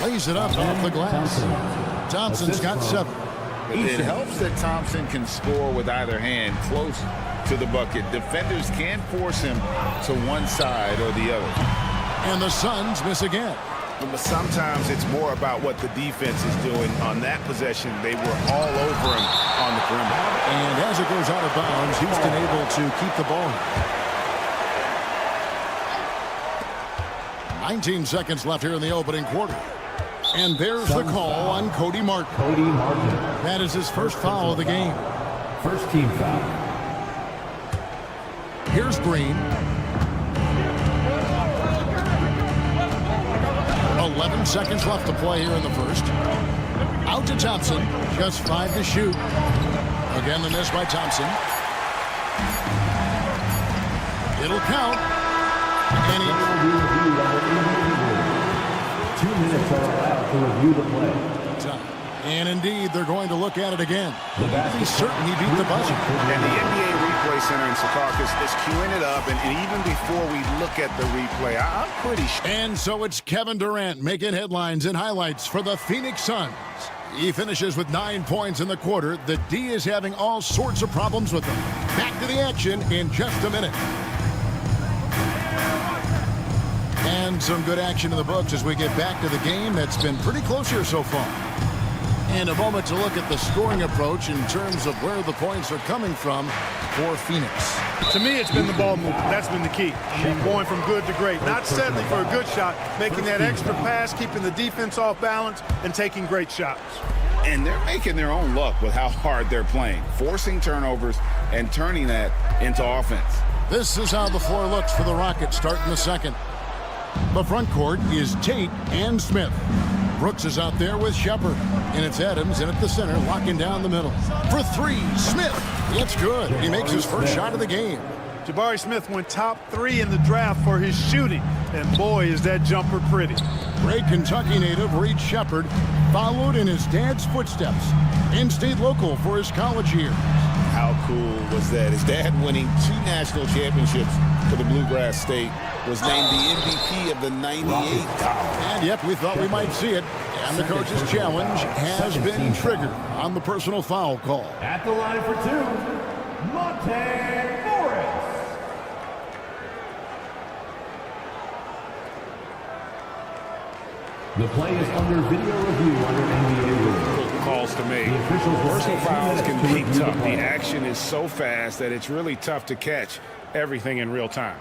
Lays it up off the glass. Thompson's got 7. It helps that Thompson can score with either hand close to the bucket. Defenders can force him to one side or the other. And the Suns miss again. But sometimes it's more about what the defense is doing. On that possession, they were all over him on the perimeter. And as it goes out of bounds, Houston able to keep the ball. 19 seconds left here in the opening quarter. And there's the call on Cody Martin. That is his first foul of the game. First team foul. Here's Green. 11 seconds left to play here in the first. Out to Thompson. Just 5 to shoot. Again, the miss by Thompson. It'll count. And 2 minutes are allowed to review the play. And indeed, they're going to look at it again. He's certain he beat the buzzer. And the NBA Replay Center in Secaucus is queuing it up. And even before we look at the replay, I'm pretty sure. And so it's Kevin Durant making headlines and highlights for the Phoenix Suns. He finishes with 9 points in the quarter. The D is having all sorts of problems with him. Back to the action in just a minute. And some good action in the books as we get back to the game that's been pretty close here so far. And a moment to look at the scoring approach in terms of where the points are coming from for Phoenix. To me, it's been the ball movement. That's been the key. Going from good to great. Not settling for a good shot, making that extra pass, keeping the defense off balance, and taking great shots. And they're making their own luck with how hard they're playing, forcing turnovers and turning that into offense. This is how the floor looks for the Rockets starting the second. The front court is Tate and Smith. Brooks is out there with Shepard. And it's Adams in at the center, locking down the middle. For 3, Smith. It's good. He makes his first shot of the game. Jabari Smith went top 3 in the draft for his shooting. And boy, is that jumper pretty. Great Kentucky native Reed Shepard followed in his dad's footsteps and stayed local for his college years. How cool was that? His dad winning 2 national championships for the Bluegrass State, was named the MVP of the '98. And yep, we thought we might see it. And the coach's challenge has been triggered on the personal foul call. At the line for 2, Monte Morris. The play is under video review under NBA rules. Calls to me. Personal fouls can be tough. The action is so fast that it's really tough to catch everything in real time.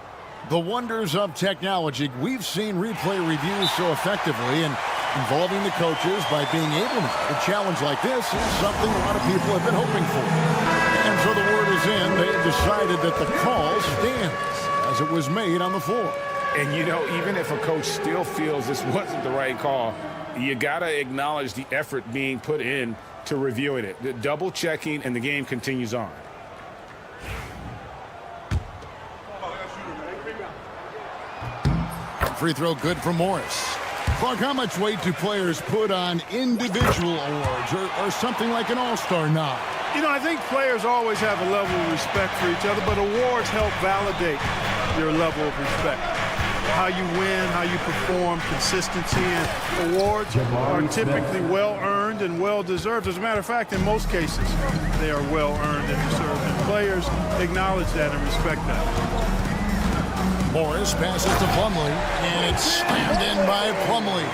The wonders of technology. We've seen replay reviews so effectively, and involving the coaches by being able to a challenge like this is something a lot of people have been hoping for. And so the word is in. They have decided that the call stands as it was made on the floor. And, you know, even if a coach still feels this wasn't the right call, you got to acknowledge the effort being put in to reviewing it. The double checking, and the game continues on. Free throw good for Morris. Clark, how much weight do players put on individual awards or something like an all-star nod? You know, I think players always have a level of respect for each other, but awards help validate your level of respect. How you win, how you perform, consistency, and awards are typically well-earned and well-deserved. As a matter of fact, in most cases, they are well-earned and deserved. And players acknowledge that and respect that. Morris passes to Plumlee, and it's slammed in by Plumlee.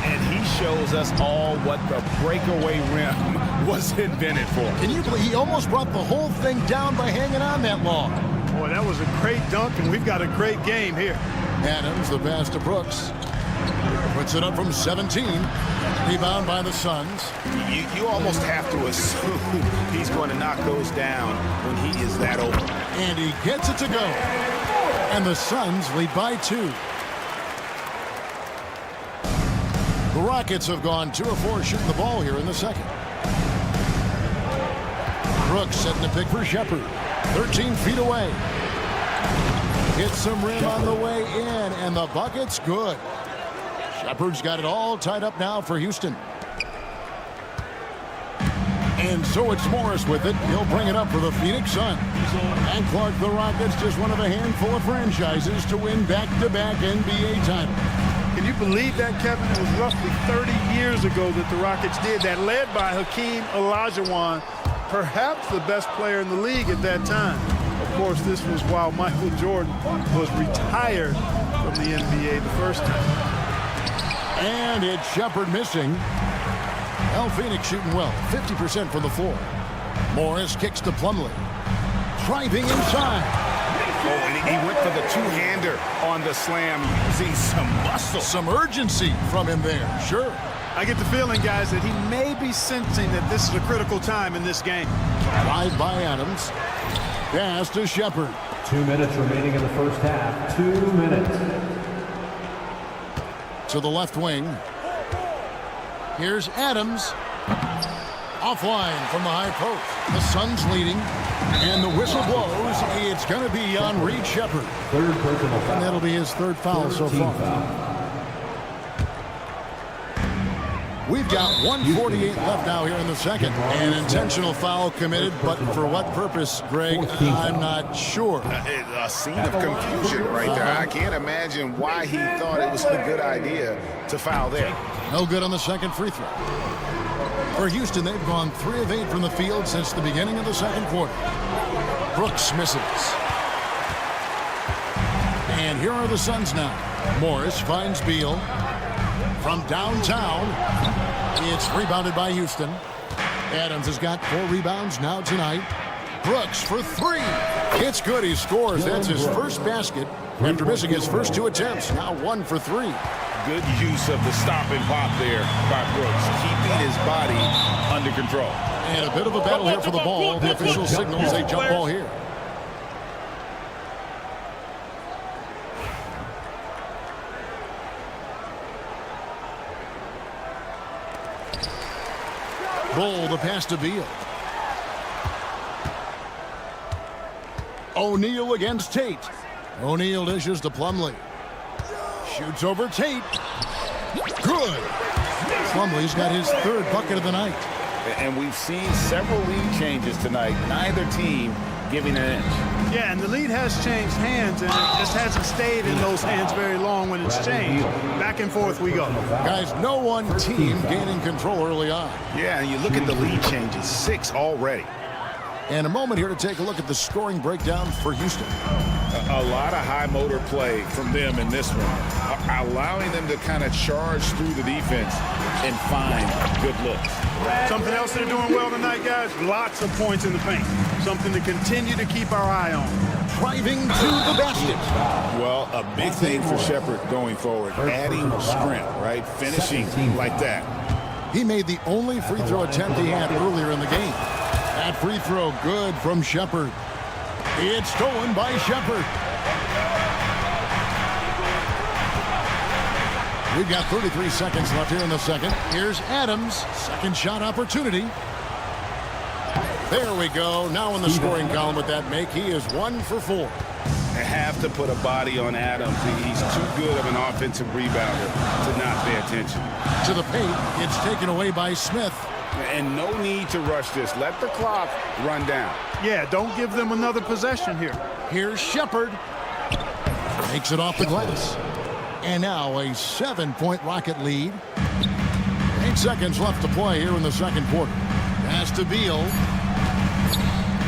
And he shows us all what the breakaway rim was invented for. Can you believe he almost brought the whole thing down by hanging on that long? Boy, that was a great dunk, and we've got a great game here. Adams, the pass to Brooks. Puts it up from 17. Rebound by the Suns. You almost have to assume he's going to knock those down when he is that open. And he gets it to go. And the Suns lead by 2. The Rockets have gone 2 of 4 shooting the ball here in the second. Brooks setting the pick for Shepard. 13 feet away. Hits some rim on the way in, and the bucket's good. Shepard's got it all tied up now for Houston. And so it's Morris with it. He'll bring it up for the Phoenix Suns. And Clark, the Rockets, just one of a handful of franchises to win back-to-back NBA titles. Can you believe that, Kevin? It was roughly 30 years ago that the Rockets did that, led by Hakeem Olajuwon, perhaps the best player in the league at that time. Of course, this was while Michael Jordan was retired from the NBA the first time. And it's Shepherd missing. Well, Phoenix shooting well, 50% from the floor. Morris kicks to Plumlee. Driving inside. Oh, and he went for the two-hander on the slam, using some muscle. Some urgency from him there, sure. I get the feeling, guys, that he may be sensing that this is a critical time in this game. Drive by Adams. Pass to Shepherd. 2 minutes remaining in the first half. 2 minutes. To the left wing. Here's Adams. Offline from the high post. The Suns leading. And the whistle blows. It's going to be on Reed Shepherd. Third personal foul. And that'll be his third foul so far. We've got 1:48 left now here in the second. An intentional foul committed, but for what purpose, Greg, I'm not sure. A scene of confusion right there. I can't imagine why he thought it was a good idea to foul there. No good on the second free throw. For Houston, they've gone 3 of 8 from the field since the beginning of the second quarter. Brooks misses. And here are the Suns now. Morris finds Beal. From downtown, it's rebounded by Houston. Adams has got 4 rebounds now tonight. Brooks for 3. It's good. He scores. That's his first basket after missing his first 2 attempts. Now 1 for 3. Good use of the stop and pop there by Brooks, keeping his body under control. And a bit of a battle here for the ball. The official signals a jump ball here. Bull, the pass to Beal. O'Neal against Tate. O'Neal dishes to Plumlee. Shoots over Tate. Good. Plumlee's got his 3rd bucket of the night. And we've seen several lead changes tonight. Neither team giving an inch. Yeah, and the lead has changed hands, and it just hasn't stayed in those hands very long when it's changed. Back and forth we go. Guys, no one team gaining control early on. Yeah, and you look at the lead changes, 6 already. And a moment here to take a look at the scoring breakdown for Houston. A lot of high motor play from them in this one, allowing them to kind of charge through the defense and find good looks. Something else they're doing well tonight, guys, lots of points in the paint. Something to continue to keep our eye on. Driving to the basket. Well, a big thing for Shepherd going forward, adding strength, right? Finishing like that. He made the only free throw attempt he had earlier in the game. That free throw good from Shepherd. It's stolen by Shepherd. We've got 33 seconds left here in the second. Here's Adams. Second shot opportunity. There we go. Now in the scoring column with that make. He is 1 for 4. They have to put a body on Adams. He's too good of an offensive rebounder to not pay attention. To the paint. It's taken away by Smith. And no need to rush this. Let the clock run down. Yeah, don't give them another possession here. Here's Shepherd. Takes it off the glass. And now a 7-point Rocket lead. 8 seconds left to play here in the second quarter. Pass to Beal.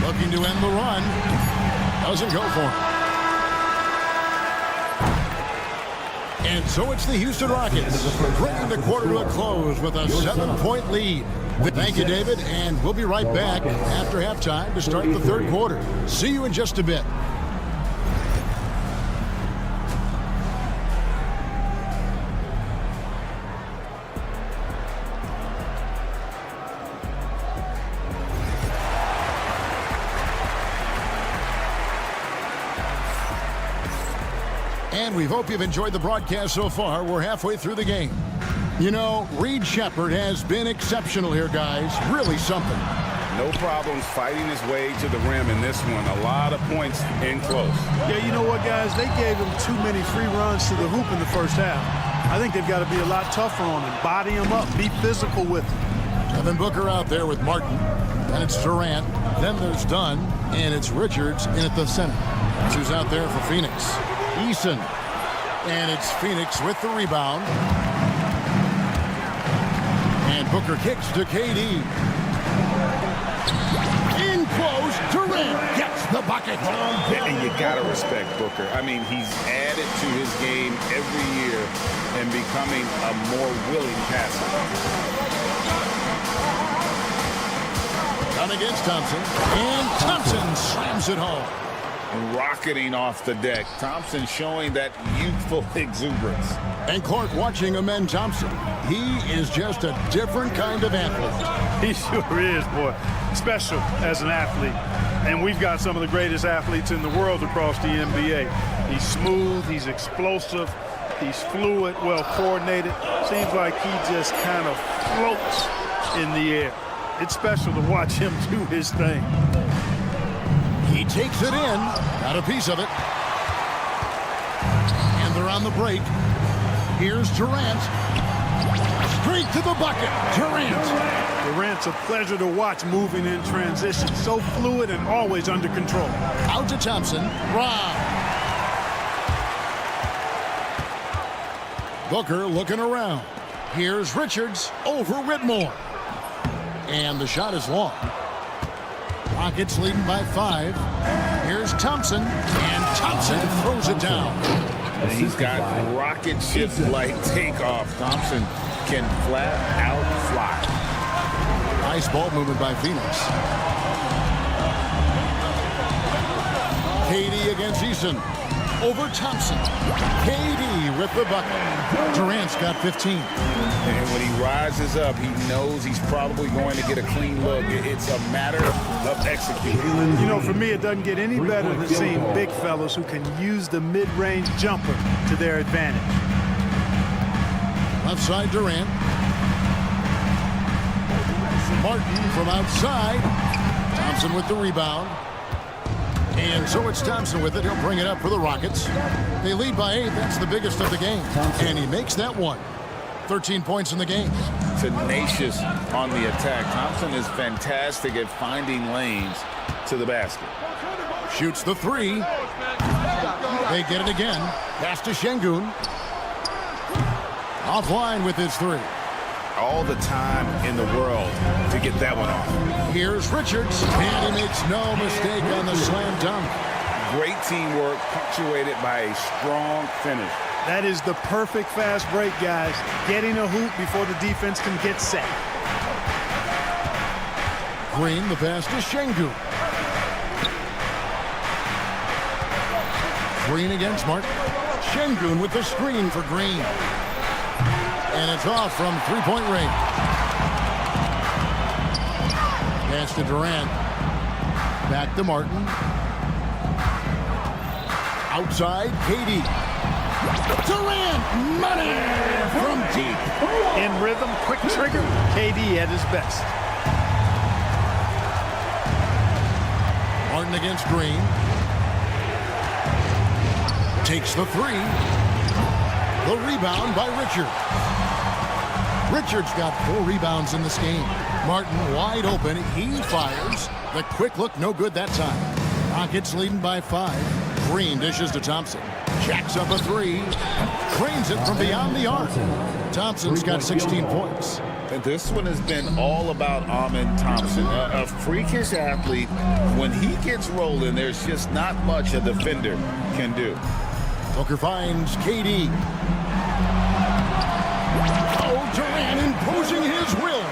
Looking to end the run. Doesn't go for him. And so it's the Houston Rockets bringing the quarter to a close with a 7-point lead. Thank you, David, and we'll be right back after halftime to start the third quarter. See you in just a bit. And we hope you've enjoyed the broadcast so far. We're halfway through the game. You know, Reed Shepherd has been exceptional here, guys. Really something. No problems fighting his way to the rim in this one. A lot of points in close. Yeah, you know what, guys? They gave him too many free runs to the hoop in the first half. I think they've got to be a lot tougher on him. Body him up. Be physical with him. Devin Booker out there with Martin. Then it's Durant. Then there's Dunn. And it's Richards in at the center. That's who's out there for Phoenix. Eason. And it's Phoenix with the rebound. And Booker kicks to KD. In close, Durant gets the bucket. And you got to respect Booker. I mean, he's added to his game every year. and becoming a more willing passer. Down against Thompson. And Thompson slams it home. Rocketing off the deck. Thompson showing that youthful exuberance. And Clark watching Amen Thompson. He is just a different kind of athlete. He sure is, boy. Special as an athlete. And we've got some of the greatest athletes in the world across the NBA. He's smooth, he's explosive, he's fluid, well coordinated. Seems like he just kind of floats in the air. It's special to watch him do his thing. He takes it in. Got a piece of it. And they're on the break. Here's Durant. Straight to the bucket. Durant's a pleasure to watch moving in transition. So fluid and always under control. Out to Thompson. Rob. Booker looking around. Here's Richards over Whitmore. And the shot is long. Rockets leading by 5. Here's Thompson. And Thompson throws it down. And he's got rocket ship-like takeoff. Thompson can flat out fly. Nice ball movement by Phoenix. KD against Eason. Over Thompson. KD with the bucket. Durant's got 15. And when he rises up, he knows he's probably going to get a clean look. It's a matter of executing. You know, for me, it doesn't get any better than seeing big fellas who can use the mid-range jumper to their advantage. Left side, Durant. Martin from outside. Thompson with the rebound. And so it's Thompson with it. He'll bring it up for the Rockets. They lead by 8. That's the biggest of the game. And he makes that one. 13 points in the game. Tenacious on the attack. Thompson is fantastic at finding lanes to the basket. Shoots the 3. They get it again. Pass to Şengün. Offline with his 3. All the time in the world to get that one off. Here's Richards, and he makes no mistake on the slam dunk. Great teamwork punctuated by a strong finish. That is the perfect fast break, guys. Getting a hoop before the defense can get set. Green, the pass to Şengün. Green against Martin. Şengün with the screen for Green. And it's off from three-point range. Pass to Durant. Back to Martin. Outside, KD. Durant, money from deep. In rhythm, quick trigger, KD at his best. Martin against Green. Takes the 3. The rebound by Richards. Richards got 4 rebounds in this game. Martin wide open. He fires. The quick look no good that time. Rockets leading by 5. Green dishes to Thompson. Jacks up a 3. Trains it from beyond the arc. Thompson's got 16 points. And this one has been all about Amen Thompson. A freakish athlete. When he gets rolling, there's just not much a defender can do. Booker finds KD. Durant imposing his will.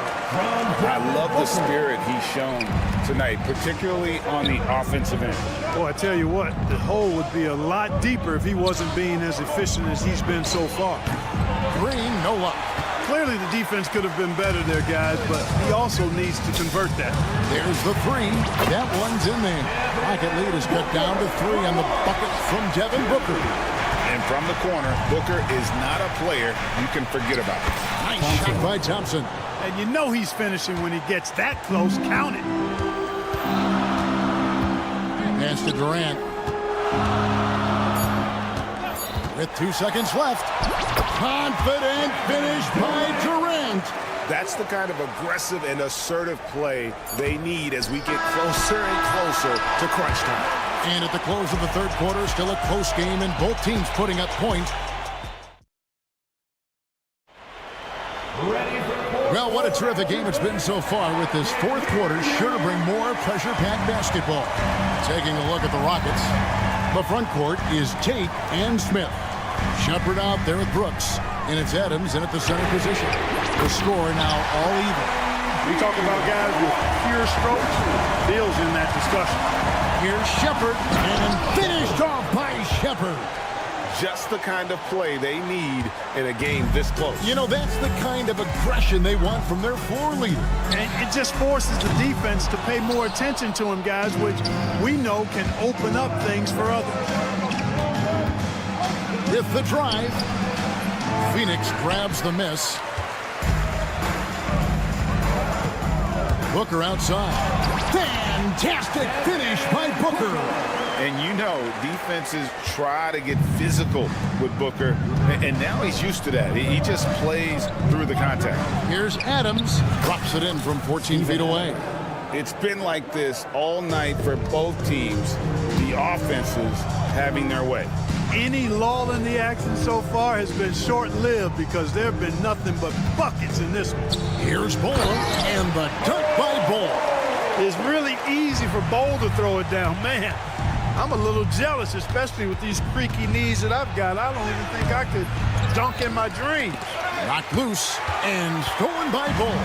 I love the spirit he's shown tonight, particularly on the offensive end. Boy, I tell you what, the hole would be a lot deeper if he wasn't being as efficient as he's been so far. Green, no luck. Clearly the defense could have been better there, guys, but he also needs to convert that. There's the 3. That one's in there. Rocket lead is cut down to 3 on the bucket from Devin Booker. And from the corner, Booker is not a player you can forget about. Nice shot by Thompson. And you know he's finishing when he gets that close. Count it. Pass to Durant. With 2 seconds left. Confident finish by Durant. That's the kind of aggressive and assertive play they need as we get closer and closer to crunch time. And at the close of the third quarter, still a close game and both teams putting up points. Well, what a terrific game it's been so far with this fourth quarter. Sure to bring more pressure-packed basketball. Taking a look at the Rockets. The front court is Tate and Smith. Shepard out there with Brooks. And it's Adams in at the center position. The score now all even. We talk about guys with pure strokes. Bill's in that discussion. Here's Shepard, and finished off by Shepard. Just the kind of play they need in a game this close. You know, that's the kind of aggression they want from their floor leader. And it just forces the defense to pay more attention to him, guys, which we know can open up things for others. With the drive, Phoenix grabs the miss. Booker outside. Fantastic finish by Booker. And you know, defenses try to get physical with Booker, and now he's used to that. He just plays through the contact. Here's Adams. Drops it in from 14 feet away. It's been like this all night for both teams, the offenses having their way. Any lull in the action so far has been short-lived because there have been nothing but buckets in this one. Here's Ball, and the dunk by Ball. It's really easy for Ball to throw it down. Man, I'm a little jealous, especially with these creaky knees that I've got. I don't even think I could dunk in my dreams. Knocked loose and stolen by Ball.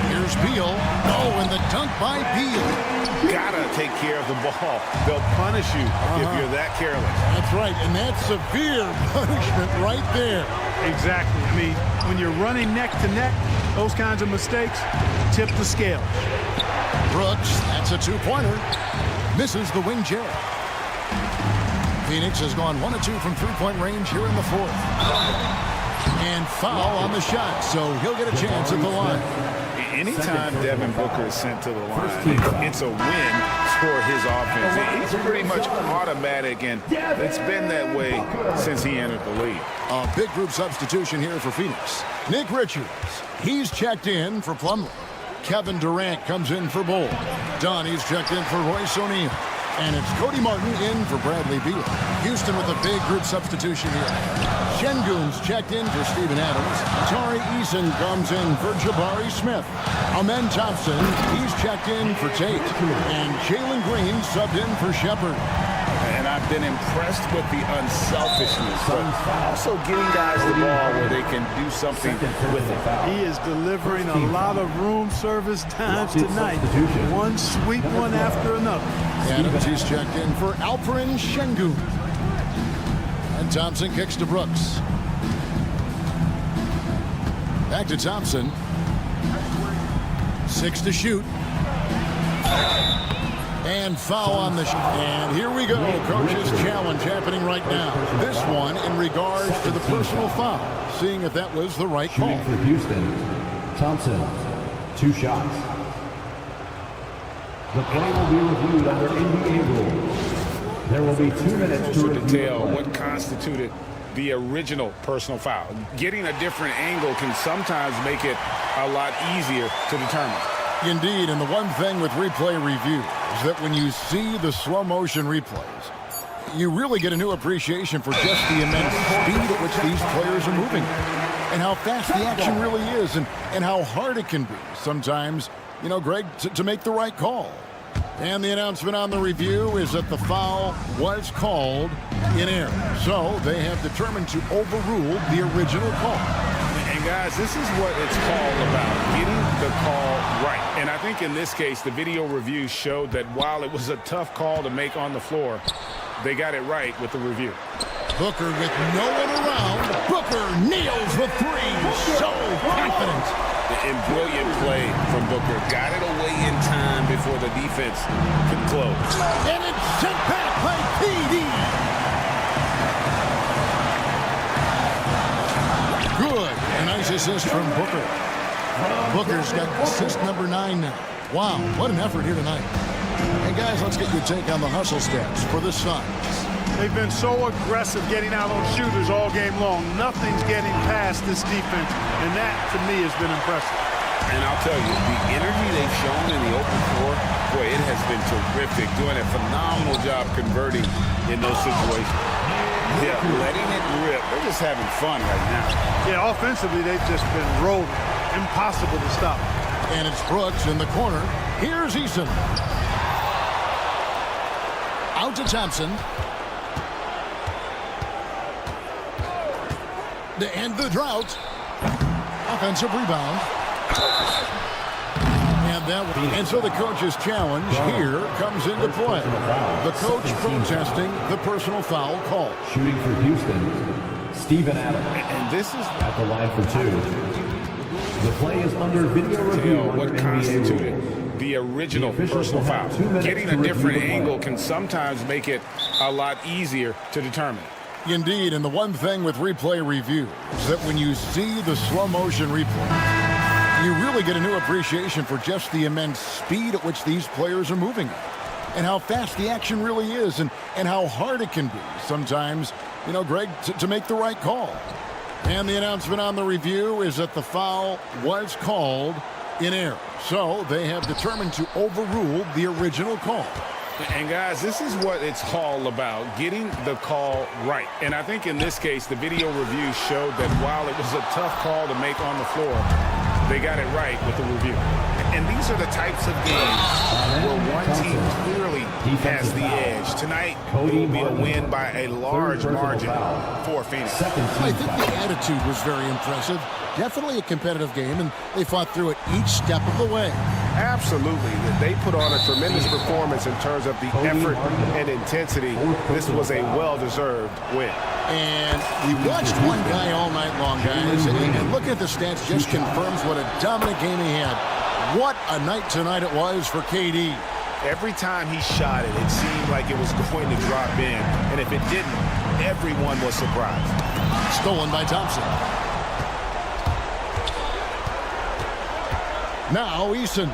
Here's Beal. Oh, and the dunk by Beal. Gotta take care of the ball. They'll punish you if you're that careless. That's right, and that's severe punishment right there. Exactly. I mean, when you're running neck to neck, those kinds of mistakes tip the scale. Brooks, that's a two-pointer. Misses the wing jab. Phoenix has gone 1 of 2 from three-point range here in the fourth. And foul on the shot, so he'll get a chance at the line. Anytime Devin Booker is sent to the line, it's a win for his offense. He's pretty much automatic, and it's been that way since he entered the league. A big group substitution here for Phoenix. Nick Richards, he's checked in for Plumlee. Kevin Durant comes in for Bull. Donnie's checked in for Royce O'Neal. And it's Cody Martin in for Bradley Beal. Houston with a big group substitution here. Şengün's checked in for Steven Adams. Tari Eason comes in for Jabari Smith. Amen Thompson, he's checked in for Tate. And Jalen Green subbed in for Shepard. And I've been impressed with the unselfishness, but also getting guys the ball where they can do something with it. He is delivering a lot of room service times tonight. One sweet one after another. Adams, he's checked in for Alperen Şengün. And Thompson kicks to Brooks. Back to Thompson. 6 to shoot. And foul on the shot. And here we go. Coach's challenge happening right now. This one in regards to the personal foul. Seeing if that was the right call. Shooting for Houston, Thompson, 2 shots. The play will be reviewed under NBA rules. There will be 2 minutes to review. Detail what constituted the original personal foul. Getting a different angle can sometimes make it a lot easier to determine. Indeed, and the one thing with replay review is that when you see the slow motion replays, you really get a new appreciation for just the immense speed at which these players are moving and how fast the action really is and how hard it can be sometimes, you know, Greg, to make the right call. And the announcement on the review is that the foul was called in error. So they have determined to overrule the original call. And guys, this is what it's called about, getting the call right. And I think in this case, the video review showed that while it was a tough call to make on the floor, they got it right with the review. Booker with no one around. Booker nails the three. So confident. And brilliant play from Booker. Got it away in time before the defense could close. And it's sent back by PD. Good. A nice assist from Booker. Booker's got assist number 9 now. Wow, what an effort here tonight. Hey, guys, let's get your take on the hustle stats for the Suns. They've been so aggressive getting out on shooters all game long. Nothing's getting past this defense, and that, to me, has been impressive. And I'll tell you, the energy they've shown in the open floor, boy, it has been terrific. Doing a phenomenal job converting in those situations. Yeah, letting it rip. They're just having fun right now. Yeah, offensively, they've just been rolling. Impossible to stop. And it's Brooks in the corner. Here's Eason. Out to Thompson. to end the drought. Offensive rebound. And so the coach's challenge here comes into play. The coach protesting the personal foul call. Shooting for Houston, Steven Adams. And this is at the line for 2. The play is under video review. What constituted the original personal foul. Getting a different angle can sometimes make it a lot easier to determine. Indeed, and the one thing with replay review is that when you see the slow motion replay, you really get a new appreciation for just the immense speed at which these players are moving and how fast the action really is and how hard it can be sometimes, you know, Greg, to make the right call. And the announcement on the review is that the foul was called in error. So they have determined to overrule the original call. And guys, this is what it's all about, getting the call right. And I think in this case, the video review showed that while it was a tough call to make on the floor, they got it right with the review. And these are the types of games where one team clearly has the edge. Tonight, it will be a win by a large margin for Phoenix. I think the attitude was very impressive. Definitely a competitive game, and they fought through it each step of the way. Absolutely. They put on a tremendous performance in terms of the effort and intensity. This was a well-deserved win. And we watched one guy all night long, guys, and looking at the stats just confirms what a dominant game he had. What a night tonight it was for KD. Every time he shot it, it seemed like it was going to drop in. And if it didn't, everyone was surprised. Stolen by Thompson. Now Eason.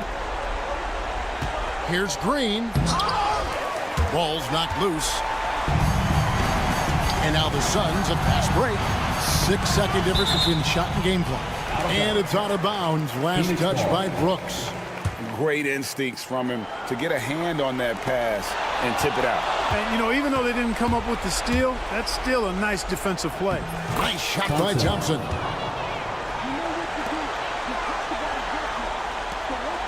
Here's Green. Ball's knocked loose. And now the Suns, a fast break. 6-second difference between the shot and game clock. And it's out of bounds. Last touch by Brooks. Great instincts from him to get a hand on that pass and tip it out. And, you know, even though they didn't come up with the steal, that's still a nice defensive play. Nice shot by Thompson.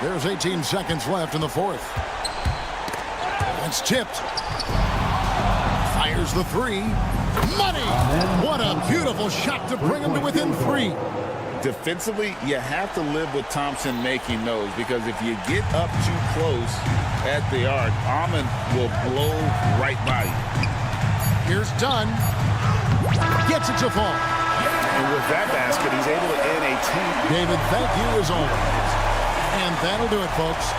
There's 18 seconds left in the fourth. It's tipped. Fires the three. Money! What a beautiful shot to bring him to within 3. Defensively, you have to live with Thompson making those, because if you get up too close at the arc, Ahmed will blow right by you. Here's Dunn. Gets it to fall. And with that basket, he's able to end a team. David, thank you as always. And that'll do it, folks.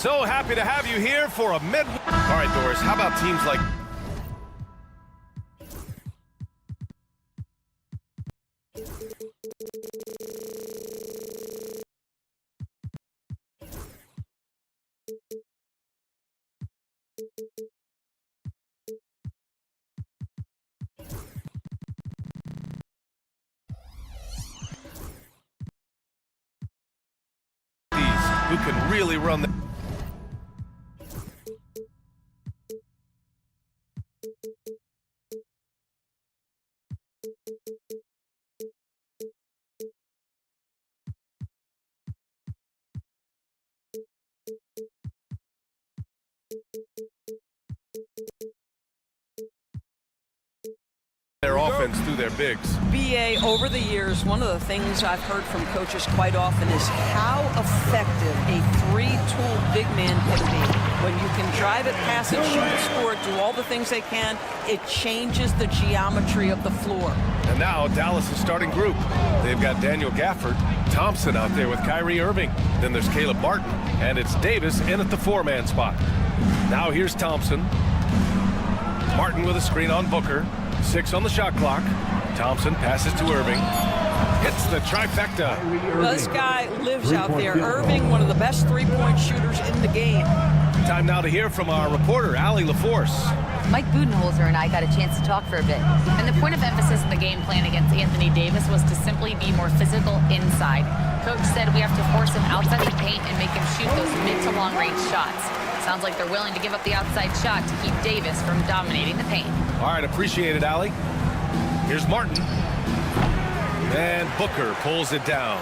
So happy to have you here for a mid... All right, Doris, how about teams like... who can really run the... their offense through their bigs. BA, over the years, one of the things I've heard from coaches quite often is how effective a three-tool big man can be. When you can drive it, pass it, shoot it, score it, do all the things they can, it changes the geometry of the floor. And now Dallas' starting group. They've got Daniel Gafford, Thompson out there with Kyrie Irving. Then there's Caleb Martin, and it's Davis in at the four-man spot. Now here's Thompson. Martin with a screen on Booker. 6 on the shot clock. Thompson passes to Irving. Hits the trifecta. This guy lives out there. Irving, one of the best three-point shooters in the game. Time now to hear from our reporter, Allie LaForce. Mike Budenholzer and I got a chance to talk for a bit. And the point of emphasis in the game plan against Anthony Davis was to simply be more physical inside. Coach said we have to force him outside the paint and make him shoot those mid to long range shots. Sounds like they're willing to give up the outside shot to keep Davis from dominating the paint. All right, appreciate it, Allie. Here's Martin. And Booker pulls it down.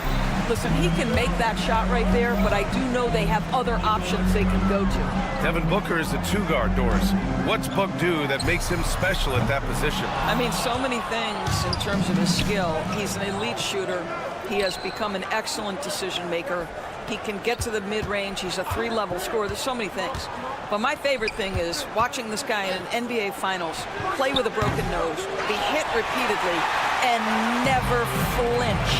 Listen, he can make that shot right there, but I do know they have other options they can go to. Devin Booker is a two-guard, Doris. What's Book do that makes him special at that position? I mean, so many things in terms of his skill. He's an elite shooter. He has become an excellent decision maker. He can get to the mid-range. He's a three-level scorer. There's so many things. But my favorite thing is watching this guy in an NBA Finals play with a broken nose, be hit repeatedly, and never flinch.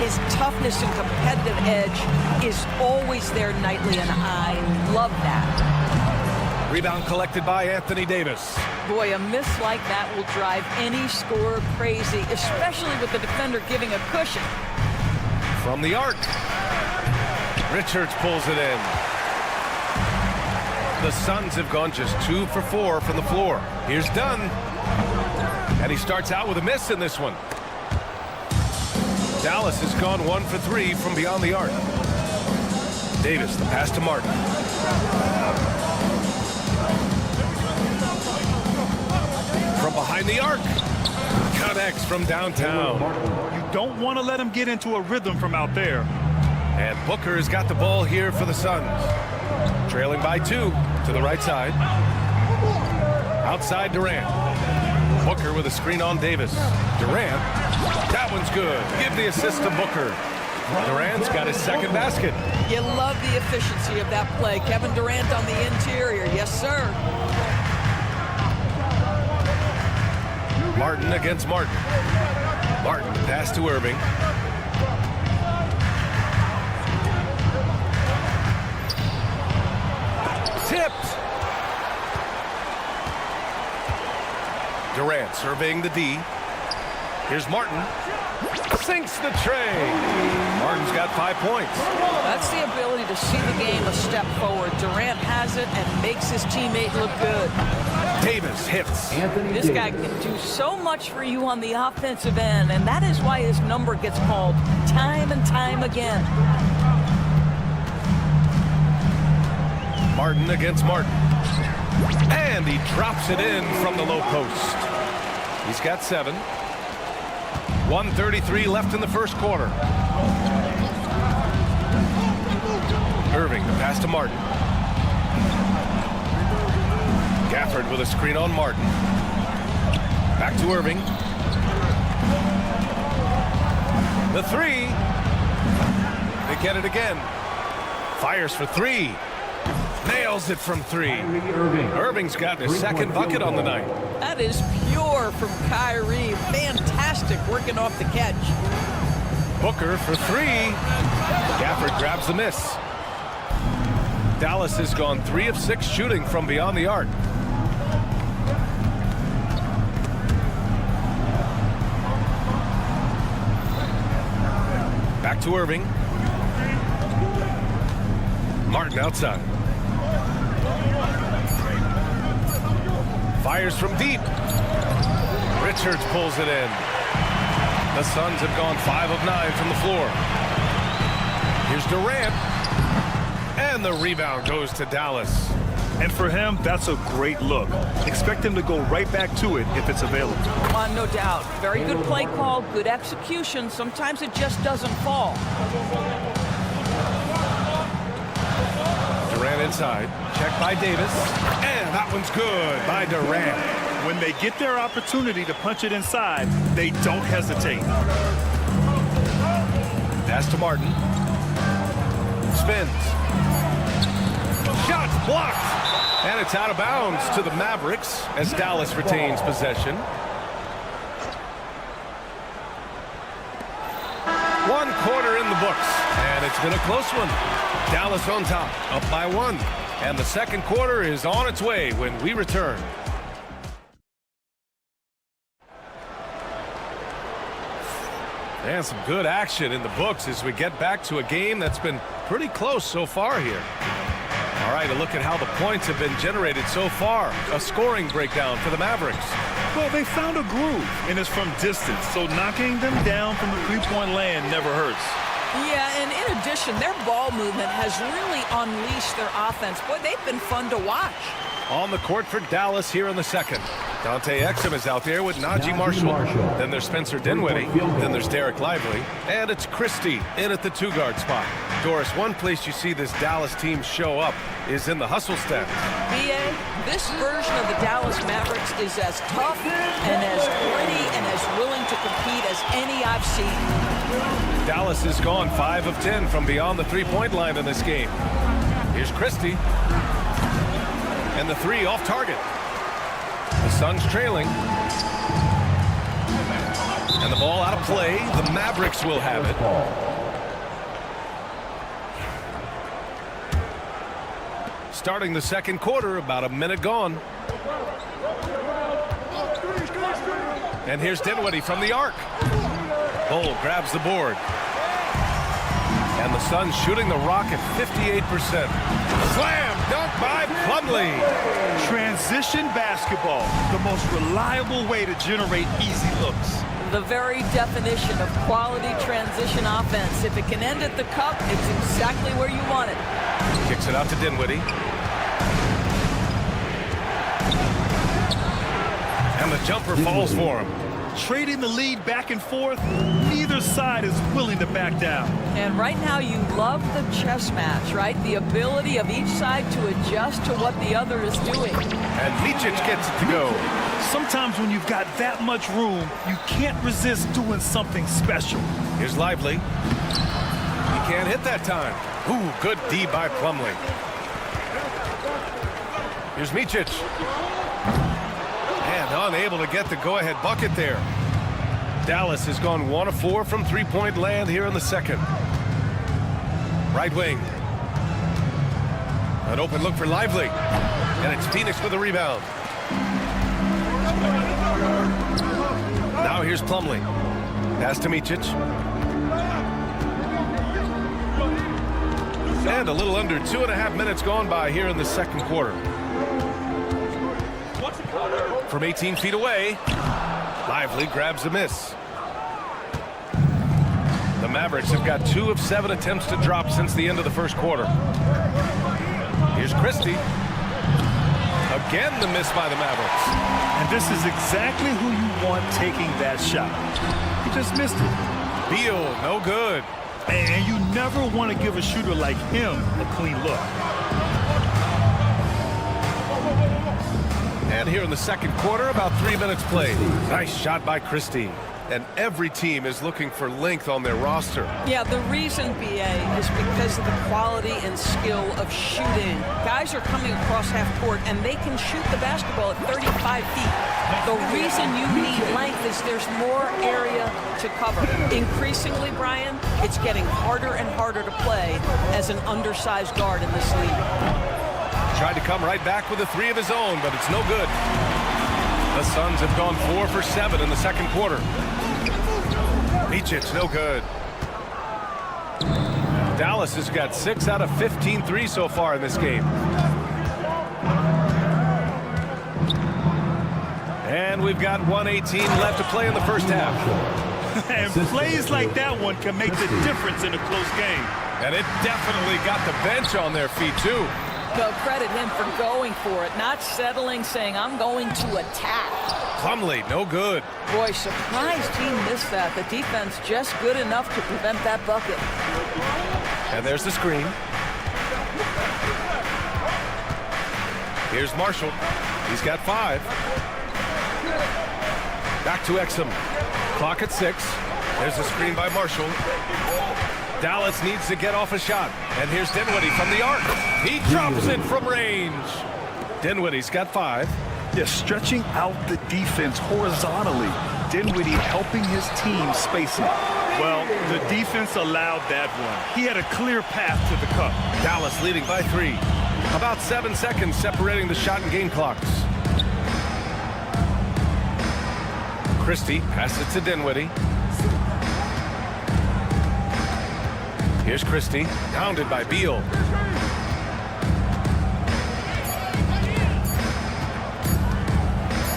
His toughness and competitive edge is always there nightly, and I love that. Rebound collected by Anthony Davis. Boy, a miss like that will drive any scorer crazy, especially with the defender giving a cushion. From the arc. Richards pulls it in. The Suns have gone just 2 for 4 from the floor. Here's Dunn. And he starts out with a miss in this one. Dallas has gone 1 for 3 from beyond the arc. Davis, the pass to Martin. From behind the arc. Connects from downtown. You don't want to let him get into a rhythm from out there. And Booker has got the ball here for the Suns. Trailing by 2 to the right side. Outside Durant. Booker with a screen on Davis. Durant. That one's good. Give the assist to Booker. Durant's got his second basket. You love the efficiency of that play. Kevin Durant on the interior. Yes, sir. Martin against Martin. Martin pass to Irving. Tipped. Durant surveying the D. Here's Martin. Sinks the tray. Martin's got 5 points. That's the ability to see the game a step forward. Durant has it and makes his teammate look good. Davis hits. This guy can do so much for you on the offensive end, and that is why his number gets called time and time again. Martin against Martin. And he drops it in from the low post. He's got 7. 1:33 left in the first quarter. Irving, the pass to Martin. Gafford with a screen on Martin. Back to Irving. The 3. They get it again. Fires for 3. Nails it from 3. Irving's got his second bucket on the night. That is pure from Kyrie. Fantastic working off the catch. Booker for 3. Gafford grabs the miss. Dallas has gone 3 of 6 shooting from beyond the arc. Back to Irving. Martin outside. Fires from deep. Richards pulls it in. The Suns have gone 5 of 9 from the floor. Here's Durant. And the rebound goes to Dallas. And for him, that's a great look. Expect him to go right back to it if it's available. No doubt. Very good play call, good execution. Sometimes it just doesn't fall. Durant inside. Check by Davis. And that one's good by Durant. When they get their opportunity to punch it inside, they don't hesitate. Pass to Martin. Spins. Shots blocked. And it's out of bounds to the Mavericks as Dallas retains possession. 1 quarter in the books. And it's been a close one. Dallas on top, up by 1. And the second quarter is on its way when we return. And some good action in the books as we get back to a game that's been pretty close so far here. All right, a look at how the points have been generated so far. A scoring breakdown for the Mavericks. Well, they found a groove, and it's from distance, so knocking them down from the three-point land never hurts. Yeah, and in addition, their ball movement has really unleashed their offense. Boy, they've been fun to watch. On the court for Dallas here in the second. Dante Exum is out there with Najee Marshall. Then there's Spencer Dinwiddie. Then there's Derek Lively. And it's Christie in at the 2-guard spot. Doris, one place you see this Dallas team show up is in the hustle stats. B.A., this version of the Dallas Mavericks is as tough and as gritty and as willing to compete as any I've seen. Dallas has gone 5 of 10 from beyond the three-point line in this game. Here's Christie. And the 3 off target. The Suns trailing. And the ball out of play. The Mavericks will have it. Starting the second quarter, about a minute gone. And here's Dinwiddie from the arc. Bull grabs the board. And the Suns shooting the rock at 58%. Slam dunk by Plumlee. Transition basketball, the most reliable way to generate easy looks. The very definition of quality transition offense. If it can end at the cup, it's exactly where you want it. Kicks it out to Dinwiddie. And the jumper falls for him. Trading the lead back and forth, neither side is willing to back down. And right now you love the chess match, right? The ability of each side to adjust to what the other is doing. And Micic gets it to go. Sometimes when you've got that much room, you can't resist doing something special. Here's Lively. He can't hit that time. Ooh, good D by Plumlee. Here's Micic. And unable to get the go-ahead bucket there. Dallas has gone 1 of 4 from three-point land here in the second. Right wing. An open look for Lively. And it's Phoenix with a rebound. Now here's Plumlee. Pass to Micic. And a little under 2.5 minutes gone by here in the second quarter. From 18 feet away, Lively grabs a miss. The Mavericks have got 2 of 7 attempts to drop since the end of the first quarter. Here's Christie. Again, the miss by the Mavericks. And this is exactly who you want taking that shot. He just missed it. Beal, no good. And you never want to give a shooter like him a clean look. And here in the second quarter, about 3 minutes played. Nice shot by Christie. and every team is looking for length on their roster. Yeah, the reason, BA, is because of the quality and skill of shooting. Guys are coming across half court, and they can shoot the basketball at 35 feet. The reason you need length is there's more area to cover. Increasingly, Brian, it's getting harder and harder to play as an undersized guard in this league. Tried to come right back with a three of his own, but it's no good. The Suns have gone 4 for 7 in the second quarter. It's no good. Dallas has got 6 out of 15 threes so far in this game. And we've got 1:18 left to play in the first half. And plays like that one can make the difference in a close game. And it definitely got the bench on their feet, too. Well, credit him for going for it, not settling, saying, I'm going to attack. Plumlee, no good. Boy, surprised he missed that. The defense just good enough to prevent that bucket. And there's the screen. Here's Marshall. He's got 5. Back to Exum. Clock at 6. There's a screen by Marshall. Dallas needs to get off a shot. And here's Dinwiddie from the arc. He drops it from range. Dinwiddie's got 5. Yeah, stretching out the defense horizontally. Dinwiddie helping his team space it. Well, the defense allowed that one. He had a clear path to the cup. Dallas leading by 3. About 7 seconds separating the shot and game clocks. Christie passes it to Dinwiddie. Here's Christie, pounded by Beal.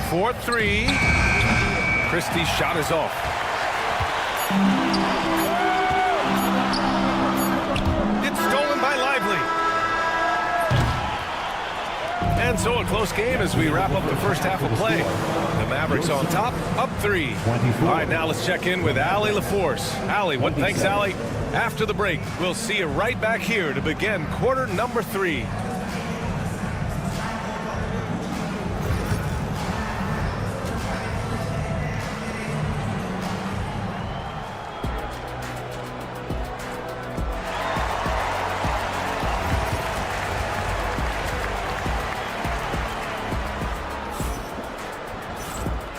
For 3. Christie's shot is off. It's stolen by Lively. And so a close game as we wrap up the first half of play. The Mavericks on top, up 3. All right, now let's check in with Allie LaForce. Allie, thanks, Allie. After the break, we'll see you right back here to begin quarter number 3.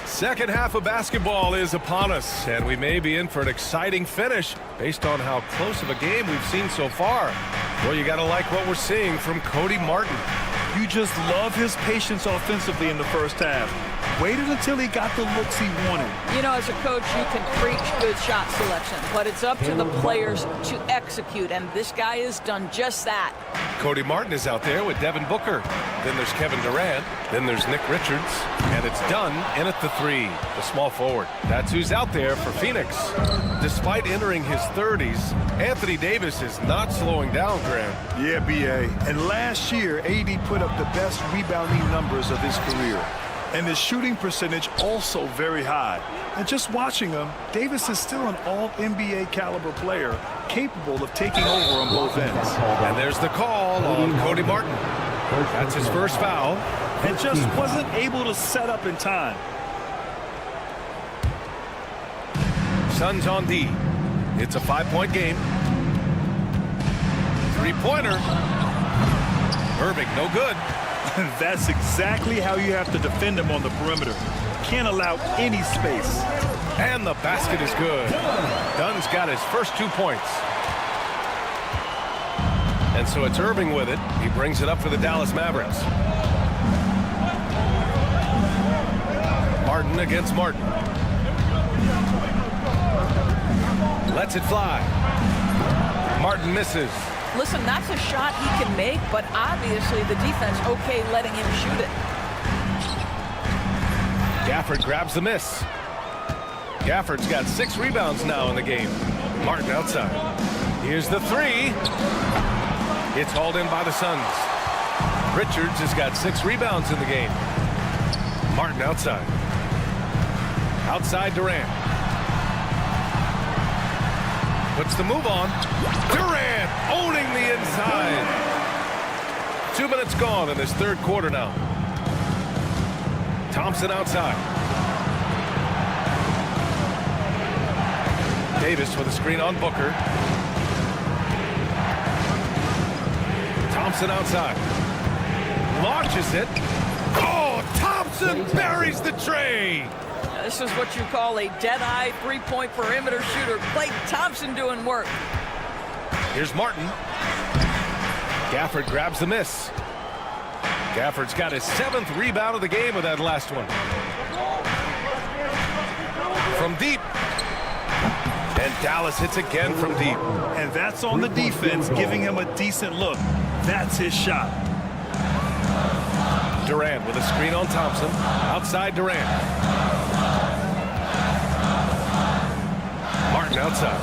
Second half of basketball is upon us, and we may be in for an exciting finish based on how close of a game we've seen so far. Well, you got to like what we're seeing from Cody Martin. You just love his patience offensively in the first half. Waited until he got the looks he wanted. You know, as a coach, you can preach good shot selection, but it's up to the players to execute, and this guy has done just that. Cody Martin is out there with Devin Booker. Then there's Kevin Durant. Then there's Nick Richards. And it's done in at the 3, the small forward. That's who's out there for Phoenix. Despite entering his 30s, Anthony Davis is not slowing down, Graham. Yeah, B.A. And last year, AD put up the best rebounding numbers of his career. And his shooting percentage also very high. And just watching him, Davis is still an all-NBA caliber player, capable of taking over on both ends. And there's the call on Cody Martin. That's his first foul. And just wasn't able to set up in time. Suns on D. It's a 5-point game. 3-pointer. Irving, no good. That's exactly how you have to defend him on the perimeter. Can't allow any space. And the basket is good. Dunn's got his first 2 points. And so it's Irving with it. He brings it up for the Dallas Mavericks. Martin against Martin. Lets it fly. Martin misses. Listen, that's a shot he can make, but obviously the defense okay letting him shoot it. Gafford grabs the miss. Gafford's got 6 rebounds now in the game. Martin outside. Here's the 3. It's hauled in by the Suns. Richards has got 6 rebounds in the game. Martin outside. Outside Durant. Puts the move on. Durant owning the inside. 2 minutes gone in this third quarter now. Thompson outside. Davis with a screen on Booker. Thompson outside. Launches it. Oh, Thompson buries the tray. This is what you call a dead-eye three-point perimeter shooter. Klay Thompson doing work. Here's Martin. Gafford grabs the miss. Gafford's got his 7th rebound of the game with that last one. From deep. And Dallas hits again from deep. And that's on the defense, giving him a decent look. That's his shot. Durant with a screen on Thompson. Outside Durant. Martin outside.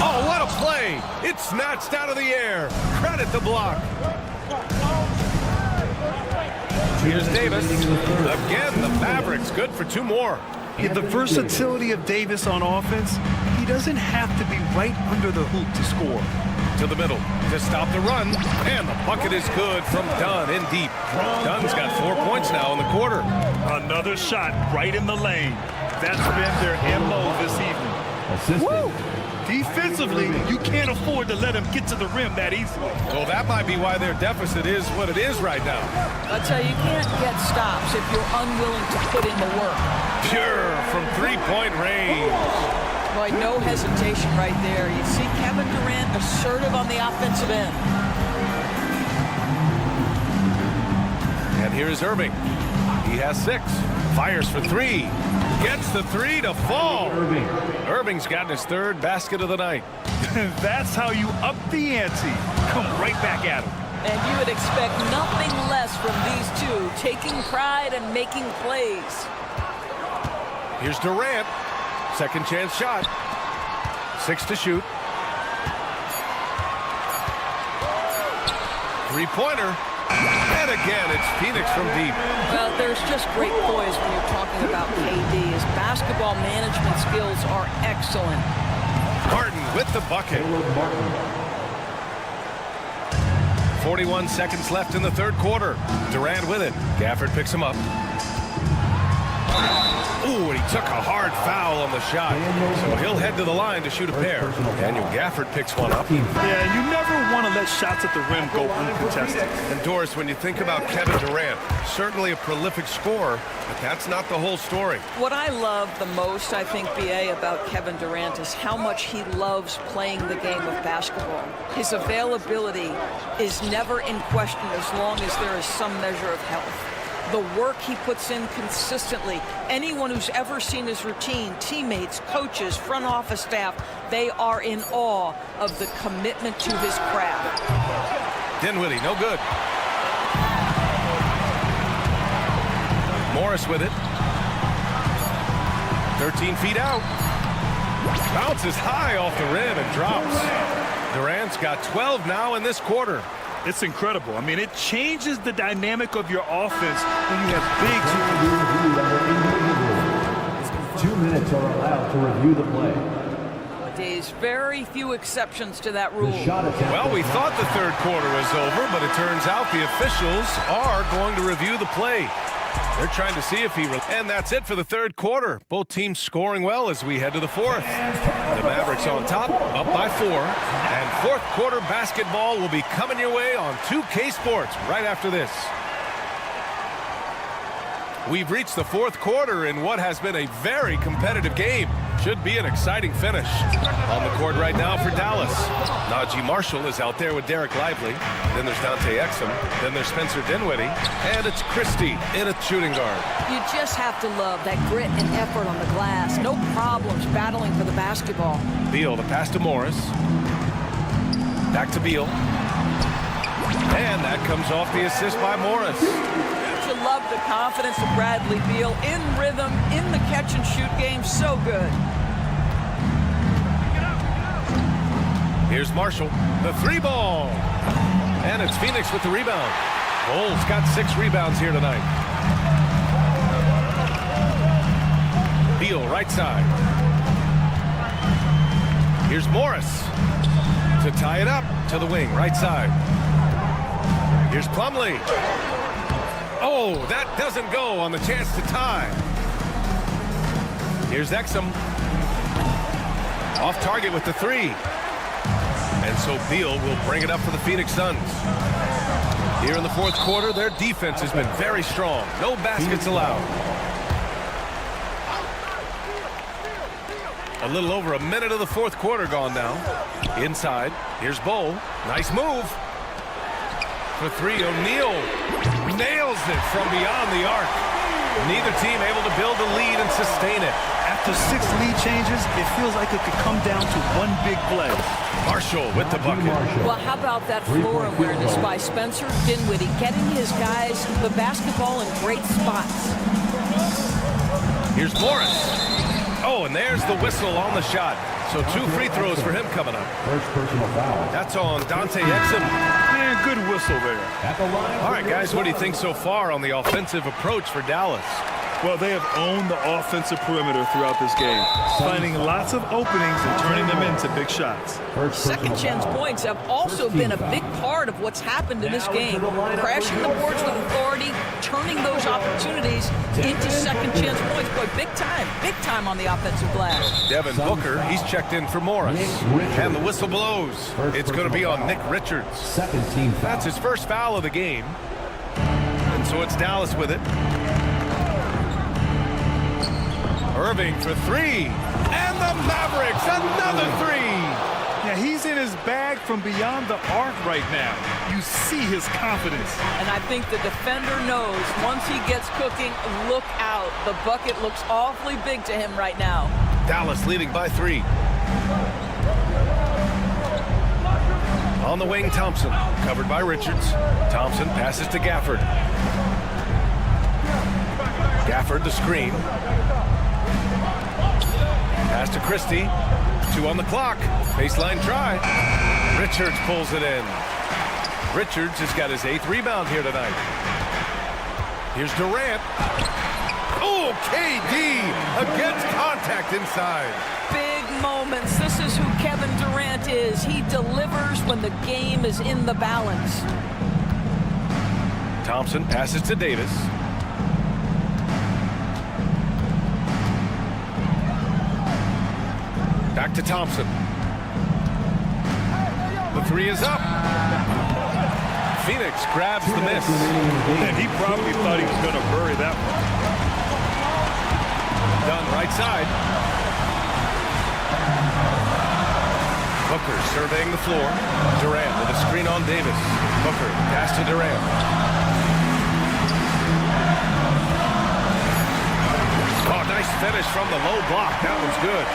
Oh, what a play! It's snatched out of the air. Credit the block. Here's Davis. Again, the Mavericks good for 2 more. Yeah, the versatility of Davis on offense, he doesn't have to be right under the hoop to score. To the middle to stop the run, and the bucket is good from Dunn in deep. Dunn's got 4 points now in the quarter. Another shot right in the lane. That's been their MO this evening. Woo! Defensively, you can't afford to let him get to the rim that easily. Well, that might be why their deficit is what it is right now. I'll tell you, you can't get stops if you're unwilling to put in the work. Pure from 3-point range. Boy, no hesitation right there. You see Kevin Durant assertive on the offensive end. And here's Irving. He has 6. Fires for 3. Gets the 3 to fall. Irving's gotten his 3rd basket of the night. That's how you up the ante. Come right back at him. And you would expect nothing less from these two, taking pride and making plays. Here's Durant. Second chance shot. 6 to shoot. 3-pointer. And again, it's Phoenix from deep. Well, there's just great poise when you're talking about KD. His basketball management skills are excellent. Martin with the bucket. 41 seconds left in the 3rd quarter. Durant with it. Gafford picks him up. Ooh, and he took a hard foul on the shot. So he'll head to the line to shoot a pair. Daniel Gafford picks one up. Yeah, you never want to let shots at the rim go uncontested. And Doris, when you think about Kevin Durant, certainly a prolific scorer, but that's not the whole story. What I love the most, I think, BA, about Kevin Durant is how much he loves playing the game of basketball. His availability is never in question as long as there is some measure of health. The work he puts in consistently. Anyone who's ever seen his routine, teammates, coaches, front office staff, they are in awe of the commitment to his craft. Dinwiddie, no good. Morris with it. 13 feet out. Bounces high off the rim and drops. Durant's got 12 now in this quarter. It's incredible. I mean, it changes the dynamic of your offense when you have big... 2 minutes are allowed to review the play. Nowadays, very few exceptions to that rule. Well, we thought the 3rd quarter was over, but it turns out the officials are going to review the play. They're trying to see if he... And that's it for the 3rd quarter. Both teams scoring well as we head to the 4th. The Mavericks on top, up by 4. And 4th quarter basketball will be coming your way on 2K Sports right after this. We've reached the 4th quarter in what has been a very competitive game. Should be an exciting finish. On the court right now for Dallas. Najee Marshall is out there with Derek Lively. Then there's Dante Exum. Then there's Spencer Dinwiddie. And it's Christie in a shooting guard. You just have to love that grit and effort on the glass. No problems battling for the basketball. Beal, the pass to Morris. Back to Beal. And that comes off the assist by Morris. You love the confidence of Bradley Beal in rhythm, in the catch and shoot game. So good. Here's Marshall, the 3-ball. And it's Phoenix with the rebound. Cole's got 6 rebounds here tonight. Beal, right side. Here's Morris to tie it up to the wing, right side. Here's Plumlee. Oh, that doesn't go on the chance to tie. Here's Exum. Off target with the 3. And so Beal will bring it up for the Phoenix Suns. Here in the fourth quarter, their defense has been very strong. No baskets allowed. A little over a minute of the fourth quarter gone now. Inside, here's Bowl. Nice move. For 3, O'Neal nails it from beyond the arc. Neither team able to build a lead and sustain it. After 6 lead changes, it feels like it could come down to one big play. Marshall with the bucket. Well, how about that floor awareness by Spencer Dinwiddie, getting his guys the basketball in great spots. Here's Morris. Oh, and there's the whistle on the shot. So 2 free throws for him coming up. First personal foul. That's on Dante Exum. Man, good whistle there. At the line. All right, guys, what do you think so far on the offensive approach for Dallas? Well, they have owned the offensive perimeter throughout this game, finding lots of openings and turning them into big shots. Second chance points have also been a big part of what's happened in this game. Crashing the boards with authority, turning those opportunities into second chance points. Boy, big time on the offensive glass. Devin Booker, he's checked in for Morris. And the whistle blows. It's going to be on Nick Richards. Second team foul. That's his first foul of the game. And so it's Dallas with it. Irving for 3. And the Mavericks, another 3. Yeah, he's in his bag from beyond the arc right now. You see his confidence. And I think the defender knows once he gets cooking, look out. The bucket looks awfully big to him right now. Dallas leading by 3. On the wing, Thompson, covered by Richards. Thompson passes to Gafford. Gafford the screen. Pass to Christie. 2 on the clock. Baseline try. Richards pulls it in. Richards has got his 8th rebound here tonight. Here's Durant. Oh, KD against contact inside. Big moments. This is who Kevin Durant is. He delivers when the game is in the balance. Thompson passes to Davis. Back to Thompson. The 3 is up. Phoenix grabs the miss. And he probably thought he was going to bury that one. Done right side. Booker surveying the floor. Durant with a screen on Davis. Booker pass to Durant. Oh, nice finish from the low block. That one's good.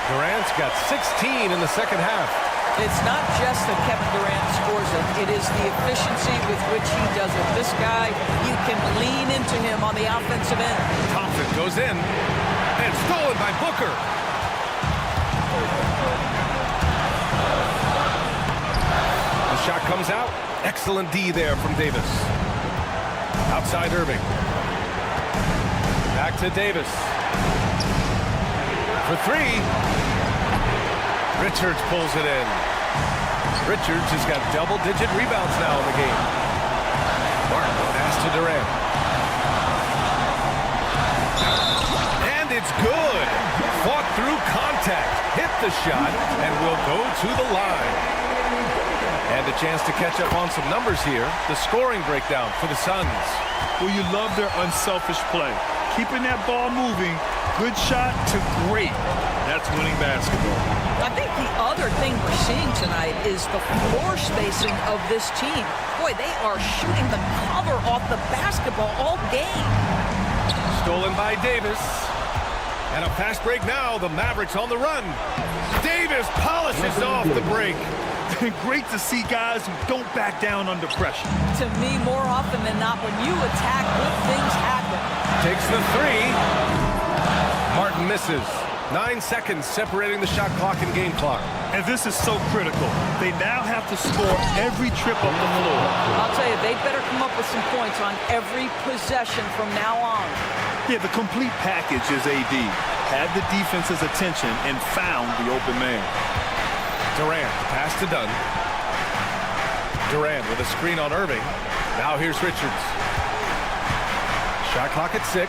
Durant's got 16 in the second half. It's not just that Kevin Durant scores it. It is the efficiency with which he does it. This guy, you can lean into him on the offensive end. Thompson goes in. And stolen by Booker. The shot comes out. Excellent D there from Davis. Outside Irving. Back to Davis. For 3. Richards pulls it in. Richards has got double-digit rebounds now in the game. Martin pass to Durant. And it's good. Fought through contact. Hit the shot and will go to the line. And a chance to catch up on some numbers here. The scoring breakdown for the Suns. Well, you love their unselfish play. Keeping that ball moving. Good shot to great. That's winning basketball. I think the other thing we're seeing tonight is the floor spacing of this team. Boy, they are shooting the cover off the basketball all game. Stolen by Davis. And a fast break now. The Mavericks on the run. Davis polishes off the break. Great to see guys who don't back down under pressure. To me, more often than not, when you attack, good things happen. Takes the 3. Martin misses. 9 seconds separating the shot clock and game clock. And this is so critical. They now have to score every trip up the floor. I'll tell you, they better come up with some points on every possession from now on. Yeah, the complete package is AD. Had the defense's attention and found the open man. Durant, pass to Dunn. Durant with a screen on Irving. Now here's Richards. Shot clock at 6.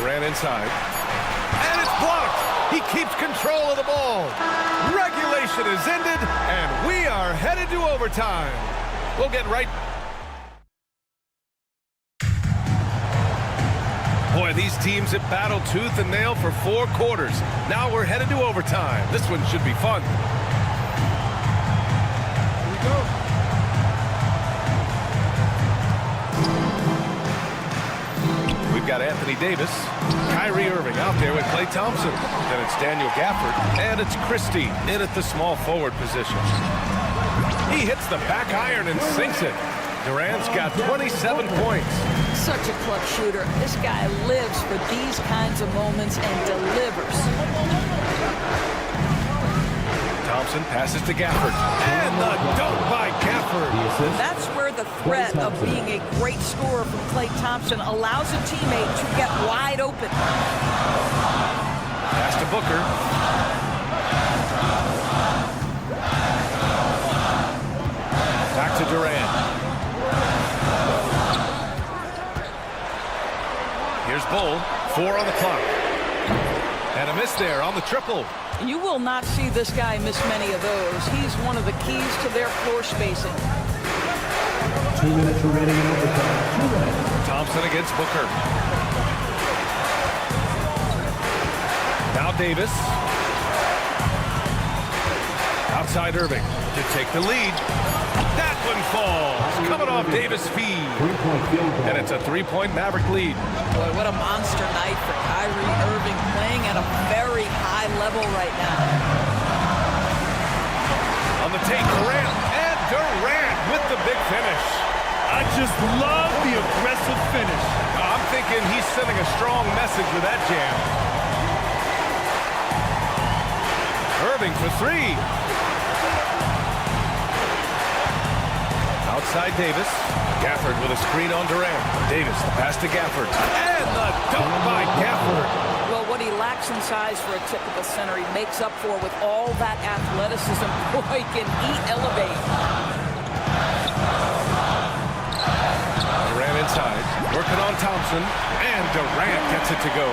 Durant inside. And it's blocked. He keeps control of the ball. Regulation is ended, and we are headed to overtime. We'll get right... Boy, these teams have battled tooth and nail for 4 quarters. Now we're headed to overtime. This one should be fun. Here we go. We've got Anthony Davis, Kyrie Irving out there with Klay Thompson. Then it's Daniel Gafford, and it's Christie in at the small forward position. He hits the back iron and sinks it. Durant's got 27 points. Such a clutch shooter. This guy lives for these kinds of moments and delivers. Thompson passes to Gafford. And the dunk by Gafford. That's where the threat of being a great scorer from Klay Thompson allows a teammate to get wide open. Pass to Booker. Back to Durant. Here's Bull, 4 on the clock. And a miss there on the triple. You will not see this guy miss many of those. He's one of the keys to their floor spacing. 2 minutes remaining in overtime. 2 minutes. Thompson against Booker. Now Davis. Outside Irving to take the lead. That one falls. Coming off Davis' feed. And it's a 3-point Maverick lead. Boy, what a monster night for Kyrie Irving, playing at a very high level right now. On the take, Durant. And Durant with the big finish. I just love the aggressive finish. I'm thinking he's sending a strong message with that jam. Irving for 3. Outside Davis. Gafford with a screen on Durant. Davis, the pass to Gafford. And the dunk by Gafford. Well, what he lacks in size for a typical center, he makes up for with all that athleticism. Boy, can he elevate. Durant inside. Working on Thompson. And Durant gets it to go.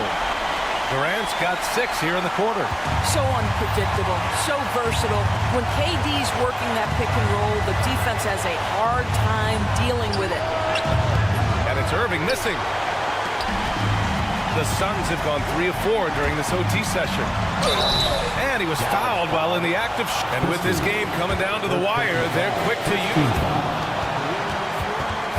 Durant's got 6 here in the quarter. So unpredictable, so versatile. When KD's working that pick and roll, the defense has a hard time dealing with it. And it's Irving missing. The Suns have gone 3 of 4 during this OT session. And he was fouled while in the act of... And with this game coming down to the wire, they're quick to use.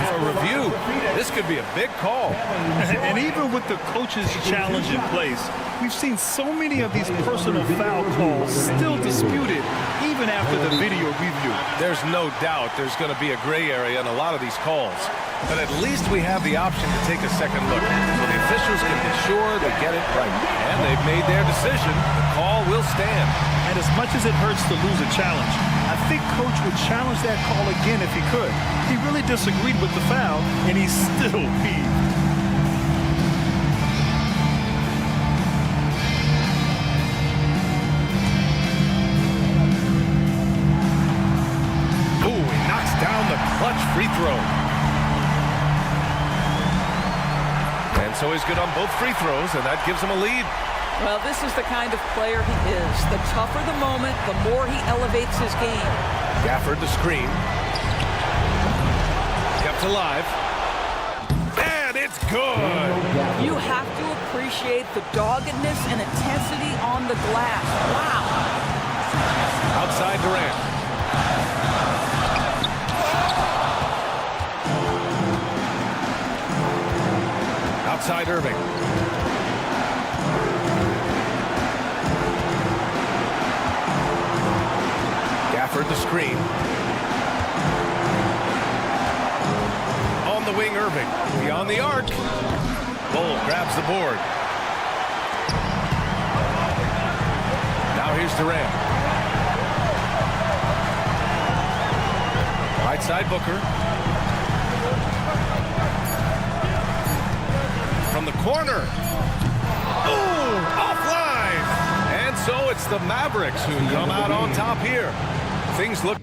For a review, this could be a big call. And even with the coach's challenge in place, we've seen so many of these personal foul calls still disputed even after the video review. There's no doubt there's going to be a gray area in a lot of these calls. But at least we have the option to take a second look, so the officials can be sure they get it right. And they've made their decision. The call will stand. And as much as it hurts to lose a challenge, I think Coach would challenge that call again if he could. He really disagreed with the foul, and he's still peeved. Ooh, he knocks down the clutch free throw. And so he's good on both free throws, and that gives him a lead. Well, this is the kind of player he is. The tougher the moment, the more he elevates his game. Gafford the screen. Kept alive. And it's good. You have to appreciate the doggedness and intensity on the glass. Wow. Outside Durant. Outside Irving. Gafford the screen. On the wing, Irving. Beyond the arc. Bull grabs the board. Now here's Durant. Right side Booker. From the corner. Ooh, offline. And so it's the Mavericks who come out on top here. Things look...